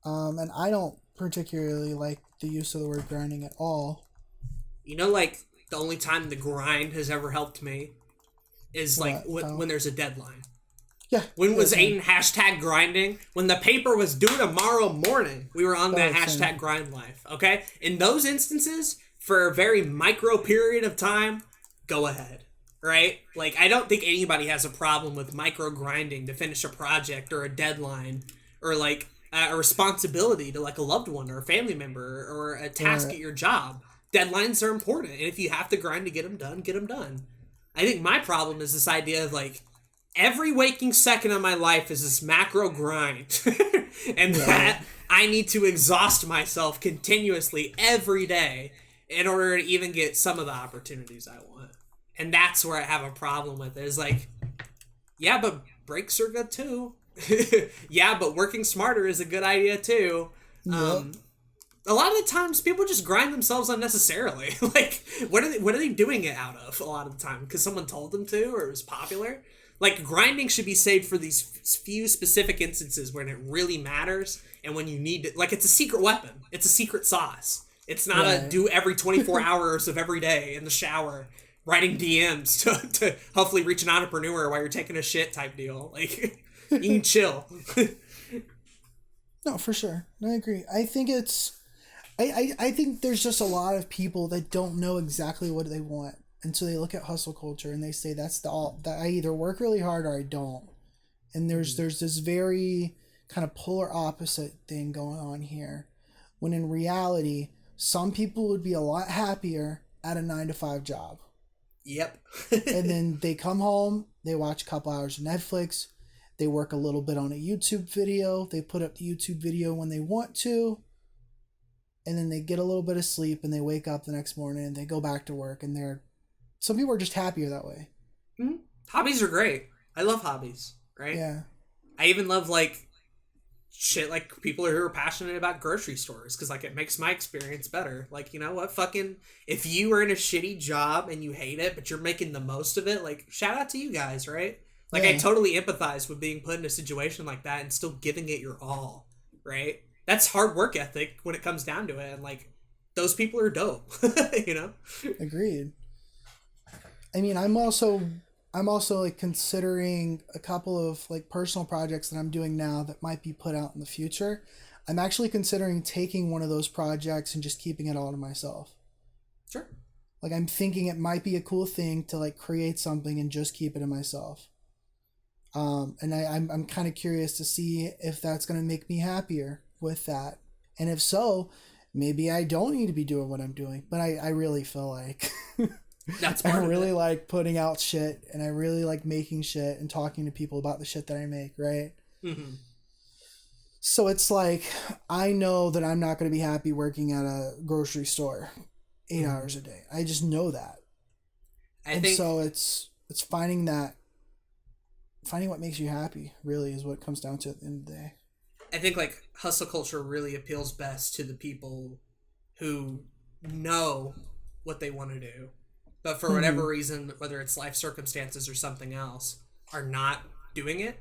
And I don't particularly like the use of the word grinding at all. Like, the only time the grind has ever helped me is, like, when there's a deadline. Yeah. When was Aden #grinding? When the paper was due tomorrow morning, we were on that hashtag grind life, okay? In those instances, for a very micro period of time, go ahead. Right? Like, I don't think anybody has a problem with micro grinding to finish a project or a deadline or, like, a responsibility to, like, a loved one or a family member or a task at your job. Deadlines are important, and if you have to grind to get them done, get them done. I think my problem is this idea of, like, every waking second of my life is this macro grind. And that I need to exhaust myself continuously every day in order to even get some of the opportunities I want. And that's where I have a problem with it. It's like, yeah, but breaks are good too. Yeah, but working smarter is a good idea too. Yep. A lot of the times people just grind themselves unnecessarily. Like, what are they doing it out of a lot of the time? Because someone told them to or it was popular? Like, grinding should be saved for these few specific instances when it really matters and when you need it. Like, it's a secret weapon. It's a secret sauce. It's not a do every 24 hours of every day in the shower writing DMs to hopefully reach an entrepreneur while you're taking a shit type deal. Like, you can chill. No, for sure. I agree. I think I think there's just a lot of people that don't know exactly what they want. And so they look at hustle culture and they say that I either work really hard or I don't. And there's this very kind of polar opposite thing going on here. When in reality, some people would be a lot happier at a 9-to-5 job. Yep. And then they come home, they watch a couple hours of Netflix, they work a little bit on a YouTube video, they put up the YouTube video when they want to, and then they get a little bit of sleep and they wake up the next morning and they go back to work, and some people are just happier that way. Mm-hmm. Hobbies are great. I love hobbies, right? Yeah. I even love, like, shit, like, people who are passionate about grocery stores, because, like, it makes my experience better. Like, you know what, fucking, if you are in a shitty job and you hate it, but you're making the most of it, like, shout out to you guys, right? Like, I totally empathize with being put in a situation like that and still giving it your all, right? That's hard work ethic when it comes down to it, and, like, those people are dope, you know? Agreed. I mean, I'm also like considering a couple of like personal projects that I'm doing now that might be put out in the future. I'm actually considering taking one of those projects and just keeping it all to myself. Sure. Like I'm thinking it might be a cool thing to like create something and just keep it in myself. And I'm kind of curious to see if that's going to make me happier with that. And if so, maybe I don't need to be doing what I'm doing. But I really feel like That's I part of really it. like putting out shit and I really like making shit and talking to people about the shit that I make, right? Mm-hmm. So it's like I know that I'm not going to be happy working at a grocery store 8 Mm-hmm. hours a day. I just know that. I And think so it's finding what makes you happy really is what it comes down to at the end of the day. I think like hustle culture really appeals best to the people who know what they want to do, but for Mm-hmm. whatever reason, whether it's life circumstances or something else, are not doing it.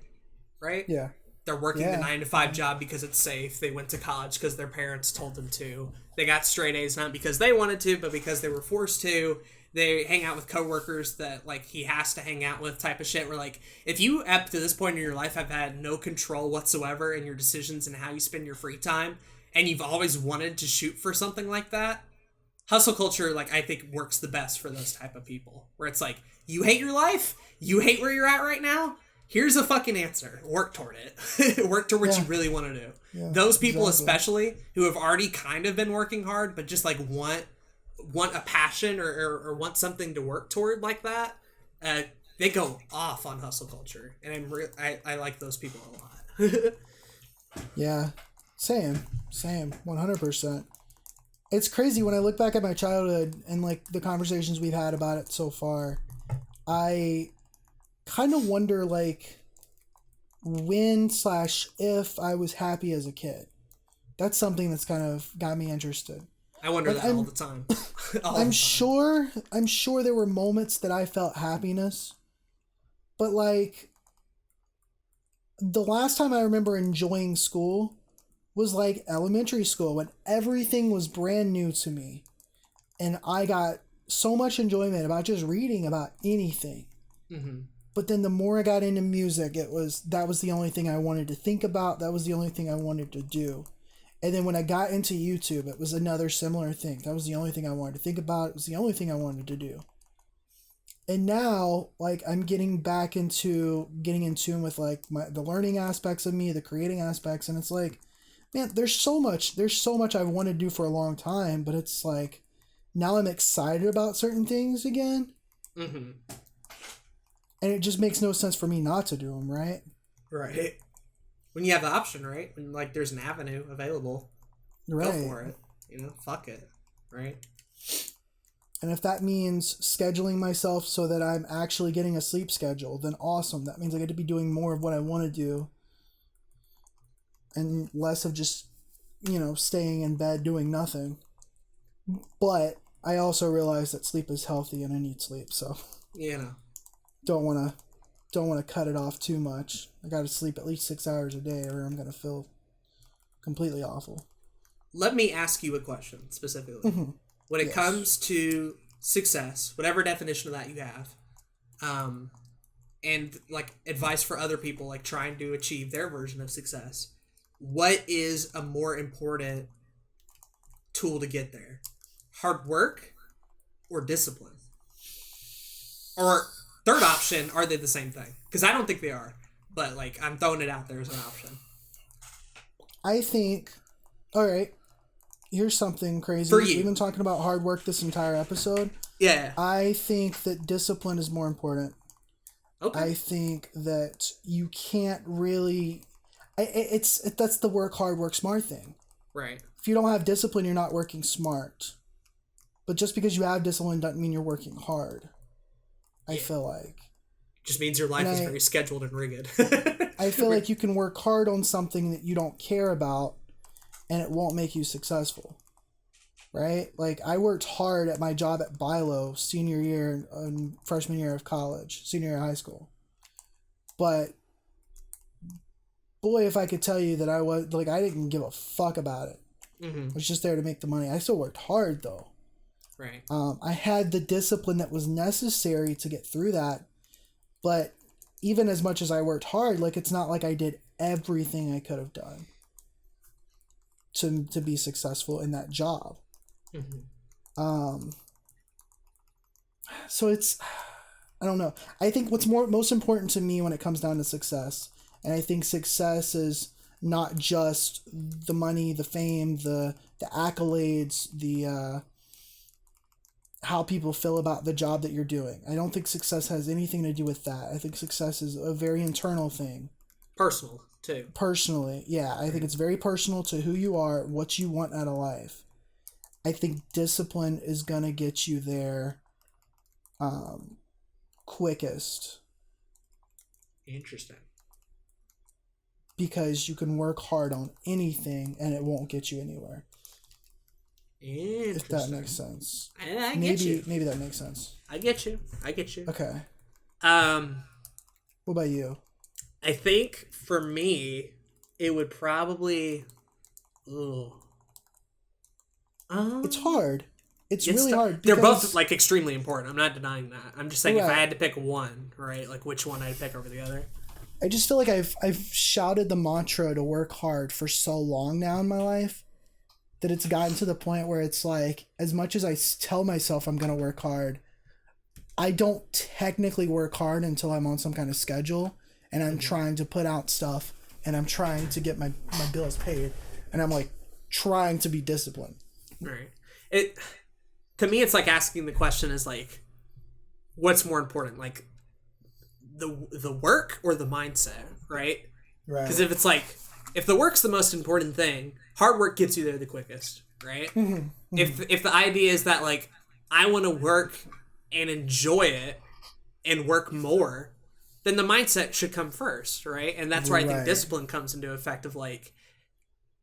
Right? Yeah. They're working the Yeah. 9 to 5 job because it's safe. They went to college because their parents told them to. They got straight A's not because they wanted to, but because they were forced to. They hang out with coworkers that like he has to hang out with type of shit. Where like if you up to this point in your life have had no control whatsoever in your decisions and how you spend your free time, and you've always wanted to shoot for something like that, hustle culture like I think works the best for those type of people. Where it's like you hate your life, you hate where you're at right now. Here's a fucking answer. Work toward it. Work toward what Yeah. you really want to do. Yeah. Those people, Exactly. especially who have already kind of been working hard, but just like want a passion or want something to work toward like that, they go off on hustle culture, and I like those people a lot. Yeah. Same. 100%. It's crazy when I look back at my childhood and like the conversations we've had about it so far. I kind of wonder like when/if I was happy as a kid. That's something that's kind of got me interested. I wonder Like that all the time. All the I'm time. sure there were moments that I felt happiness, but like the last time I remember enjoying school was like elementary school when everything was brand new to me and I got so much enjoyment about just reading about anything. Mm-hmm. But then the more I got into music, that was the only thing I wanted to think about. That was the only thing I wanted to do. And then when I got into YouTube, it was another similar thing. That was the only thing I wanted to think about. It was the only thing I wanted to do. And now, like, I'm getting in tune with like the learning aspects of me, the creating aspects, and it's like, man, there's so much I wanted to do for a long time, but it's like now I'm excited about certain things again. Mm-hmm. And it just makes no sense for me not to do them, right? Right. When you have the option, right? When like there's an avenue available, Right. go for it. You know, fuck it, right? And if that means scheduling myself so that I'm actually getting a sleep schedule, then awesome. That means I get to be doing more of what I want to do and less of just, staying in bed doing nothing. But I also realize that sleep is healthy and I need sleep, so You know. don't want to cut it off too much. I got to sleep at least 6 hours a day or I'm going to feel completely awful. Let me ask you a question specifically. Mm-hmm. When it Yes. comes to success, whatever definition of that you have, and like advice for other people like trying to achieve their version of success, what is a more important tool to get there? Hard work or discipline? Or third option, are they the same thing? Because I don't think they are, but like I'm throwing it out there as an option. I think, all right, here's something crazy. For you. We've been talking about hard work this entire episode. Yeah. I think that discipline is more important. Okay. I think that you can't really. That's the work hard, work smart thing. Right. If you don't have discipline, you're not working smart. But just because you have discipline doesn't mean you're working hard. I feel like. Just means your life is very scheduled and rigged. I feel like you can work hard on something that you don't care about and it won't make you successful. Right? Like, I worked hard at my job at Bilo senior year and freshman year of college, senior year of high school. But, boy, if I could tell you that I didn't give a fuck about it. Mm-hmm. I was just there to make the money. I still worked hard, though. Right. I had the discipline that was necessary to get through that. But even as much as I worked hard, like, it's not like I did everything I could have done to be successful in that job. Mm-hmm. So it's, I don't know. I think what's most important to me when it comes down to success, and I think success is not just the money, the fame, the accolades, the how people feel about the job that you're doing. I don't think success has anything to do with that. I think success is a very internal thing. Personal too. Personally, yeah, I think it's very personal to who you are, what you want out of life. I think discipline is gonna get you there quickest. Interesting. Because you can work hard on anything and it won't get you anywhere. If that makes sense. I get you. Maybe that makes sense. I get you. Okay. What about you? I think for me, it would probably. It's hard. It's really hard. They're both like extremely important. I'm not denying that. I'm just saying right. If I had to pick one, right, like which one I'd pick over the other. I just feel like I've shouted the mantra to work hard for so long now in my life that it's gotten to the point where it's like, as much as I tell myself I'm going to work hard, I don't technically work hard until I'm on some kind of schedule and I'm trying to put out stuff and I'm trying to get my bills paid and I'm like trying to be disciplined. Right. To me, it's like asking the question is like, what's more important? Like the work or the mindset, right? Right. Because if it's like, if the work's the most important thing, hard work gets you there the quickest, right? Mm-hmm. If the idea is that like, I want to work and enjoy it and work more, then the mindset should come first, right? And that's where I think discipline comes into effect of like,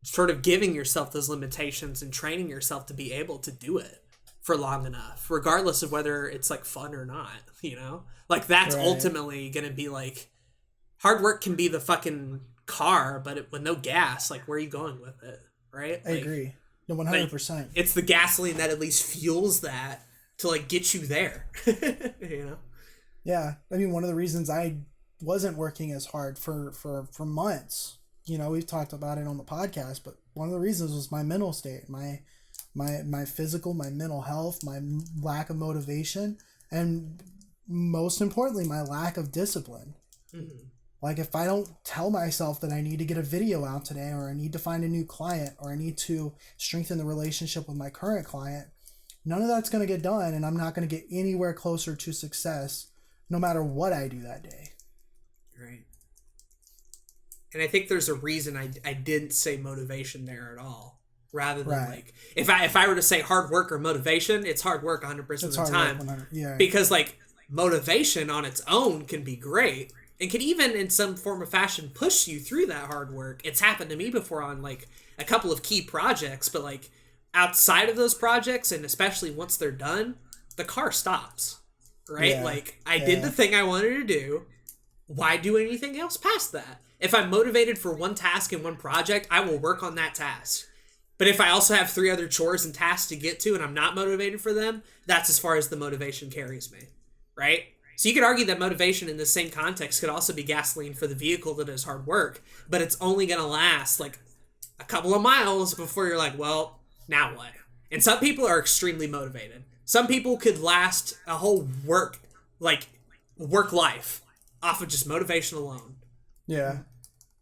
sort of giving yourself those limitations and training yourself to be able to do it for long enough, regardless of whether it's like fun or not, you know? Like that's ultimately going to be like, hard work can be the fucking car, but with no gas, like where are you going with it, right? I agree. No, 100%. Like, it's the gasoline that at least fuels that to like get you there, you know? Yeah. I mean, one of the reasons I wasn't working as hard for months, you know, we've talked about it on the podcast, but one of the reasons was my mental state, my physical, my mental health, my lack of motivation, and most importantly, my lack of discipline. Mm-hmm. Like if I don't tell myself that I need to get a video out today, or I need to find a new client, or I need to strengthen the relationship with my current client, none of that's going to get done, and I'm not going to get anywhere closer to success no matter what I do that day. Right. And I think there's a reason I didn't say motivation there at all. Rather than like, if I were to say hard work or motivation, it's hard work 100% of the time. Yeah. Because like motivation on its own can be great and can even in some form or fashion push you through that hard work. It's happened to me before on like a couple of key projects, but like outside of those projects, and especially once they're done, the car stops, right? Yeah. Like I did the thing I wanted to do. Why do anything else past that? If I'm motivated for one task and one project, I will work on that task. But if I also have 3 other chores and tasks to get to and I'm not motivated for them, that's as far as the motivation carries me, right? So you could argue that motivation in the same context could also be gasoline for the vehicle that is hard work, but it's only going to last like a couple of miles before you're like, well, now what? And some people are extremely motivated. Some people could last a whole work life off of just motivation alone. Yeah.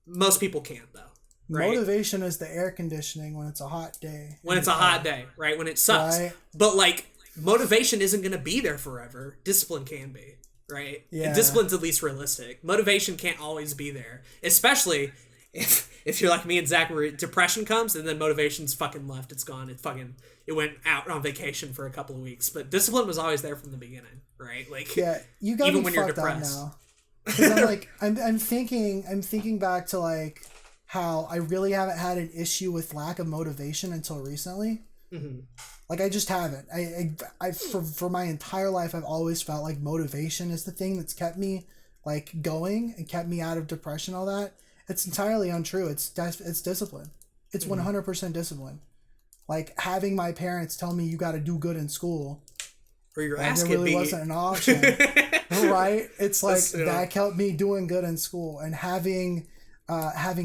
Most people can't though. Right? Motivation is the air conditioning when it's a hot day. When it's a hot day, right? When it sucks. Right. But like motivation isn't going to be there forever. Discipline can be, right? Yeah. And discipline's at least realistic. Motivation can't always be there, especially if you're like me and Zach, where depression comes and then motivation's fucking left. It's gone. It went out on vacation for a couple of weeks. But discipline was always there from the beginning, right? Like you got even me when you're fucked depressed. Up now. Because I'm like I'm thinking back to like how I really haven't had an issue with lack of motivation until recently. Mm-hmm. Like I just haven't. I for my entire life I've always felt like motivation is the thing that's kept me like going and kept me out of depression. All that, it's entirely untrue. It's discipline. It's 100% discipline. Like having my parents tell me you got to do good in school. Or your ass there really wasn't an option, right? It's like that kept me doing good in school, and having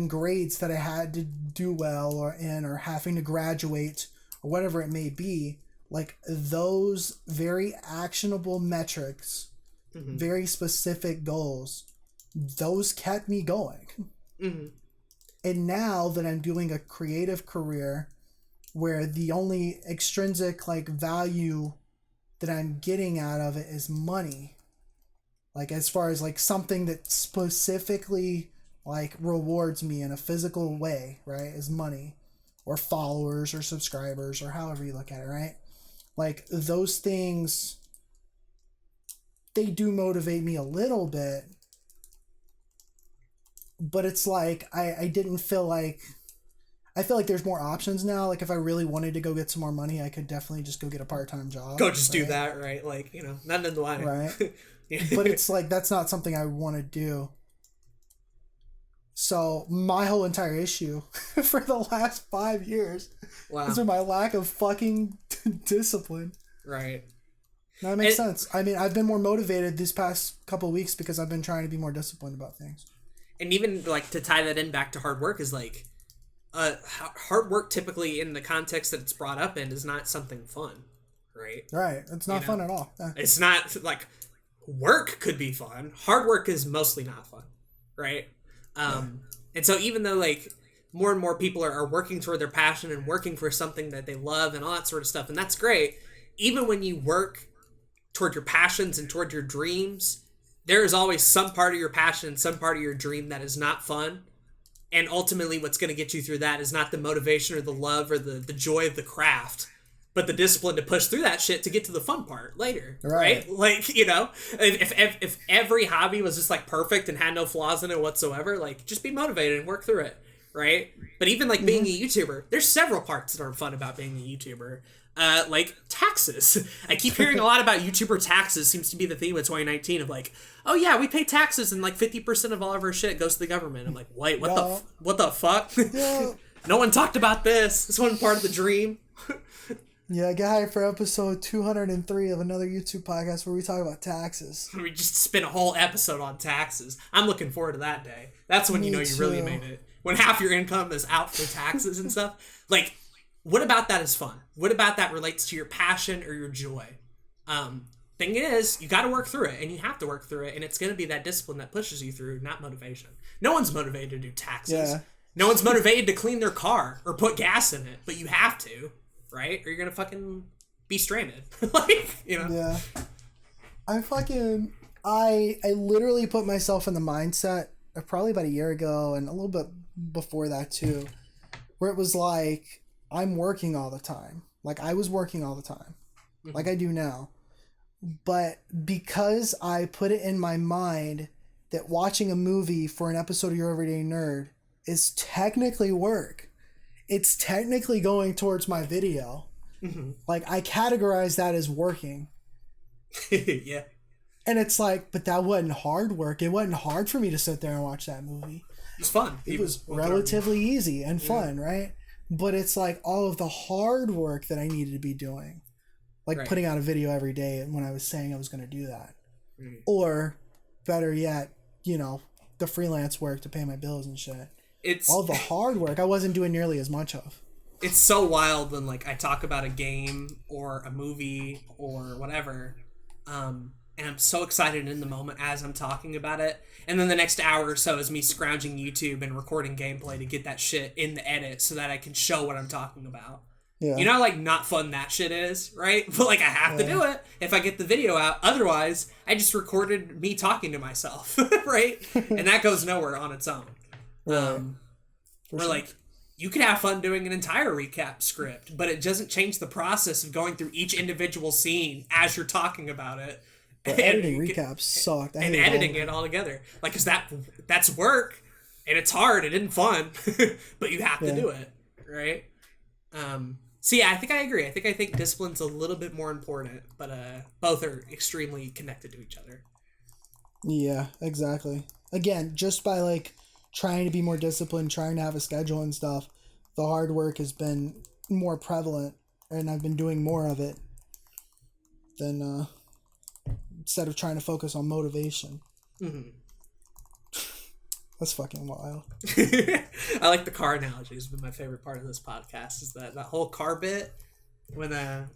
grades that I had to do well or having to graduate or whatever it may be like those very actionable metrics, very specific goals, those kept me going. And now that I'm doing a creative career where the only extrinsic like value that I'm getting out of it is money, like as far as like something that specifically like rewards me in a physical way, right, is money or followers or subscribers or however you look at it, right? Like those things, they do motivate me a little bit, but it's like I didn't feel like, I feel like there's more options now. Like if I really wanted to go get some more money, I could definitely just go get a part-time job. Go just do that, right? Like, you know, nothing in the line. Right. But it's like, that's not something I want to do. So my whole entire issue for the last 5 years has been my lack of fucking discipline. Right. That makes sense. I mean, I've been more motivated these past couple of weeks because I've been trying to be more disciplined about things. And even like to tie that in back to hard work is like, hard work typically in the context that it's brought up in is not something fun, right? Right. It's not fun at all. Yeah. It's not like work could be fun. Hard work is mostly not fun, right? And so even though like more and more people are working toward their passion and working for something that they love and all that sort of stuff, and that's great, even when you work toward your passions and toward your dreams, there is always some part of your passion and some part of your dream that is not fun. And ultimately what's going to get you through that is not the motivation or the love or the joy of the craft, but the discipline to push through that shit to get to the fun part later, right? Like, you know, if every hobby was just like perfect and had no flaws in it whatsoever, like just be motivated and work through it, right? But even like being a YouTuber, there's several parts that aren't fun about being a YouTuber. Like taxes. I keep hearing a lot about YouTuber taxes. Seems to be the theme of 2019 of like, oh yeah, we pay taxes and like 50% of all of our shit goes to the government. I'm like, wait, what the fuck? Yeah. No one talked about this. This wasn't part of the dream. Yeah, get hired for episode 203 of another YouTube podcast where we talk about taxes. We just spent a whole episode on taxes. I'm looking forward to that day. That's when you know you really made it. When half your income is out for taxes and stuff. Like, what about that is fun? What about that relates to your passion or your joy? Thing is, you got to work through it, and you have to work through it, and it's going to be that discipline that pushes you through, not motivation. No one's motivated to do taxes. Yeah. No one's motivated to clean their car or put gas in it, but you have to, right? Or you're going to fucking be stranded. Like, you know? Yeah. I literally put myself in the mindset of probably about a year ago and a little bit before that too, where it was like, I'm working all the time. Like I was working all the time, like I do now. But because I put it in my mind that watching a movie for an episode of Your Everyday Nerd is technically work, it's technically going towards my video. Like I categorize that as working. Yeah. And it's like, but that wasn't hard work. It wasn't hard for me to sit there and watch that movie. It was fun. It was relatively easy and fun, right? But it's like all of the hard work that I needed to be doing. Like putting out a video every day when I was saying I was going to do that. Or better yet, you know, the freelance work to pay my bills and shit. It's all the hard work I wasn't doing nearly as much of. It's so wild when like I talk about a game or a movie or whatever, and I'm so excited in the moment as I'm talking about it, and then the next hour or so is me scrounging YouTube and recording gameplay to get that shit in the edit so that I can show what I'm talking about. Yeah. You know how like not fun that shit is, right? But like I have to do it if I get the video out. Otherwise, I just recorded me talking to myself, right? And that goes nowhere on its own. Or like you could have fun doing an entire recap script, but it doesn't change the process of going through each individual scene as you're talking about it. But editing recaps sucked. And editing it all together. Like, cause that's work and it's hard and it's fun, but you have to do it. Right. So yeah, I think I agree. I think discipline's a little bit more important, but both are extremely connected to each other. Yeah, exactly. Again, just by like trying to be more disciplined, trying to have a schedule and stuff, the hard work has been more prevalent, and I've been doing more of it than instead of trying to focus on motivation. That's fucking wild. I like the car analogy. It's been my favorite part of this podcast is that whole car bit. When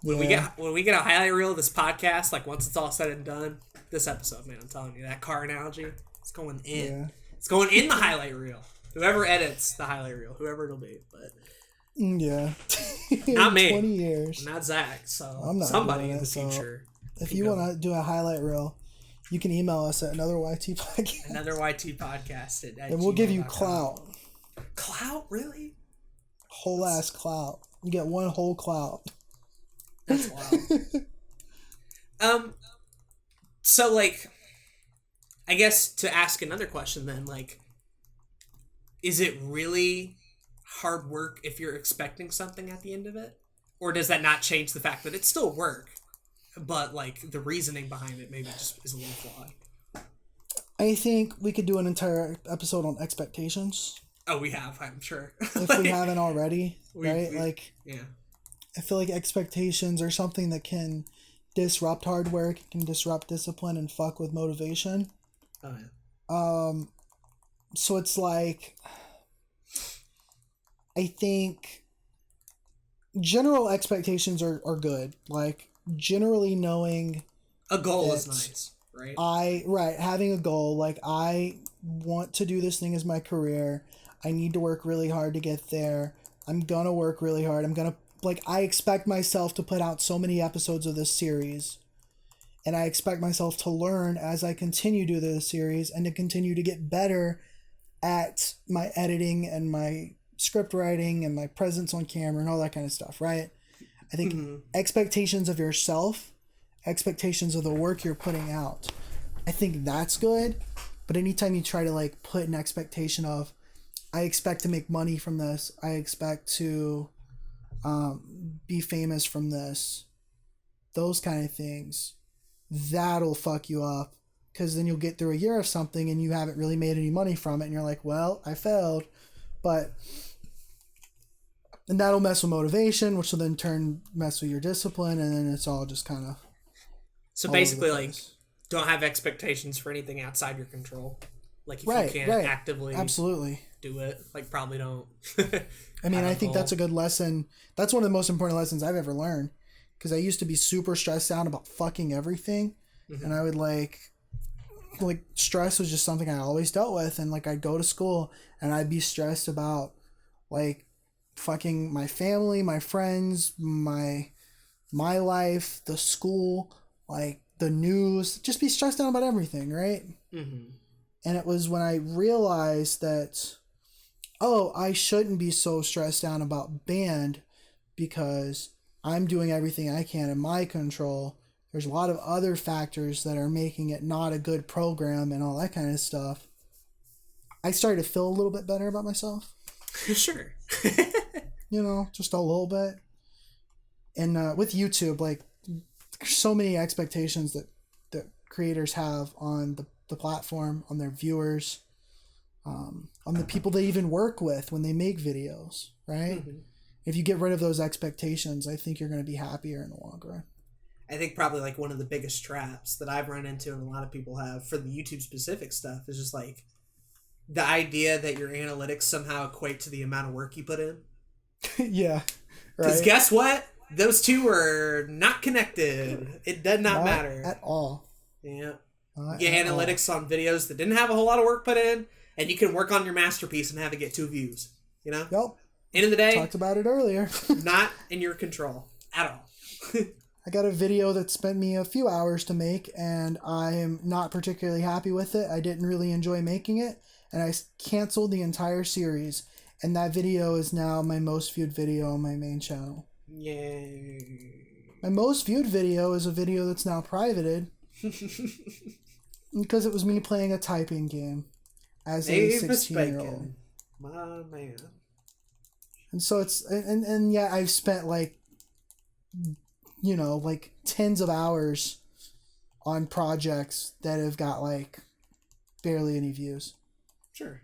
we get a highlight reel of this podcast, like once it's all said and done, this episode, man, I'm telling you, that car analogy, it's going in. Yeah. It's going in the highlight reel. Whoever edits the highlight reel, whoever it'll be, but yeah, not me. 20 years, not Zach. So I'm not somebody in the future. So if you want to do a highlight reel, you can email us at another YT podcast. Another YT podcast and we'll give you clout. Clout, really? Whole ass clout. You get one whole clout. That's wild. So like, I guess to ask another question then, like, is it really hard work if you're expecting something at the end of it? Or does that not change the fact that it's still work, but like the reasoning behind it maybe just is a little flawed? I think we could do an entire episode on expectations. Oh, we have, I'm sure. If we haven't already, right? Yeah. I feel like expectations are something that can disrupt hard work, can disrupt discipline, and fuck with motivation. Oh, yeah. So it's like, I think general expectations are good. Like, generally knowing a goal is nice, right? Having a goal. Like, I want to do this thing as my career. I need to work really hard to get there. I'm gonna work really hard. I expect myself to put out so many episodes of this series. And I expect myself to learn as I continue to do this series and to continue to get better at my editing and my script writing and my presence on camera and all that kind of stuff, right? I think expectations of yourself, expectations of the work you're putting out, I think that's good. But anytime you try to like put an expectation of, I expect to make money from this, I expect to be famous from this, those kind of things, that'll fuck you up, because then you'll get through a year of something and you haven't really made any money from it and you're like, well, I failed. And that'll mess with motivation, which will then mess with your discipline, and then it's all just kind of so basically like don't have expectations for anything outside your control. Like if you can't actively absolutely do it, like probably don't. I mean, I think that's a good lesson. That's one of the most important lessons I've ever learned, because I used to be super stressed out about fucking everything. Mm-hmm. And I would like stress was just something I always dealt with. And like, I'd go to school and I'd be stressed about like fucking my family, my friends, my life, the school, like the news, just be stressed out about everything. Right. Mm-hmm. And it was when I realized that, I shouldn't be so stressed out about band, because I'm doing everything I can in my control. There's a lot of other factors that are making it not a good program and all that kind of stuff. I started to feel a little bit better about myself. Sure. Just a little bit. And with YouTube, like, there's so many expectations that creators have on the platform, on their viewers, on the people they even work with when they make videos, right? Mm-hmm. If you get rid of those expectations, I think you're going to be happier in the long run. I think probably like one of the biggest traps that I've run into and a lot of people have for the YouTube specific stuff is just like the idea that your analytics somehow equate to the amount of work you put in. Yeah. Because guess what? Those two are not connected. It does not matter. At all. Yeah. Get analytics on videos that didn't have a whole lot of work put in, and you can work on your masterpiece and have it get 2 views. Yep. End of the day, talked about it earlier. Not in your control at all. I got a video that spent me a few hours to make, and I am not particularly happy with it. I didn't really enjoy making it, and I canceled the entire series. And that video is now my most viewed video on my main channel. Yay. My most viewed video is a video that's now privated. Because it was me playing a typing game as a 16-year-old. My man. And so it's, and yeah, I've spent like tens of hours on projects that have got like barely any views. Sure.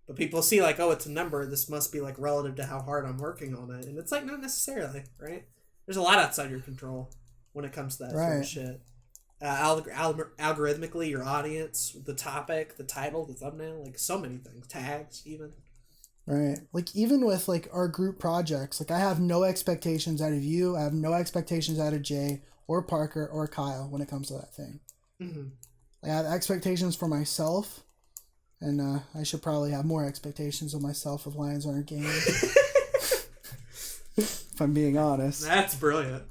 But people see like, oh, it's a number. This must be like relative to how hard I'm working on it. And it's like, not necessarily, right? There's a lot outside your control when it comes to that sort of shit. Algorithmically, your audience, the topic, the title, the thumbnail, like so many things, tags even. Right. Like even with like our group projects, like I have no expectations out of you. I have no expectations out of Jay or Parker or Kyle when it comes to that thing. Mm-hmm. I have expectations for myself, and I should probably have more expectations of myself if Lions aren't game. If I'm being honest. That's brilliant.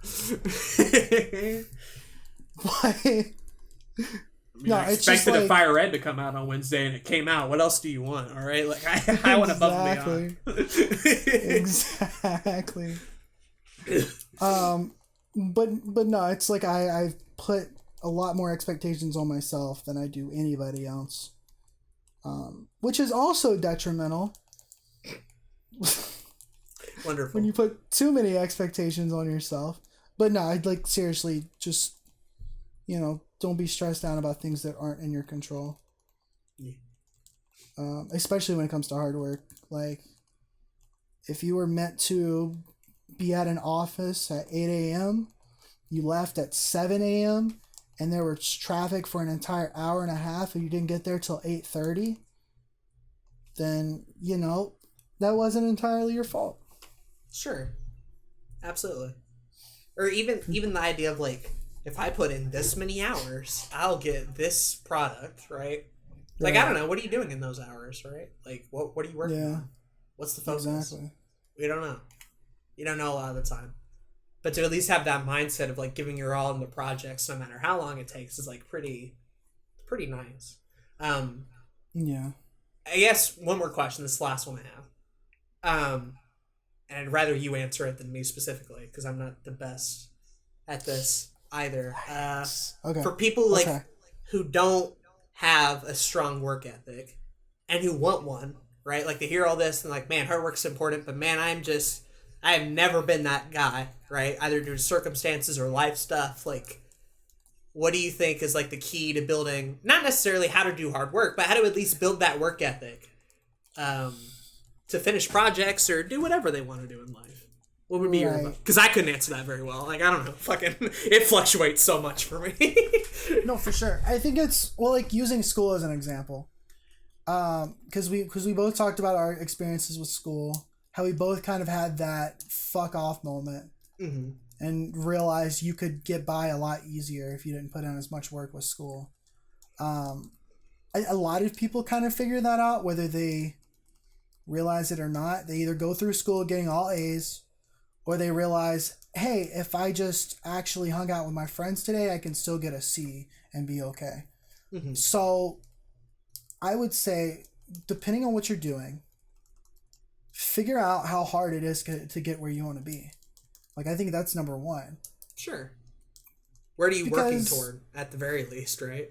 Why? No, I expected a Fire Red to come out on Wednesday, and it came out. What else do you want? All right, like I want above and beyond. Exactly. But no, it's like I've put a lot more expectations on myself than I do anybody else, which is also detrimental. Wonderful. When you put too many expectations on yourself. But no, I'd like seriously just, don't be stressed out about things that aren't in your control. Yeah. Especially when it comes to hard work. Like, if you were meant to be at an office at 8 a.m., you left at 7 a.m., and there was traffic for an entire hour and a half, and you didn't get there till 8:30, then, that wasn't entirely your fault. Sure. Absolutely. Or even the idea of, like, if I put in this many hours, I'll get this product, right? Like, I don't know. What are you doing in those hours, right? Like, what are you working on? What's the focus? Exactly. We don't know. You don't know a lot of the time. But to at least have that mindset of, like, giving your all in the projects, no matter how long it takes, is, like, pretty nice. Yeah. I guess one more question. This is the last one I have. And I'd rather you answer it than me specifically, because I'm not the best at this either. Okay. For people who don't have a strong work ethic and who want one, right? Like, they hear all this and like, man, hard work's important, but man, I have never been that guy, right? Either due to circumstances or life stuff. Like, what do you think is like the key to building, not necessarily how to do hard work, but how to at least build that work ethic? To finish projects or do whatever they want to do in life. What would be your advice? Because I couldn't answer that very well. Like, I don't know. Fucking, it fluctuates so much for me. No, for sure. I think it's, like using school as an example. Because we both talked about our experiences with school, how we both kind of had that fuck off moment, and realized you could get by a lot easier if you didn't put in as much work with school. A lot of people kind of figure that out, whether they realize it or not. They either go through school getting all A's, or they realize, hey, if I just actually hung out with my friends today, I can still get a C and be okay. So I would say, depending on what you're doing, figure out how hard it is to get where you want to be. Like, I think that's number one. Sure. Where are you working toward, at the very least, right?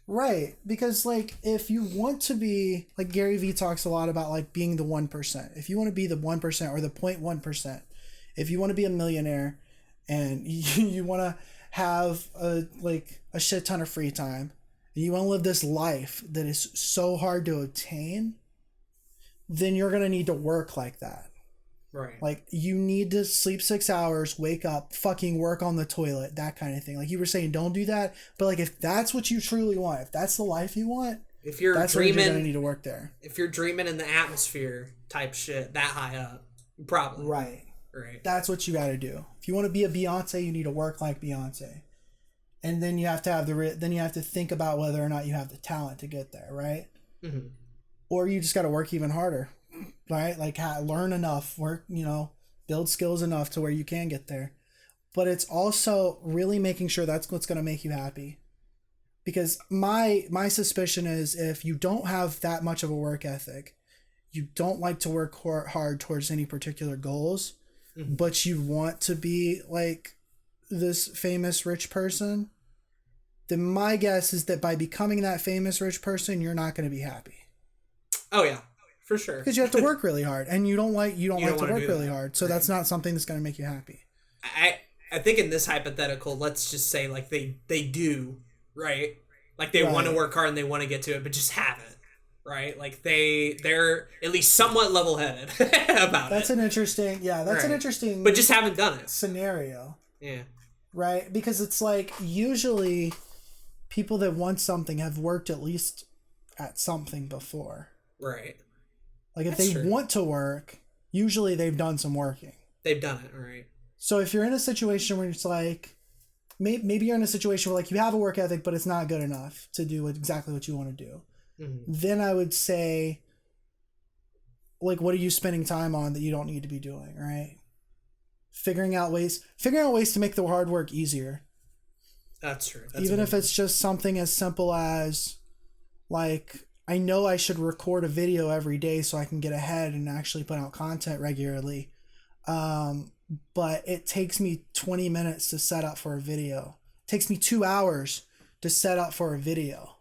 Right, because like if you want to be, like Gary Vee talks a lot about like being the 1%. If you want to be the 1% or the 0.1%, if you want to be a millionaire and you want to have a shit ton of free time and you want to live this life that is so hard to obtain, then you're going to need to work like that. Right. Like, you need to sleep 6 hours, wake up, fucking work on the toilet, that kind of thing. Like you were saying, don't do that. But like, if that's what you truly want, if that's the life you want, if you're that's dreaming, when you're gonna need to work there. If you're dreaming in the atmosphere type shit, that high up, probably. Right. Right. That's what you got to do. If you want to be a Beyonce, you need to work like Beyonce, and then you have to have then you have to think about whether or not you have the talent to get there, right? Or you just got to work even harder. Right? Like, learn enough, work, build skills enough to where you can get there. But it's also really making sure that's what's going to make you happy. Because my suspicion is, if you don't have that much of a work ethic, you don't like to work hard towards any particular goals, but you want to be like this famous rich person, then my guess is that by becoming that famous rich person, you're not going to be happy. Oh, yeah. For sure. Because you have to work really hard, and you don't like to work really hard, so that's not something that's going to make you happy. I think in this hypothetical, let's just say like they do, right? Like they want to work hard and they want to get to it, but just haven't, right? Like they're at least somewhat level-headed about that's it. An interesting, that's an interesting, but just haven't done it scenario. Yeah. Right, because it's like usually people that want something have worked at least at something before. Right. Like if That's they true. want to work, usually they've done some working. They've done it, right? So if you're in a situation where it's like, maybe you're in a situation where like you have a work ethic, but it's not good enough to do exactly what you want to do, then I would say, like, what are you spending time on that you don't need to be doing, right? Figuring out ways to make the hard work easier. That's true. Even if it's just something as simple as, like, I know I should record a video every day so I can get ahead and actually put out content regularly. But it takes me 20 minutes to set up for a video. It takes me 2 hours to set up for a video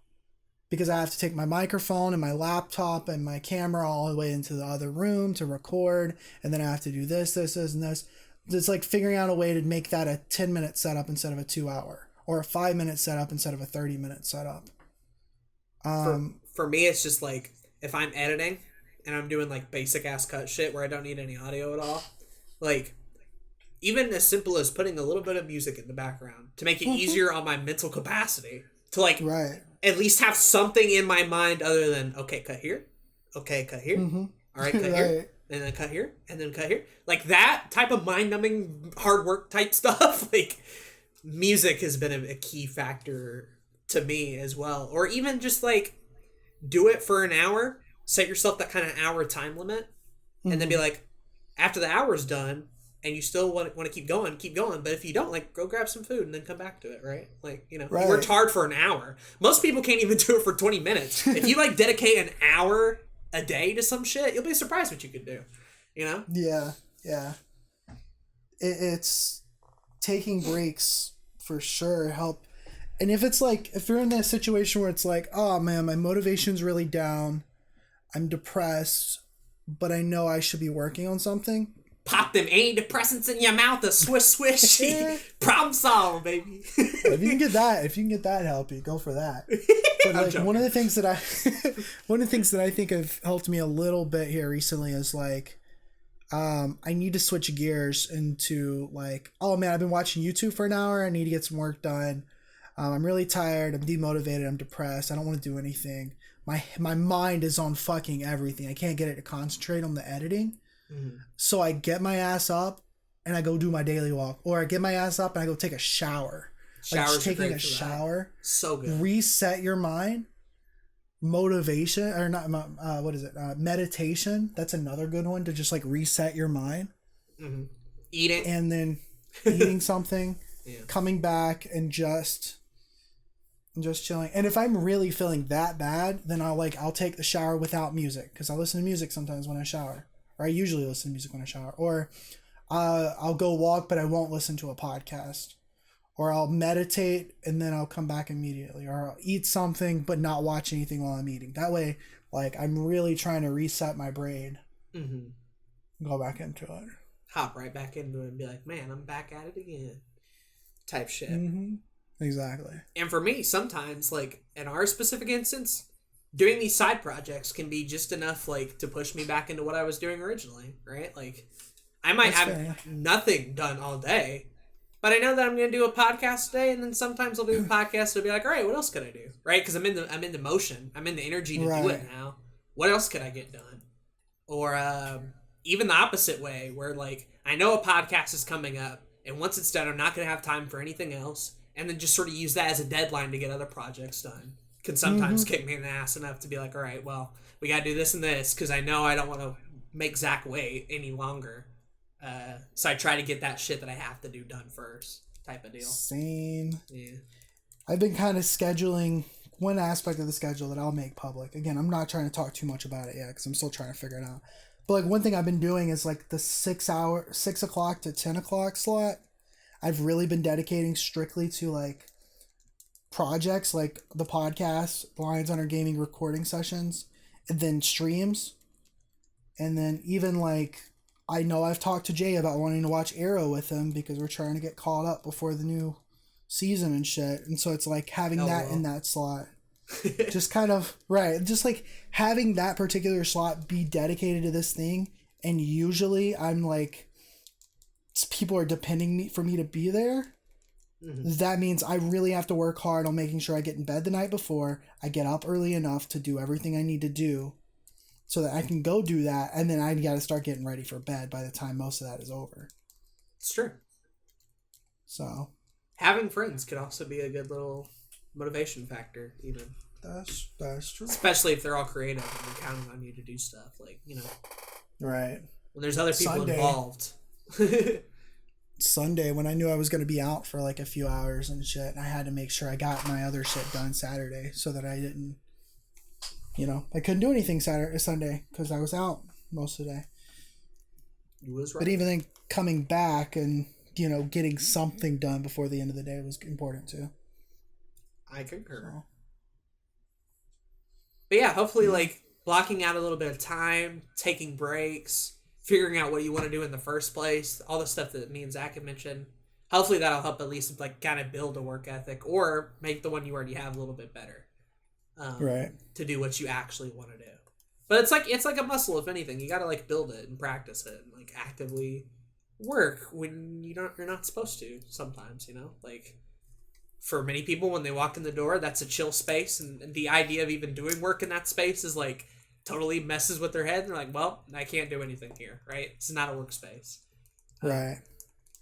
because I have to take my microphone and my laptop and my camera all the way into the other room to record. And then I have to do this, and this. It's like figuring out a way to make that a 10-minute setup instead of a 2-hour, or a 5-minute setup instead of a 30-minute setup. For me, it's just like if I'm editing and I'm doing like basic ass cut shit where I don't need any audio at all, like even as simple as putting a little bit of music in the background to make it easier on my mental capacity to like at least have something in my mind other than okay, cut here, okay, cut here, all right, cut here, and then cut here, and then cut here, like that type of mind-numbing hard work type stuff. Like music has been a key factor to me as well, or even just like do it for an hour, set yourself that kind of hour time limit, and then be like, after the hour's done and you still want to keep going, but if you don't, like, go grab some food and then come back to it, right? Like, you know, you worked hard for an hour. Most people can't even do it for 20 minutes. If you like dedicate an hour a day to some shit, you'll be surprised what you could do, you know? Yeah. It's taking breaks for sure help. And if it's like, if you're in that situation where it's like, oh man, my motivation's really down, I'm depressed, but I know I should be working on something. Pop them antidepressants in your mouth, a swish. Problem solved, baby. If you can get that help you, go for that. But like one of the things that I think have helped me a little bit here recently is like, I need to switch gears into like, oh man, I've been watching YouTube for an hour. I need to get some work done. I'm really tired. I'm demotivated. I'm depressed. I don't want to do anything. My mind is on fucking everything. I can't get it to concentrate on the editing. So I get my ass up and I go do my daily walk, or I get my ass up and I go take a shower. Like just taking a shower. So good. Reset your mind. Motivation or not? What is it? Meditation. That's another good one to just like reset your mind. Eating and then eating something, coming back and just chilling. And if I'm really feeling that bad, then I'll take the shower without music because I listen to music sometimes when I shower. Or I usually listen to music when I shower. Or I'll go walk, but I won't listen to a podcast. Or I'll meditate and then I'll come back immediately. Or I'll eat something but not watch anything while I'm eating. That way, like, I'm really trying to reset my brain. Go back into it. Hop right back into it and be like, man, I'm back at it again. Type shit. Exactly. And for me, sometimes, like, in our specific instance, doing these side projects can be just enough, like, to push me back into what I was doing originally, right? Like, I might have nothing done all day, but I know that I'm going to do a podcast today, and then sometimes I'll do a podcast and be like, all right, what else could I do? Right? Because I'm in the motion. I'm in the energy to do it now. What else could I get done? Or even the opposite way, where, like, I know a podcast is coming up, and once it's done, I'm not going to have time for anything else, and then just sort of use that as a deadline to get other projects done. Can sometimes kick me in the ass enough to be like, all right, well, we got to do this and this because I know I don't want to make Zach wait any longer. So I try to get that shit that I have to do done first, type of deal. Same. Yeah. I've been kind of scheduling one aspect of the schedule that I'll make public. Again, I'm not trying to talk too much about it yet because I'm still trying to figure it out. But like one thing I've been doing is like the 6 o'clock to 10 o'clock slot. I've really been dedicating strictly to like projects like the podcast, Lions Hunter Gaming recording sessions, and then streams. And then even like, I know I've talked to Jay about wanting to watch Arrow with him because we're trying to get caught up before the new season and shit. And so it's like having in that slot. Just kind of, just like having that particular slot be dedicated to this thing. And usually I'm like, people are depending for me to be there. That means I really have to work hard on making sure I get in bed the night before. I get up early enough to do everything I need to do so that I can go do that, and then I got to start getting ready for bed by the time most of that is over. It's true. So having friends could also be a good little motivation factor, even. That's true. Especially if they're all creative and they're counting on you to do stuff, like, you know. Right. When there's other people involved. Sunday, when I knew I was going to be out for like a few hours and shit, I had to make sure I got my other shit done Saturday so that I didn't, I couldn't do anything Sunday because I was out most of the day. You was right. But even then, coming back and, getting something done before the end of the day was important too. I concur. So. But yeah, hopefully, like, blocking out a little bit of time, taking breaks, figuring out what you want to do in the first place, all the stuff that me and Zach had mentioned. Hopefully that'll help at least, like, kind of build a work ethic or make the one you already have a little bit better. Right. To do what you actually want to do. But it's like a muscle, if anything. You got to, like, build it and practice it and, like, actively work when you're not supposed to sometimes, Like, for many people, when they walk in the door, that's a chill space, and the idea of even doing work in that space is like totally messes with their head. And they're like, well, I can't do anything here, right? It's not a workspace. Right.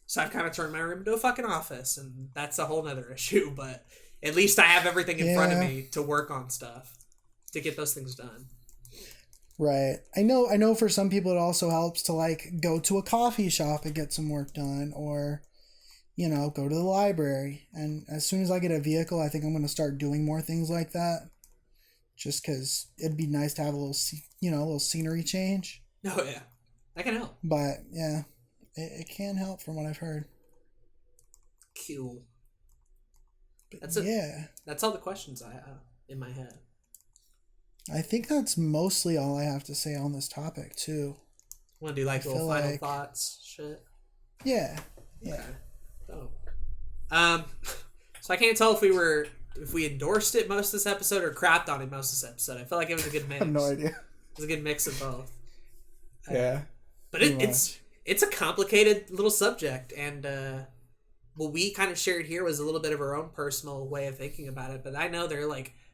So I've kind of turned my room into a fucking office, and that's a whole nother issue, but at least I have everything in front of me to work on stuff, to get those things done. Right. I know for some people it also helps to, like, go to a coffee shop and get some work done, or go to the library. And as soon as I get a vehicle, I think I'm going to start doing more things like that. Just because it'd be nice to have a little scenery change. Oh, yeah. That can help. But, yeah, it can help from what I've heard. Cool. That's it. Yeah. That's all the questions I have in my head. I think that's mostly all I have to say on this topic, too. Want to do, like, little final thoughts shit? Yeah. Yeah. Okay. Oh. So I can't tell if we endorsed it most of this episode or crapped on it most of this episode. I felt like it was a good mix. I have no idea. It was a good mix of both. Yeah. But it's a complicated little subject, and what we kind of shared here was a little bit of our own personal way of thinking about it. But I know there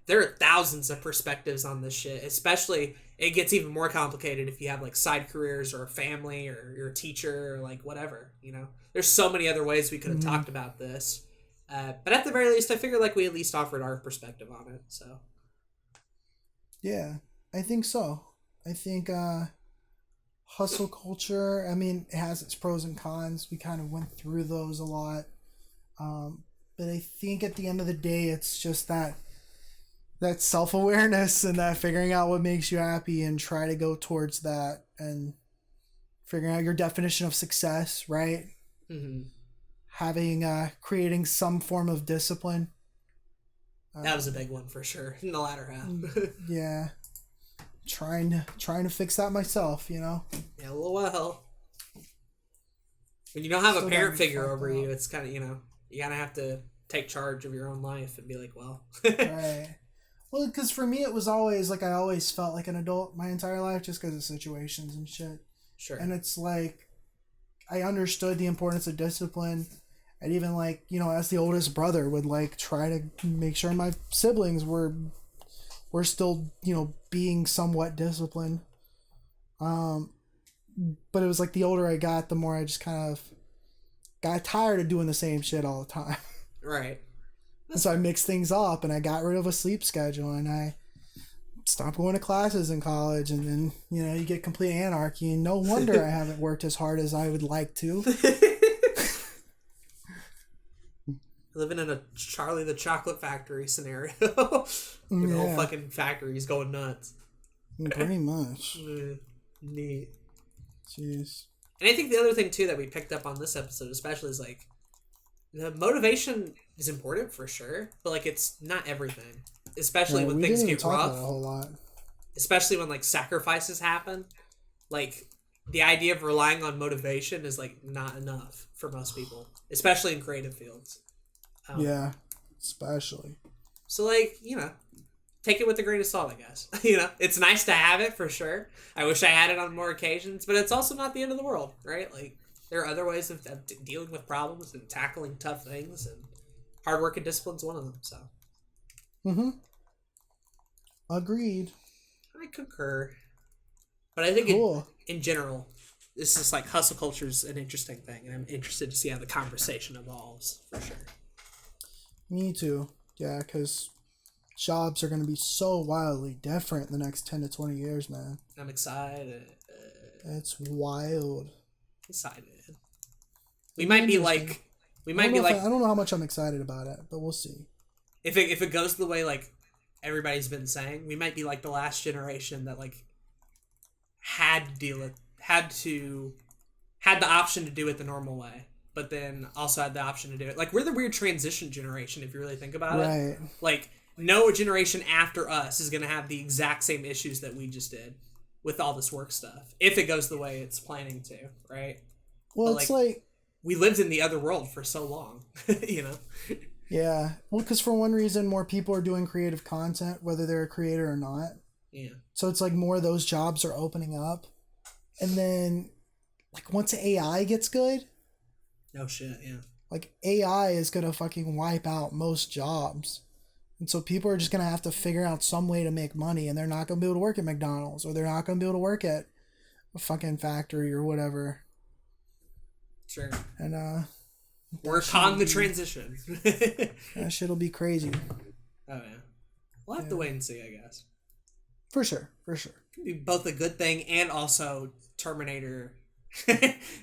are thousands of perspectives on this shit. Especially, it gets even more complicated if you have like side careers or a family or you're a teacher or like whatever. There's so many other ways we could have talked about this. But at the very least, I figured like we at least offered our perspective on it. So. Yeah, I think so. I think hustle culture, I mean, it has its pros and cons. We kind of went through those a lot. But I think at the end of the day, it's just that self-awareness and that figuring out what makes you happy and try to go towards that and figuring out your definition of success, right? Mm-hmm. Having, creating some form of discipline. That was a big one for sure in the latter half. Yeah. Trying to fix that myself, Yeah, well. When you don't have a parent figure over you, it's kind of, you gotta have to take charge of your own life and be like, well. Right. Well, because for me, it was always like I always felt like an adult my entire life just because of situations and shit. Sure. And it's like I understood the importance of discipline. And even like, as the oldest brother would like try to make sure my siblings were still, being somewhat disciplined. But it was like the older I got, the more I just kind of got tired of doing the same shit all the time. Right. And so I mixed things up and I got rid of a sleep schedule and I stopped going to classes in college, and then, you get complete anarchy, and no wonder I haven't worked as hard as I would like to. Living in a Charlie the Chocolate Factory scenario. With the whole fucking factory's going nuts. Pretty much. Neat. Jeez. And I think the other thing, too, that we picked up on this episode especially is, like, the motivation is important for sure, but, like, it's not everything. Especially when things get rough. About it a whole lot. Especially when, like, sacrifices happen. Like, the idea of relying on motivation is, like, not enough for most people. Especially in creative fields. Yeah, especially. So, like, take it with a grain of salt, I guess. It's nice to have it for sure. I wish I had it on more occasions, but it's also not the end of the world, right? Like, there are other ways of dealing with problems and tackling tough things, and hard work and discipline's one of them, so. Mm-hmm. Agreed. I concur. But I think Cool. in general, this is like hustle culture is an interesting thing, and I'm interested to see how the conversation evolves for sure. Me too. Yeah, because jobs are going to be so wildly different in the next 10 to 20 years, man. I'm excited. It's wild. Excited. We might be like. I don't know how much I'm excited about it, but we'll see. If it goes the way like everybody's been saying, we might be like the last generation that like had the option to do it the normal way, but then also had the option to do it. Like, we're the weird transition generation, if you really think about it. Like, no generation after us is going to have the exact same issues that we just did with all this work stuff, if it goes the way it's planning to, right? Well, but it's like we lived in the other world for so long, you know? Yeah. Well, because for one reason, more people are doing creative content, whether they're a creator or not. Yeah. So it's like more of those jobs are opening up. And then, like, once AI gets good. Oh, shit, yeah. Like, AI is going to fucking wipe out most jobs. And so people are just going to have to figure out some way to make money, and they're not going to be able to work at McDonald's, or they're not going to be able to work at a fucking factory or whatever. Sure. And, work on the transition. That shit'll be crazy. Oh, yeah. We'll have to wait and see, I guess. For sure. Both a good thing and also Terminator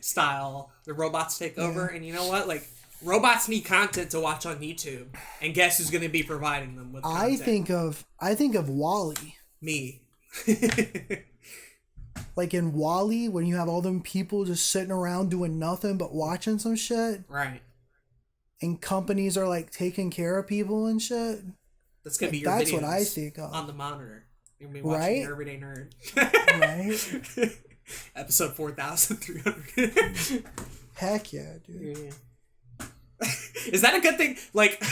style. The robots take over, and you know what? Like, robots need content to watch on YouTube, and guess who's going to be providing them with content? I think of WALL-E. Me. Like in WALL-E, when you have all them people just sitting around doing nothing but watching some shit. Right. And companies are like taking care of people and shit. That's going to be your That's videos what I think of. on the monitor. You're going to be watching Everyday Nerd. Right? Episode 4,300. Heck yeah, dude. Yeah. Is that a good thing? Like,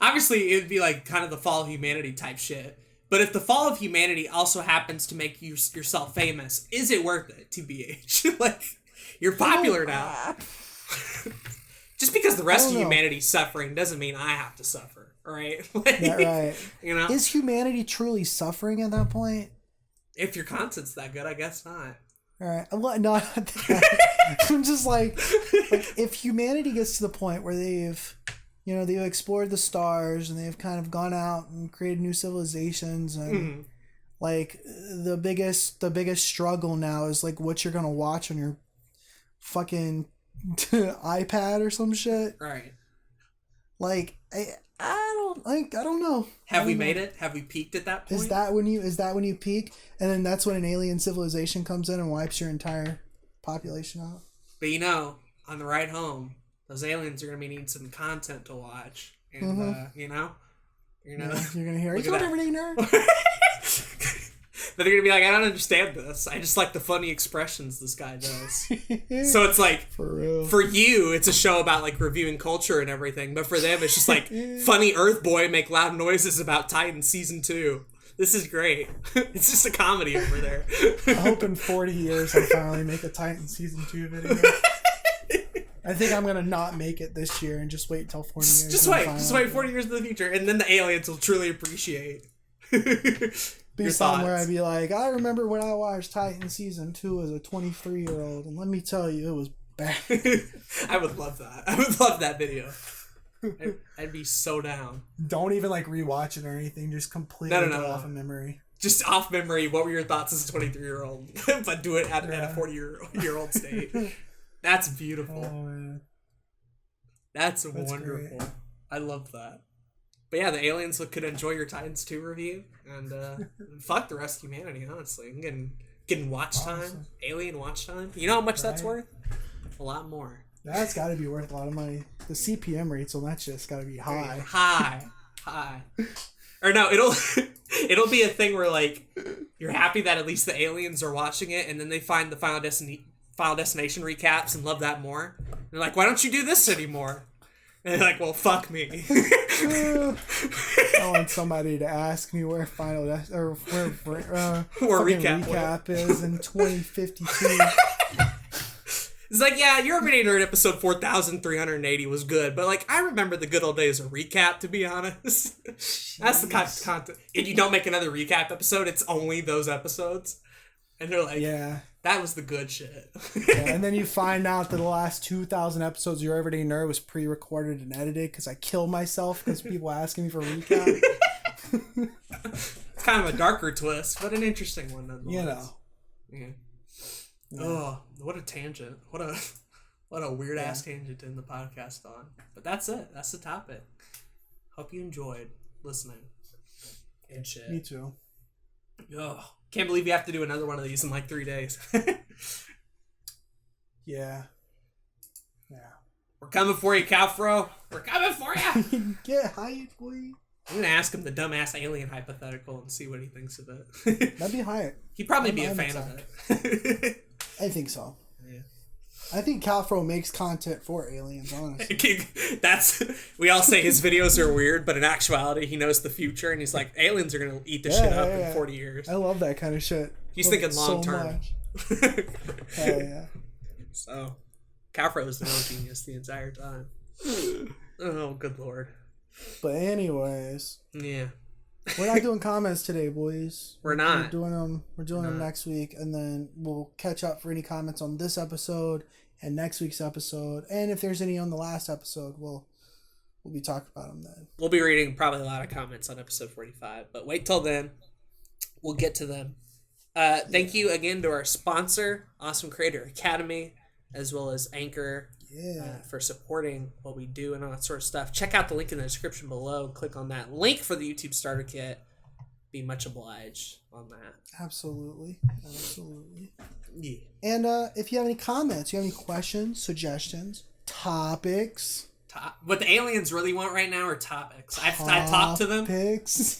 obviously, it would be like kind of the fall of humanity type shit. But if the fall of humanity also happens to make you yourself famous, is it worth it, TBH? Like, you're popular now. Just because the rest of humanity's suffering doesn't mean I have to suffer, right? Like, right. You know? Is humanity truly suffering at that point? If your content's that good, I guess not. All right. I'm just like, if humanity gets to the point where they've explored the stars and they've kind of gone out and created new civilizations, and like the biggest struggle now is like what you're gonna watch on your fucking iPad or some shit. Right. Like I don't know. Have we made it? Have we peaked at that point? Is that when you peak, and then that's when an alien civilization comes in and wipes your entire population out? But on the ride home, those aliens are going to be needing some content to watch. And, you're going to hear, it's not Everyday Nerd. They're going to be like, I don't understand this. I just like the funny expressions this guy does. So it's like, for real. For you, it's a show about like reviewing culture and everything. But for them, it's just like, funny Earth boy make loud noises about Titan Season 2. This is great. It's just a comedy over there. I hope in 40 years I finally make a Titan Season 2 video. I think I'm gonna not make it this year and just wait until 40 years. Just wait 40 years in the future, and then the aliens will truly appreciate. Be somewhere I'd be like, I remember when I watched Titan Season 2 as a 23-year-old, and let me tell you, it was bad. I would love that. I would love that video. I'd be so down. Don't even like rewatch it or anything. Just completely go off of memory. Just off memory. What were your thoughts as a 23-year-old? But do it at a 40-year-old state. That's beautiful. Oh, man. That's wonderful. Great. I love that. But yeah, the aliens could enjoy your Titans 2 review, and fuck the rest of humanity, honestly. I'm getting watch time, alien watch time. You know how much that's worth? A lot more. That's got to be worth a lot of money. The CPM rates on that shit's got to be high. High. Or no, it'll be a thing where like you're happy that at least the aliens are watching it, and then they find the Final Destination recaps and love that more. And they're like, why don't you do this anymore? And they're like, well, fuck me. I want somebody to ask me where recap is in 2052. It's like, yeah, your Everyday Nerd episode 4,380 was good, but like, I remember the good old days of recap, to be honest. That's the kind of content. If you don't make another recap episode, it's only those episodes. And they're like, Yeah. that was the good shit. Yeah, and then you find out that the last 2,000 episodes of Your Everyday Nerd was pre-recorded and edited because I killed myself because people asking me for recap. It's kind of a darker twist, but an interesting one nonetheless. You know. Yeah. Oh, what a tangent. What a weird ass tangent to end the podcast on. But that's it. That's the topic. Hope you enjoyed listening. And shit. Me too. Oh, can't believe you have to do another one of these in like 3 days. Yeah. We're coming for you, Calfro. We're coming for you. Get hype, boy. I'm going to ask him the dumbass alien hypothetical and see what he thinks of it. That'd be hype. He'd probably be a fan of it. I think so. Yeah. I think Calfro makes content for aliens, honestly. We all say his videos are weird, but in actuality, he knows the future, and he's like, aliens are going to eat this shit up in 40 years. I love that kind of shit. He's thinking long term. Hell yeah. So, Calfro was the real genius the entire time. Oh, good lord. But anyways. Yeah. We're not doing comments today, boys. We're not. We're doing them next week, and then we'll catch up for any comments on this episode and next week's episode. And if there's any on the last episode, we'll be talking about them then. We'll be reading probably a lot of comments on episode 45, but wait till then. We'll get to them. Thank you again to our sponsor, Awesome Creator Academy, as well as Anchor, for supporting what we do and all that sort of stuff. Check out the link in the description below. Click on that link for the YouTube starter kit. Be much obliged on that. Absolutely. Yeah. And if you have any comments, you have any questions, suggestions, topics. What the aliens really want right now are topics. I've talked to them.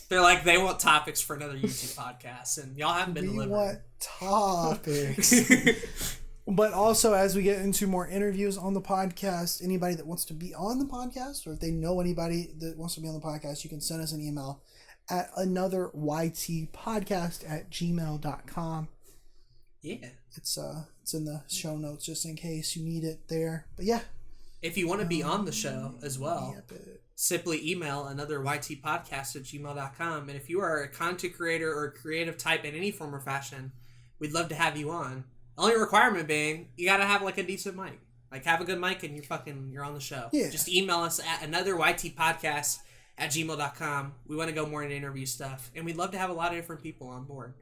They're like, they want topics for another YouTube podcast, and y'all haven't been delivering. We want topics. But also, as we get into more interviews on the podcast, anybody that wants to be on the podcast, or if they know anybody that wants to be on the podcast, you can send us an email at anotherytpodcast@gmail.com. Yeah. It's in the show notes just in case you need it there. But yeah. If you want to be on the show as well, simply email anotherytpodcast@gmail.com. And if you are a content creator or a creative type in any form or fashion, we'd love to have you on. Only requirement being, you gotta have like a decent mic. Like, have a good mic and you're on the show. Yeah. Just email us at anotherytpodcast@gmail.com. We want to go more into interview stuff. And we'd love to have a lot of different people on board.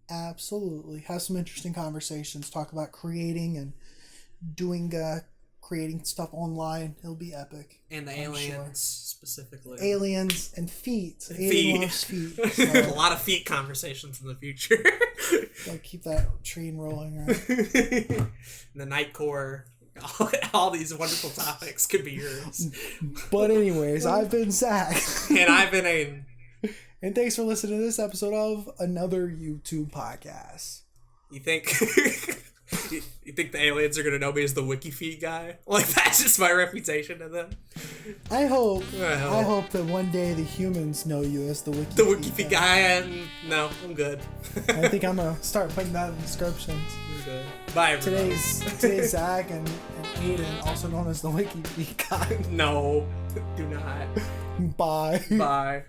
Absolutely. Have some interesting conversations. Talk about creating and creating stuff online. It'll be epic. And the aliens specifically. Aliens and feet. Alien loves feet. So. A lot of feet conversations in the future. Gotta keep that train rolling, right? The Night Core. All these wonderful topics could be yours. But anyways, I've been Zach. And I've been Aden. And thanks for listening to this episode of Another YouTube Podcast. You think... You think the aliens are going to know me as the wiki feed guy? Like, that's just my reputation to them. I hope that one day the humans know you as the wiki feed guy. And no, I'm good. I think I'm going to start putting that in descriptions. I'm good. Bye, everybody. Today's Zach and Aden, also known as the wiki feed guy. No, do not. Bye. Bye.